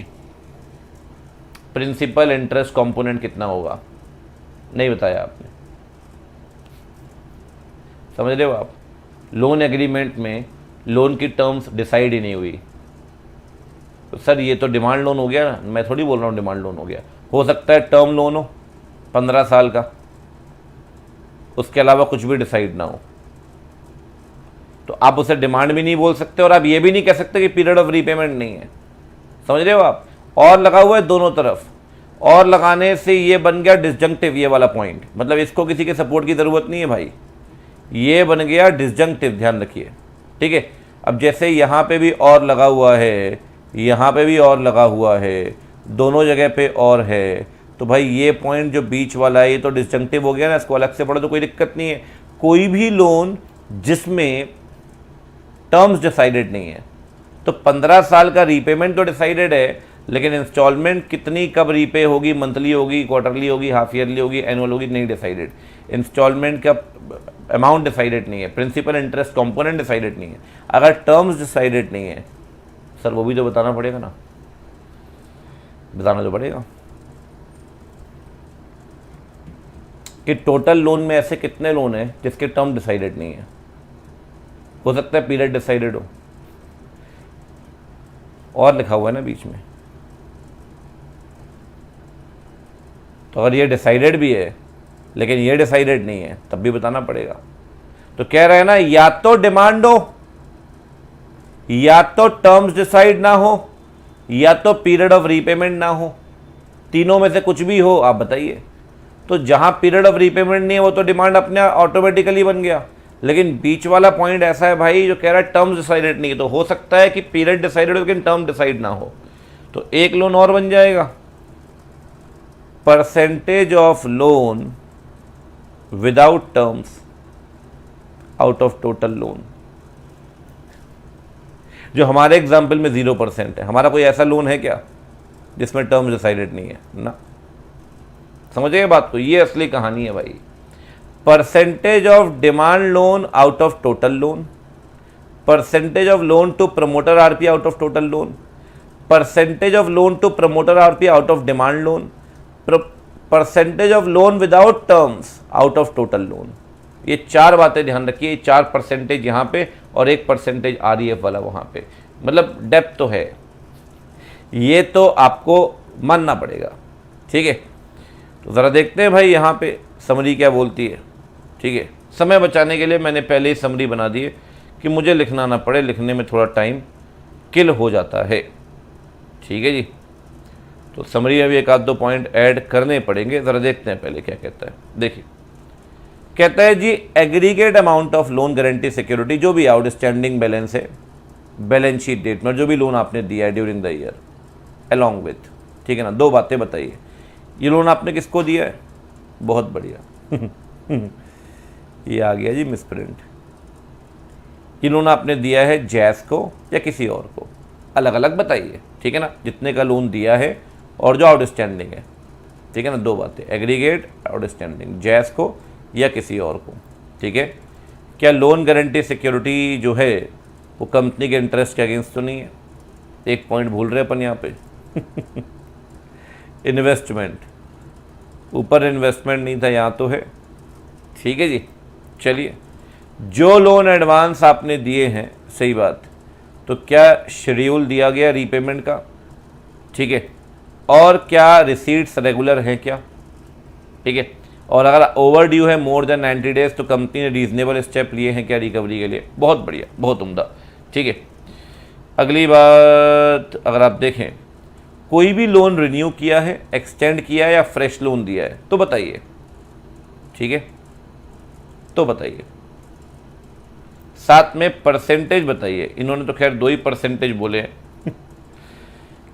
प्रिंसिपल इंटरेस्ट कंपोनेंट कितना होगा, नहीं बताया आपने। समझ रहे हो आप? लोन एग्रीमेंट में लोन की टर्म्स डिसाइड ही नहीं हुई। तो सर ये तो डिमांड लोन हो गया ना, मैं थोड़ी बोल रहा हूँ डिमांड लोन हो गया। हो सकता है टर्म लोन हो 15 साल का, उसके अलावा कुछ भी डिसाइड ना हो, तो आप उसे डिमांड भी नहीं बोल सकते और आप ये भी नहीं कह सकते कि पीरियड ऑफ रीपेमेंट नहीं है। समझ रहे हो आप? और लगा हुआ है दोनों तरफ, और लगाने से ये बन गया डिसजंक्टिव, ये वाला पॉइंट, मतलब इसको किसी के सपोर्ट की ज़रूरत नहीं है भाई, ये बन गया डिसजंक्टिव, ध्यान रखिए, ठीक है। अब जैसे यहाँ पे भी और लगा हुआ है, यहाँ पे भी और लगा हुआ है, दोनों जगह पे और है, तो भाई ये पॉइंट जो बीच वाला है ये तो डिसजंक्टिव हो गया ना, इसको अलग से पढ़ो तो कोई दिक्कत नहीं है। कोई भी लोन जिसमें टर्म्स डिसाइडेड नहीं है, तो 15 साल का रीपेमेंट तो डिसाइडेड है, लेकिन इंस्टॉलमेंट कितनी कब रीपे होगी, मंथली होगी, क्वार्टरली होगी, हाफ ईयरली होगी, एनुअल होगी, नहीं डिसाइडेड। इंस्टॉलमेंट का अमाउंट डिसाइडेड नहीं है, प्रिंसिपल इंटरेस्ट कंपोनेंट डिसाइडेड नहीं है। अगर टर्म्स डिसाइडेड नहीं है सर, वो भी तो बताना पड़ेगा ना, बताना तो पड़ेगा कि टोटल लोन में ऐसे कितने लोन हैं जिसके टर्म डिसाइडेड नहीं है। हो सकता है पीरियड डिसाइडेड हो, और लिखा हुआ है ना बीच में, तो अगर ये डिसाइडेड भी है लेकिन ये डिसाइडेड नहीं है तब भी बताना पड़ेगा। तो कह रहे हैं ना, या तो डिमांड हो, या तो टर्म्स डिसाइड ना हो, या तो पीरियड ऑफ रीपेमेंट ना हो, तीनों में से कुछ भी हो, आप बताइए। तो जहां पीरियड ऑफ रीपेमेंट नहीं है वो तो डिमांड अपने ऑटोमेटिकली बन गया, लेकिन बीच वाला पॉइंट ऐसा है भाई जो कह रहा है टर्म्स डिसाइडेड नहीं है। तो हो सकता है कि पीरियड डिसाइडेड हो लेकिन टर्म डिसाइड ना हो, तो एक लोन और बन जाएगा, percentage of loan without terms out of total loan. जो हमारे एग्जाम्पल में 0% है, हमारा कोई ऐसा लोन है क्या जिसमें टर्म्स डिसाइडेड नहीं है ना। समझिए बात को, ये असली कहानी है भाई। Percentage of demand loan out of total loan, percentage of loan to promoter RP out of total loan, percentage of loan to promoter RP out of demand loan, percentage of loan without terms out of total loan. ये चार बातें ध्यान रखिए, 4% यहाँ पे और 1% आरईएफ वाला वहाँ पे, मतलब डेप्थ तो है, ये तो आपको मानना पड़ेगा, ठीक है। तो ज़रा देखते हैं भाई यहाँ पे समरी क्या बोलती है, ठीक है। समय बचाने के लिए मैंने पहले ही समरी बना दी है कि मुझे लिखना ना पड़े, लिखने में थोड़ा टाइम किल हो जाता है, ठीक है जी। तो समरी में भी एक आध दो पॉइंट ऐड करने पड़ेंगे, ज़रा देखते हैं पहले क्या कहता है। देखिए, कहता है जी aggregate amount of loan guarantee security, जो भी आउटस्टैंडिंग बैलेंस है बैलेंस शीट डेट में, जो भी लोन आपने दिया है during the year along with, ठीक है ना। दो बातें बताइए, ये लोन आपने किसको दिया है, बहुत बढ़िया ये आ गया जी मिसप्रिंट। ये लोन आपने दिया है जैस को या किसी और को, अलग अलग बताइए, ठीक है ना, जितने का लोन दिया है और जो आउटस्टैंडिंग है, ठीक है ना, दो बातें, एग्रीगेट आउटस्टैंडिंग, जैस को या किसी और को, ठीक है। क्या लोन गारंटी सिक्योरिटी जो है वो कंपनी के इंटरेस्ट के अगेंस्ट तो नहीं है? एक पॉइंट भूल रहे अपन यहाँ पे इन्वेस्टमेंट, ऊपर इन्वेस्टमेंट नहीं था, यहाँ तो है, ठीक है जी। चलिए, जो लोन एडवांस आपने दिए हैं, सही बात, तो क्या शेड्यूल दिया गया रीपेमेंट का, ठीक है, और क्या रिसीट्स रेगुलर हैं क्या, ठीक है, और अगर ओवर ड्यू है मोर देन 90 डेज तो कंपनी ने रीजनेबल स्टेप लिए हैं क्या रिकवरी के लिए? बहुत बढ़िया, बहुत उम्दा, ठीक है। अगली बात, अगर आप देखें कोई भी लोन रिन्यू किया है, एक्सटेंड किया है या फ्रेश लोन दिया है तो बताइए, ठीक है, तो बताइए, साथ में परसेंटेज बताइए। इन्होंने तो खैर 2 ही परसेंटेज बोले हैं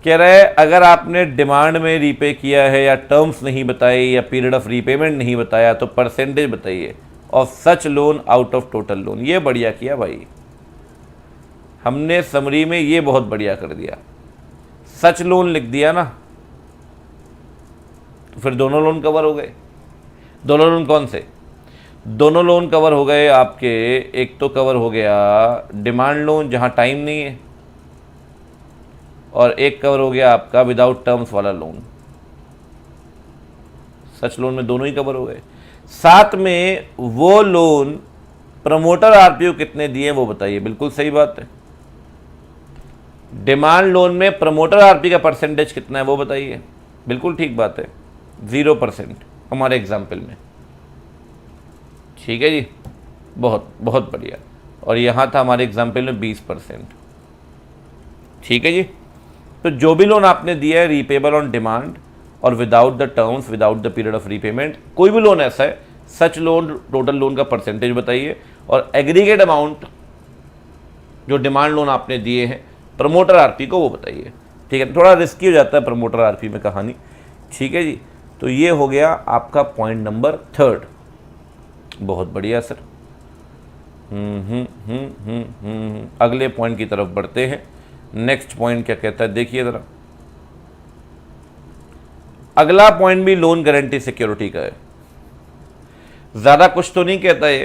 कह रहा है अगर आपने डिमांड में रीपे किया है या टर्म्स नहीं बताए या पीरियड ऑफ रीपेमेंट नहीं बताया तो परसेंटेज बताइए of such loan out of total loan. ये बढ़िया किया भाई, हमने समरी में ये बहुत बढ़िया कर दिया, सच लोन लिख दिया ना, तो फिर दोनों लोन कवर हो गए। दोनों लोन कौन से? दोनों लोन कवर हो गए आपके, एक तो कवर हो गया डिमांड लोन जहां टाइम नहीं है, और एक कवर हो गया आपका विदाउट टर्म्स वाला लोन। सच लोन में दोनों ही कवर हो गए। साथ में वो लोन प्रमोटर आरपीओ कितने दिए वो बताइए। बिल्कुल सही बात है। डिमांड लोन में प्रमोटर आरपी का परसेंटेज कितना है वो बताइए। बिल्कुल ठीक बात है, 0% हमारे एग्जाम्पल में, ठीक है जी, बहुत बहुत बढ़िया। और यहाँ था हमारे एग्जाम्पल में 20%, ठीक है जी। तो जो भी लोन आपने दिया है रीपेबल ऑन डिमांड और without the terms, without the period of repayment, कोई भी लोन ऐसा है, सच लोन टोटल लोन का परसेंटेज बताइए, और एग्रीगेट अमाउंट जो डिमांड लोन आपने दिए हैं प्रमोटर आरपी को वो बताइए, ठीक है। थोड़ा रिस्की हो जाता है प्रमोटर आरपी में कहानी, ठीक है जी। तो ये हो गया आपका पॉइंट नंबर 3। बहुत बढ़िया सर। अगले पॉइंट की तरफ बढ़ते हैं। नेक्स्ट पॉइंट क्या कहता है देखिए ज़रा। अगला पॉइंट भी लोन गारंटी सिक्योरिटी का है। ज़्यादा कुछ तो नहीं कहता है,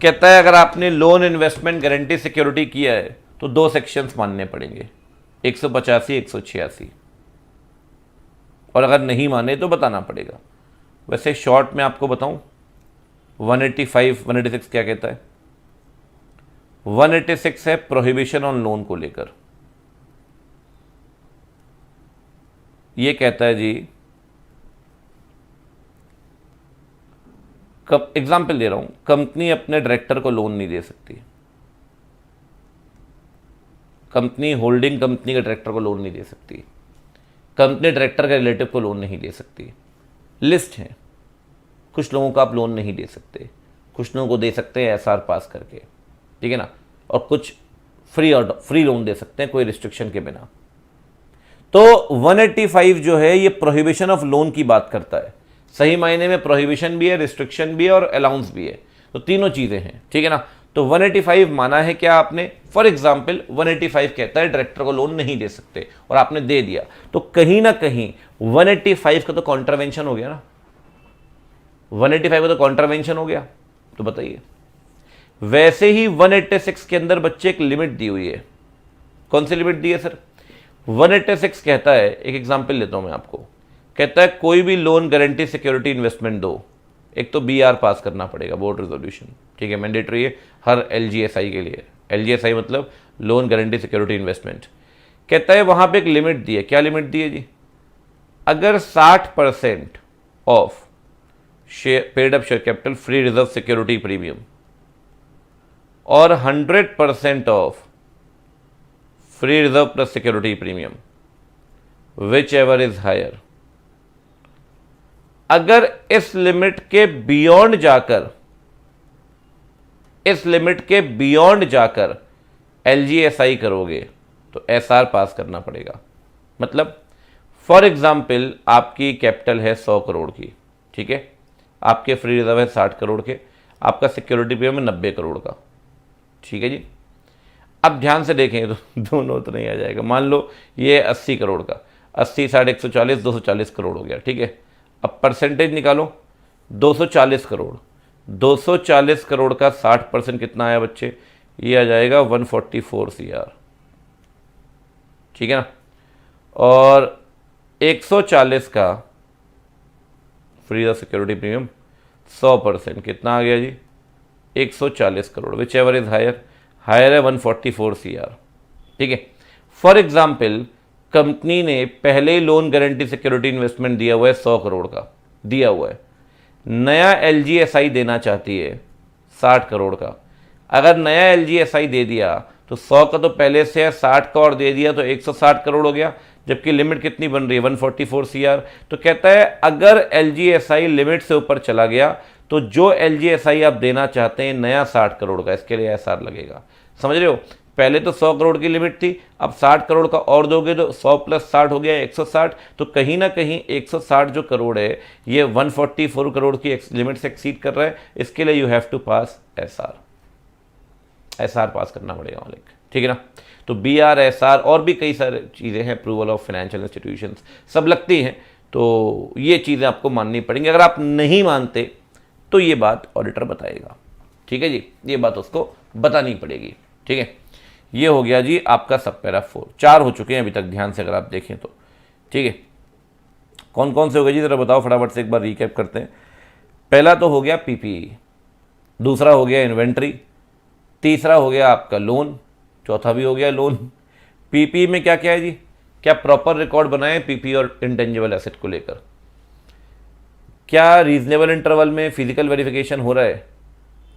कहता है अगर आपने लोन इन्वेस्टमेंट गारंटी सिक्योरिटी किया है तो 2 सेक्शंस मानने पड़ेंगे, 185, 186, और अगर नहीं माने तो बताना पड़ेगा। वैसे शॉर्ट में आपको बताऊं 185, 186 क्या कहता है? 186 है प्रोहिबिशन ऑन लोन को लेकर। ये कहता है जी, एग्जाम्पल दे रहा हूं, कंपनी अपने डायरेक्टर को लोन नहीं दे सकती, कंपनी होल्डिंग कंपनी के डायरेक्टर को लोन नहीं दे सकती, कंपनी डायरेक्टर के रिलेटिव को लोन नहीं दे सकती। लिस्ट है, कुछ लोगों को आप लोन नहीं दे सकते, कुछ लोगों को दे सकते हैं एसआर पास करके, ठीक है ना, और कुछ फ्री लोन दे सकते हैं कोई रिस्ट्रिक्शन के बिना। तो 185 जो है ये प्रोहिबिशन ऑफ लोन की बात करता है। सही मायने में प्रोहिबिशन भी है, रिस्ट्रिक्शन भी है और अलाउंस भी है, तो तीनों चीजें हैं, ठीक है ना। तो 185 माना है क्या आपने? फॉर एग्जाम्पल 185 कहता है डायरेक्टर को लोन नहीं दे सकते और आपने दे दिया, तो कहीं ना कहीं 185 का तो कॉन्ट्रावेंशन हो गया ना, 185 का तो कॉन्ट्रावेंशन हो गया। तो बताइए, वैसे ही 186 के अंदर बच्चे एक लिमिट दी हुई है। कौन सी लिमिट दी है सर? 186 कहता है, एक एग्जांपल लेता हूं मैं आपको, कहता है कोई भी लोन गारंटी सिक्योरिटी इन्वेस्टमेंट दो, एक तो बीआर पास करना पड़ेगा, बोर्ड रेजोल्यूशन, ठीक है, मैंडेटरी है हर एलजीएसआई के लिए। एलजीएसआई मतलब लोन गारंटी सिक्योरिटी इन्वेस्टमेंट। कहता है वहां पे एक लिमिट दी है। क्या लिमिट दी है जी? अगर 60% of paid up share capital free reserve security premium और 100% of free reserve plus security premium, whichever is higher, अगर इस लिमिट के बियॉन्ड जाकर एलजीएसआई करोगे तो एसआर पास करना पड़ेगा। मतलब फॉर एग्जाम्पल आपकी कैपिटल है 100 करोड़ की, ठीक है, आपके फ्री रिजर्व है 60 करोड़ के, आपका सिक्योरिटी प्रीमियम है 90 करोड़ का, ठीक है जी। अब ध्यान से देखें तो दोनों तो नहीं आ जाएगा। मान लो ये 80 करोड़ का, 80 60 140 240 करोड़ हो गया, ठीक है। अब परसेंटेज निकालो, 240 करोड़, 240 करोड़ का 60% कितना आया बच्चे, ये आ जाएगा 144 CR, ठीक है ना। और 140 का फ्री द सिक्योरिटी प्रीमियम 100% कितना आ गया जी, 140 crore, whichever is higher, higher है 144 CR, ठीक है। फॉर एग्जाम्पल कंपनी ने पहले ही लोन गारंटी सिक्योरिटी इन्वेस्टमेंट दिया हुआ है 100 करोड़ का दिया हुआ है, नया LGSI देना चाहती है 60 करोड़ का। अगर नया LGSI दे दिया तो 100 का तो पहले से है, 60 का और दे दिया तो 160 करोड़ हो गया, जबकि लिमिट कितनी बन रही है 144 CR। तो कहता है अगर LGSI लिमिट से ऊपर चला गया तो जो LGSI आप देना चाहते हैं नया 60 करोड़ का, इसके लिए SR लगेगा। समझ रहे हो, पहले तो 100 करोड़ की लिमिट थी, अब 60 करोड़ का और दोगे तो 100 + 60 हो गया 160, तो कहीं ना कहीं 160 जो करोड़ है ये 144 करोड़ की लिमिट से एक्सीड कर रहा है, इसके लिए you have to pass SR pass करना पड़ेगा मालिक, ठीक है ना। तो BR SR और भी कई सारी चीज़ें हैं, अप्रूवल ऑफ फाइनेंशियल इंस्टीट्यूशंस, सब लगती हैं, तो ये चीज़ें आपको माननी पड़ेंगी। अगर आप नहीं मानते तो ये बात ऑडिटर बताएगा, ठीक है जी, ये बात उसको बतानी पड़ेगी, ठीक है। ये हो गया जी आपका सब पैरा 4, 4 हो चुके हैं अभी तक ध्यान से अगर आप देखें तो, ठीक है। कौन कौन से हो गए जी ज़रा बताओ फटाफट से, एक बार रिकैप करते हैं। पहला तो हो गया PPE, दूसरा हो गया इन्वेंट्री, तीसरा हो गया आपका लोन, चौथा भी हो गया लोन। PPE में क्या क्या है जी, क्या प्रॉपर रिकॉर्ड बनाए PPE और इंटेंजिबल एसेट को लेकर, क्या रीजनेबल इंटरवल में फिजिकल वेरिफिकेशन हो रहा है,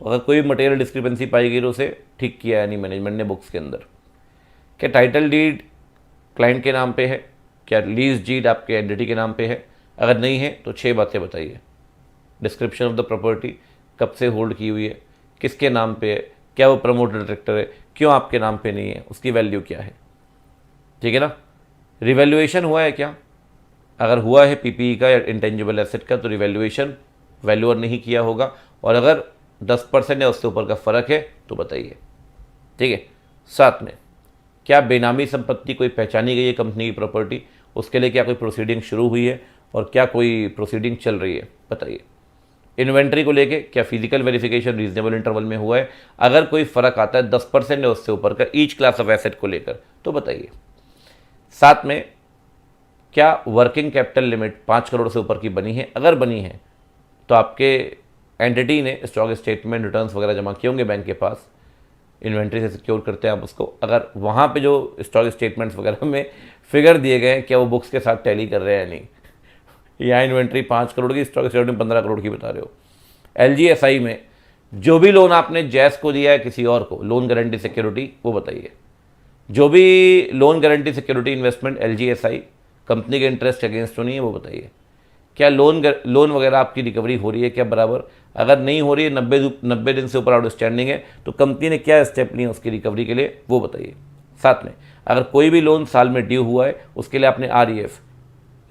अगर कोई मटेरियल डिस्क्रिपेंसी पाई गई तो उसे ठीक किया है नहीं मैनेजमेंट ने बुक्स के अंदर, क्या टाइटल डीड क्लाइंट के नाम पे है, क्या लीज डीड आपके एंटिटी के नाम पे है, अगर नहीं है तो 6 बातें बताइए। डिस्क्रिप्शन ऑफ द प्रॉपर्टी कब से होल्ड की हुई है, किसके नाम पे है, क्या वो प्रमोटर डायरेक्टर है, क्यों आपके नाम पे नहीं है, उसकी वैल्यू क्या है, ठीक है ना। रिवैल्यूएशन हुआ है क्या, अगर हुआ है PPE का या इंटेंजिबल एसेट का तो रिवैल्यूएशन वैल्यूअर नहीं किया होगा, और अगर 10% या उससे ऊपर का फ़र्क है तो बताइए, ठीक है। साथ में क्या बेनामी संपत्ति कोई पहचानी गई है कंपनी की प्रॉपर्टी, उसके लिए क्या कोई प्रोसीडिंग शुरू हुई है और क्या कोई प्रोसीडिंग चल रही है, बताइए। इन्वेंट्री को लेके क्या फिजिकल वेरिफिकेशन रीजनेबल इंटरवल में हुआ है, अगर कोई फ़र्क आता है 10% या उससे ऊपर का ईच क्लास ऑफ एसेट को लेकर तो बताइए। साथ में क्या वर्किंग कैपिटल लिमिट 5 करोड़ से ऊपर की बनी है, अगर बनी है तो आपके एंटिटी ने स्टॉक स्टेटमेंट रिटर्न्स वगैरह जमा किए होंगे बैंक के पास, इन्वेंट्री से सिक्योर करते हैं आप उसको, अगर वहाँ पे जो स्टॉक स्टेटमेंट्स वगैरह में फिगर दिए गए हैं क्या वो बुक्स के साथ टैली कर रहे हैं या नहीं। यहाँ इन्वेंट्री 5 करोड़ की, स्टॉक स्टेटमेंट 15 करोड़ की बता रहे हो। LGSI में जो भी लोन आपने जैस को दिया है किसी और को, लोन गारंटी सिक्योरिटी, वो बताइए। जो भी loan guarantee security investment LGSI company के इंटरेस्ट अगेंस्ट तो नहीं है वो बताइए। क्या लोन वगैरह आपकी रिकवरी हो रही है क्या बराबर, अगर नहीं हो रही है 90 दिन से ऊपर आउटस्टैंडिंग है तो कंपनी ने क्या स्टेप लिए उसकी रिकवरी के लिए वो बताइए। साथ में अगर कोई भी लोन साल में ड्यू हुआ है उसके लिए आपने REF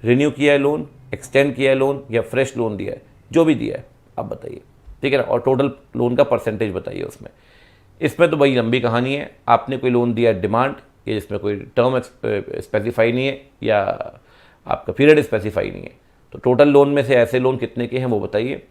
रिन्यू किया है, लोन एक्सटेंड किया है, लोन या फ्रेश लोन दिया है, जो भी दिया है आप बताइए, ठीक है ना। और टोटल लोन का परसेंटेज बताइए उसमें। इसमें तो बड़ी लंबी कहानी है, आपने कोई लोन दिया डिमांड या जिसमें कोई टर्म स्पेसिफाई नहीं है या आपका पीरियड स्पेसिफाई नहीं है, तो टोटल लोन में से ऐसे लोन कितने के हैं वो बताइए।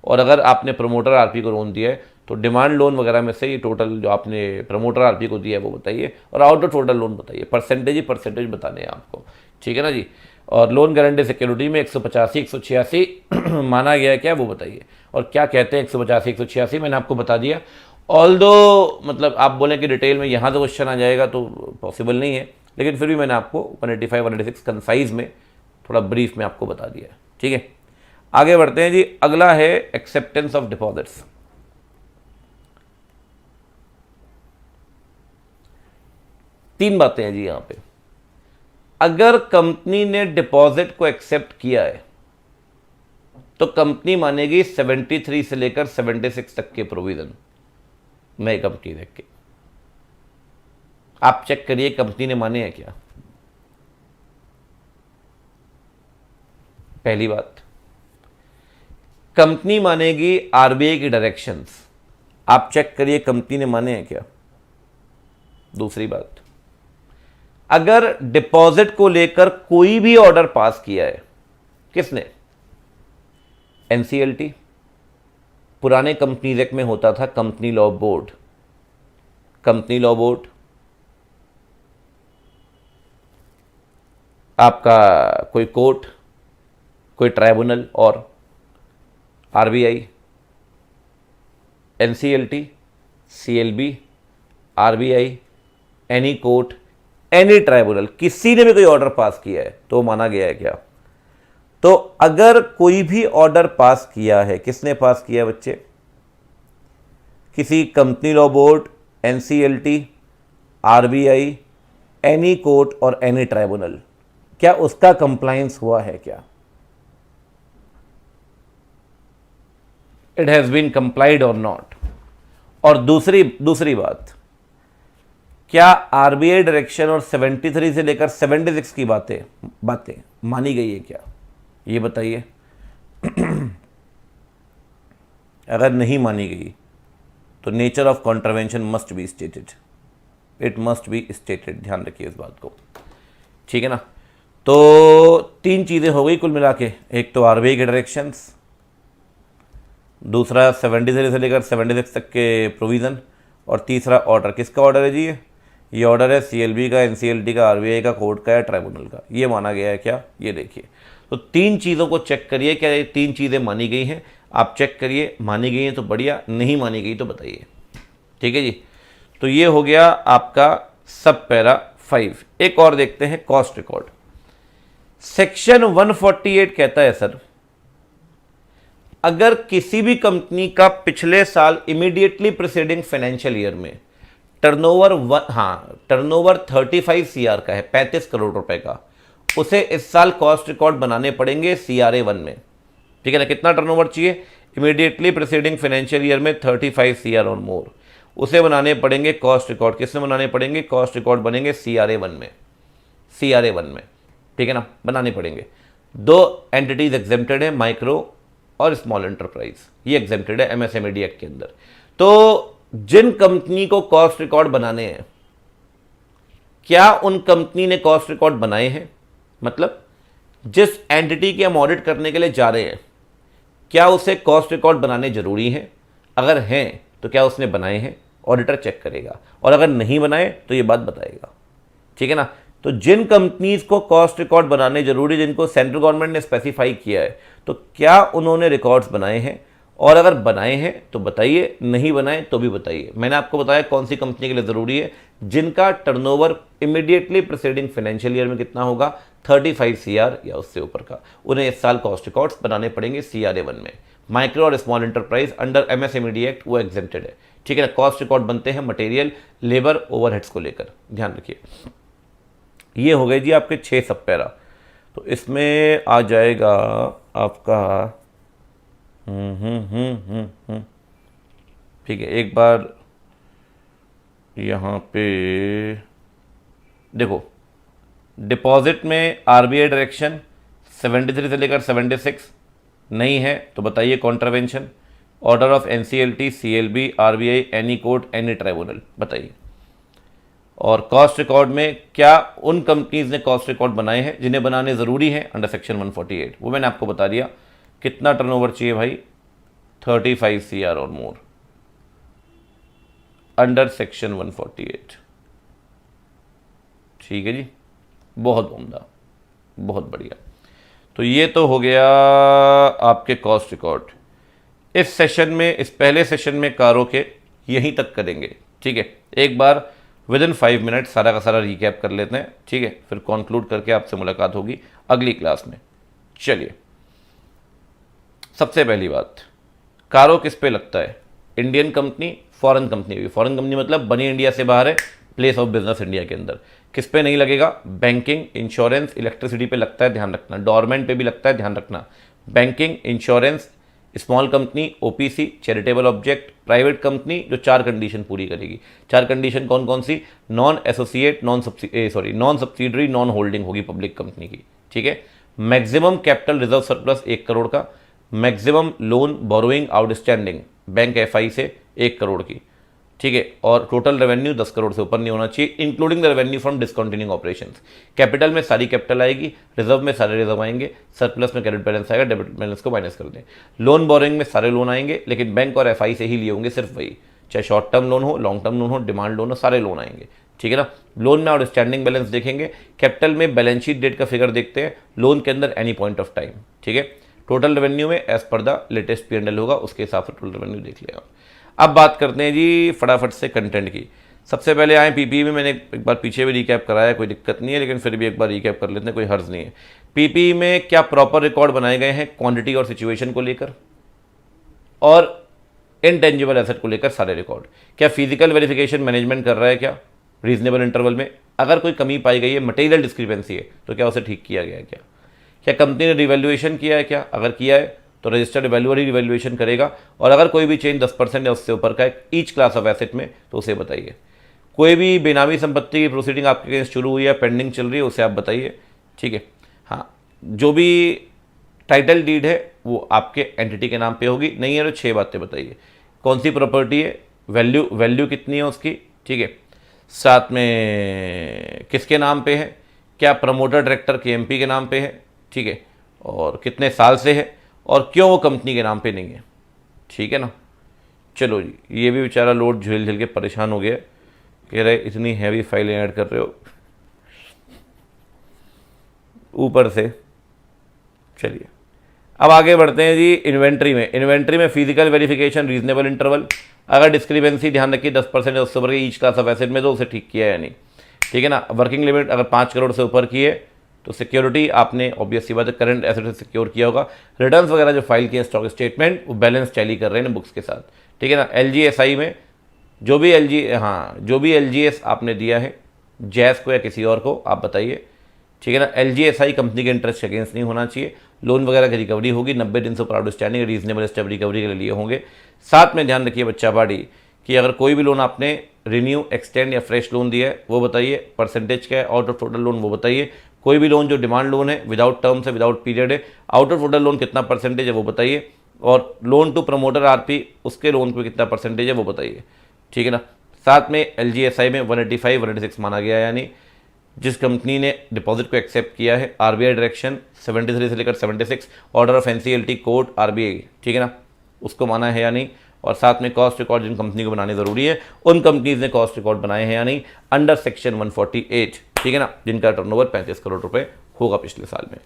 और अगर आपने प्रमोटर RP को लोन दिया है तो डिमांड लोन वगैरह में से ये टोटल जो आपने प्रमोटर RP को दिया है वो बताइए, और आउट ऑफ टोटल लोन बताइए, परसेंटेज बताने हैं आपको, ठीक है ना जी। और लोन गारंटी सिक्योरिटी में 185 186 माना गया है क्या वो बताइए, और क्या कहते हैं 185 186 मैंने आपको बता दिया। ऑल्दो मतलब आप बोलें कि डिटेल में यहाँ से क्वेश्चन आ जाएगा तो पॉसिबल नहीं है, लेकिन फिर भी मैंने आपको 185 186 कंसाइज में थोड़ा ब्रीफ में आपको बता दिया है, ठीक है। आगे बढ़ते हैं जी, अगला है एक्सेप्टेंस ऑफ डिपॉजिट्स। तीन बातें हैं जी यहां पे। अगर कंपनी ने डिपॉजिट को एक्सेप्ट किया है तो कंपनी मानेगी 73 से लेकर 76 तक के प्रोविजन। नई कंपनी देख के आप चेक करिए कंपनी ने माने हैं क्या। पहली बात, कंपनी मानेगी RBI की डायरेक्शंस, आप चेक करिए कंपनी ने माने हैं क्या। दूसरी बात, अगर डिपॉजिट को लेकर कोई भी ऑर्डर पास किया है, किसने, एनसीएलटी, पुराने कंपनीज एक्ट में होता था company law board, company law board, आपका कोई कोर्ट, कोई ट्राइब्यूनल और RBI, NCLT, CLB, RBI, any court, any tribunal, किसी ने भी कोई ऑर्डर पास किया है तो माना गया है क्या? तो अगर कोई भी ऑर्डर पास किया है, किसने पास किया है बच्चे? किसी company law board, NCLT, RBI, any court और एनी ट्राइब्यूनल, क्या उसका कंप्लायंस हुआ है क्या? इट हैज बीन कंप्लाइड और नॉट। और दूसरी बात, क्या आरबीआई डायरेक्शन और 73 से लेकर 76 की बातें मानी गई है क्या? ये बताइए। अगर नहीं मानी गई तो nature of contravention must be stated, it must be stated, ध्यान रखिए इस बात को, ठीक है ना। तो 3 चीज़ें हो गई कुल मिला के, एक तो आरबीआई के डायरेक्शंस, दूसरा 73 से लेकर 76 तक के प्रोविज़न, और तीसरा ऑर्डर। किसका ऑर्डर है जी? ये ऑर्डर है सीएलबी का, एनसीएलटी का, आरबीआई का, कोर्ट का या ट्राइब्यूनल का। ये माना गया है क्या? ये देखिए। तो 3 चीज़ों को चेक करिए, क्या ये 3 चीज़ें मानी गई हैं? आप चेक करिए, मानी गई हैं तो बढ़िया, नहीं मानी गई तो बताइए, ठीक है जी। तो ये हो गया आपका सब पैरा 5। एक और देखते हैं, कॉस्ट रिकॉर्ड। सेक्शन 148 कहता है सर, अगर किसी भी कंपनी का पिछले साल इमीडिएटली प्रीसीडिंग फाइनेंशियल ईयर में टर्नओवर 35 सीआर का है, 35 करोड़ रुपए का, उसे इस साल कॉस्ट रिकॉर्ड बनाने पड़ेंगे CRA 1 में, ठीक है ना। कितना टर्नओवर चाहिए? इमीडिएटली प्रीसीडिंग फाइनेंशियल ईयर में 35 सीआर और मोर, उसे बनाने पड़ेंगे कॉस्ट रिकॉर्ड। किसमें बनाने पड़ेंगे? कॉस्ट रिकॉर्ड बनेंगे CRA 1 में, CRA 1 में, ठीक है ना, बनाने पड़ेंगे। 2 एंटिटीज एग्जेम्प्टेड है, माइक्रो और स्मॉल एंटरप्राइज, ये एग्जेम्प्टेड है MSME एक्ट के अंदर। तो जिन कंपनी को कॉस्ट रिकॉर्ड बनाने हैं, क्या उन कंपनी ने कॉस्ट रिकॉर्ड बनाए हैं? मतलब जिस एंटिटी की हम ऑडिट करने के लिए जा रहे हैं, क्या उसे कॉस्ट रिकॉर्ड बनाने जरूरी हैं? अगर हैं तो क्या उसने बनाए हैं? ऑडिटर चेक करेगा, और अगर नहीं बनाए तो ये बात बताएगा, ठीक है ना। तो जिन कंपनीज को कॉस्ट रिकॉर्ड बनाने जरूरी, जिनको सेंट्रल गवर्नमेंट ने स्पेसिफाई किया है, तो क्या उन्होंने रिकॉर्ड्स बनाए हैं? और अगर बनाए हैं तो बताइए, नहीं बनाए तो भी बताइए। मैंने आपको बताया कौन सी कंपनी के लिए ज़रूरी है, जिनका turnover immediately preceding financial year में कितना होगा, 35 सीआर या उससे ऊपर का, उन्हें इस साल कॉस्ट रिकॉर्ड्स बनाने पड़ेंगे CRA 1 में। माइक्रो और small enterprise under MSME act वो एग्जेम्प्टेड है, ठीक है ना। कॉस्ट रिकॉर्ड बनते हैं मटेरियल, लेबर, ओवरहेड्स को लेकर, ध्यान रखिए। ये हो गए जी आपके 6 सब पैरा। तो इसमें आ जाएगा आपका ठीक है। एक बार यहाँ पे देखो, डिपॉजिट में आरबीआई डायरेक्शन 73 से लेकर 76 नहीं है तो बताइए contravention. Order of NCLT, CLB, RBI, any court, any tribunal, बताइए। और कॉस्ट रिकॉर्ड में क्या उन कंपनीज ने कॉस्ट रिकॉर्ड बनाए हैं जिन्हें बनाने ज़रूरी हैं अंडर सेक्शन 148? वो मैंने आपको बता दिया। कितना टर्नओवर चाहिए भाई? 35 सीआर और मोर अंडर सेक्शन 148, ठीक है जी। बहुत उम्दा, बहुत बढ़िया। तो ये तो हो गया आपके कॉस्ट रिकॉर्ड। इस सेशन में, इस पहले सेशन में कारों के यहीं तक करेंगे, ठीक है। एक बार विदिन 5 मिनट सारा का सारा रिकैप कर लेते हैं, ठीक है। फिर कॉन्क्लूड करके आपसे मुलाकात होगी अगली क्लास में। चलिए, सबसे पहली बात, कारो किस पे लगता है? इंडियन कंपनी, फॉरेन कंपनी भी। फॉरेन कंपनी मतलब बनी इंडिया से बाहर है, प्लेस ऑफ बिजनेस इंडिया के अंदर। किस पे नहीं लगेगा? बैंकिंग, इंश्योरेंस, इलेक्ट्रिसिटी पे लगता है, ध्यान रखना। डोरमेंट पे भी लगता है, ध्यान रखना। Banking, insurance, small company, OPC, charitable object, private company, जो 4 कंडीशन पूरी करेगी। 4 कंडीशन कौन कौन सी? Non associate, non subsidiary, non holding होगी पब्लिक कंपनी की, ठीक है। Maximum capital reserve surplus 1 crore का। Maximum loan borrowing outstanding bank FI से 1 करोड़ की। ठीक है। और टोटल रेवेन्यू 10 करोड़ से ऊपर नहीं होना चाहिए, including the revenue from discontinuing operations. Capital में सारी कैपिटल आएगी, रिजर्व में सारे रिजर्व आएंगे, सरप्लस में क्रेडिट बैलेंस आएगा, डेबिट बैलेंस को माइनस कर दें। लोन बोरिंग में सारे लोन आएंगे, लेकिन बैंक और एफआई से ही लिए होंगे, सिर्फ वही, चाहे शॉर्ट टर्म लोन हो, लॉन्ग टर्म लोन हो, डिमांड लोन हो, सारे लोन आएंगे, ठीक है ना। लोन में आउटस्टैंडिंग बैलेंस देखेंगे, कैपिटल में बैलेंस शीट डेट का फिगर देखते हैं, लोन के अंदर एनी पॉइंट ऑफ टाइम, ठीक है। टोटल रेवेन्यू में as per the latest P&L होगा, उसके हिसाब से टोटल रेवेन्यू देख लिया। अब बात करते हैं जी फटाफट से कंटेंट की। सबसे पहले आए पीपीई में, मैंने एक बार पीछे भी रिकैप कराया, कोई दिक्कत नहीं है, लेकिन फिर भी एक बार रिकैप कर लेते हैं, कोई हर्ज नहीं है। पीपीई में क्या प्रॉपर रिकॉर्ड बनाए गए हैं क्वांटिटी और सिचुएशन को लेकर, और इनटेंजिबल एसेट को लेकर सारे रिकॉर्ड। क्या फिजिकल वेरिफिकेशन मैनेजमेंट कर रहा है, क्या रीजनेबल इंटरवल में, अगर कोई कमी पाई गई है, मटेरियल डिस्क्रिपेंसी है, तो क्या उसे ठीक किया गया है, क्या कंपनी ने रिवैल्यूएशन किया है, क्या अगर किया है तो रजिस्टर्ड वैल्यूअर ही रिवैल्यूएशन करेगा, और अगर कोई भी चेंज 10% या उससे ऊपर का है ईच क्लास ऑफ एसेट में, तो उसे बताइए। कोई भी बेनामी संपत्ति की प्रोसीडिंग आपके अगेंस्ट शुरू हुई है, पेंडिंग चल रही है, उसे आप बताइए, ठीक है। हाँ, जो भी टाइटल डीड है वो आपके एंटिटी के नाम पे होगी, नहीं है तो 6 बातें बताइए। कौन सी प्रॉपर्टी है, वैल्यू कितनी है उसकी, ठीक है। साथ में किसके नाम पे है, क्या प्रमोटर डायरेक्टर KMP के नाम पे है, ठीक है, और कितने साल से है, और क्यों वो कंपनी के नाम पे नहीं है, ठीक है ना। चलो जी, ये भी बेचारा लोड झेल झेल के परेशान हो गया, कह रहे इतनी हैवी फाइलें ऐड कर रहे हो ऊपर से। चलिए अब आगे बढ़ते हैं जी इन्वेंट्री में। इन्वेंट्री में फिजिकल वेरिफिकेशन, रीजनेबल इंटरवल, अगर डिस्क्रिपेंसी ध्यान रखिए 10% उससे ऊपर ईच क्लास ऑफ एसेट में, तो उसे ठीक किया है या नहीं, ठीक है ना। वर्किंग लिमिट अगर 5 करोड़ से ऊपर की है तो सिक्योरिटी आपने ऑब्वियसली बात है करंट एसेट से सिक्योर किया होगा। रिटर्न्स वगैरह जो फाइल किए स्टॉक स्टेटमेंट वो बैलेंस टैली कर रहे हैं बुक्स के साथ, ठीक है ना। LGSI में जो भी LGS आपने दिया है जैस को या किसी और को आप बताइए, ठीक है ना। LGSI कंपनी के इंटरेस्ट अगेंस्ट नहीं होना चाहिए। लोन वगैरह की रिकवरी होगी 90 दिन से ऊपर आउटस्टैंडिंग रीजनेबल स्टेप रिकवरी के लिए होंगे। साथ में ध्यान रखिए बच्चा पार्टी कि अगर कोई भी लोन आपने रिन्यू, एक्सटेंड या फ्रेश लोन दिया है वो बताइए, परसेंटेज क्या है, आउट ऑफ टोटल लोन वो बताइए। कोई भी लोन जो डिमांड लोन है, विदाउट टर्म्स है, विदाउट पीरियड है, आउट ऑफ टोटल लोन कितना परसेंटेज है वो बताइए, और लोन टू प्रमोटर RP उसके लोन पे कितना परसेंटेज है वो बताइए, ठीक है ना। साथ में LGSI में 185, 186 माना गया, यानी जिस कंपनी ने डिपॉजिट को एक्सेप्ट किया है, RBI डायरेक्शन 73 से लेकर 76, order of NCLT court RBI, ठीक है ना, उसको माना है या नहीं। और साथ में कॉस्ट रिकॉर्ड जिन कंपनी को बनाने ज़रूरी है, उन कंपनीज ने कॉस्ट रिकॉर्ड बनाए हैं या नहीं, अंडर सेक्शन 148, ठीक है ना, जिनका टर्नओवर 35 करोड़ रुपए होगा पिछले साल में।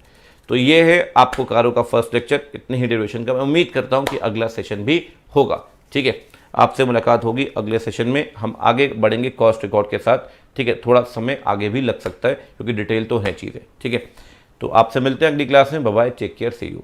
तो ये है आपको कारो का फर्स्ट लेक्चर, इतनी ही ड्यूरेशन का। मैं उम्मीद करता हूँ कि अगला सेशन भी होगा, ठीक है। आपसे मुलाकात होगी अगले सेशन में, हम आगे बढ़ेंगे कॉस्ट रिकॉर्ड के साथ, ठीक है। थोड़ा समय आगे भी लग सकता है क्योंकि डिटेल तो है चीज़ें, ठीक है। तो आपसे मिलते हैं अगली क्लास में। Bye bye, take care, see you.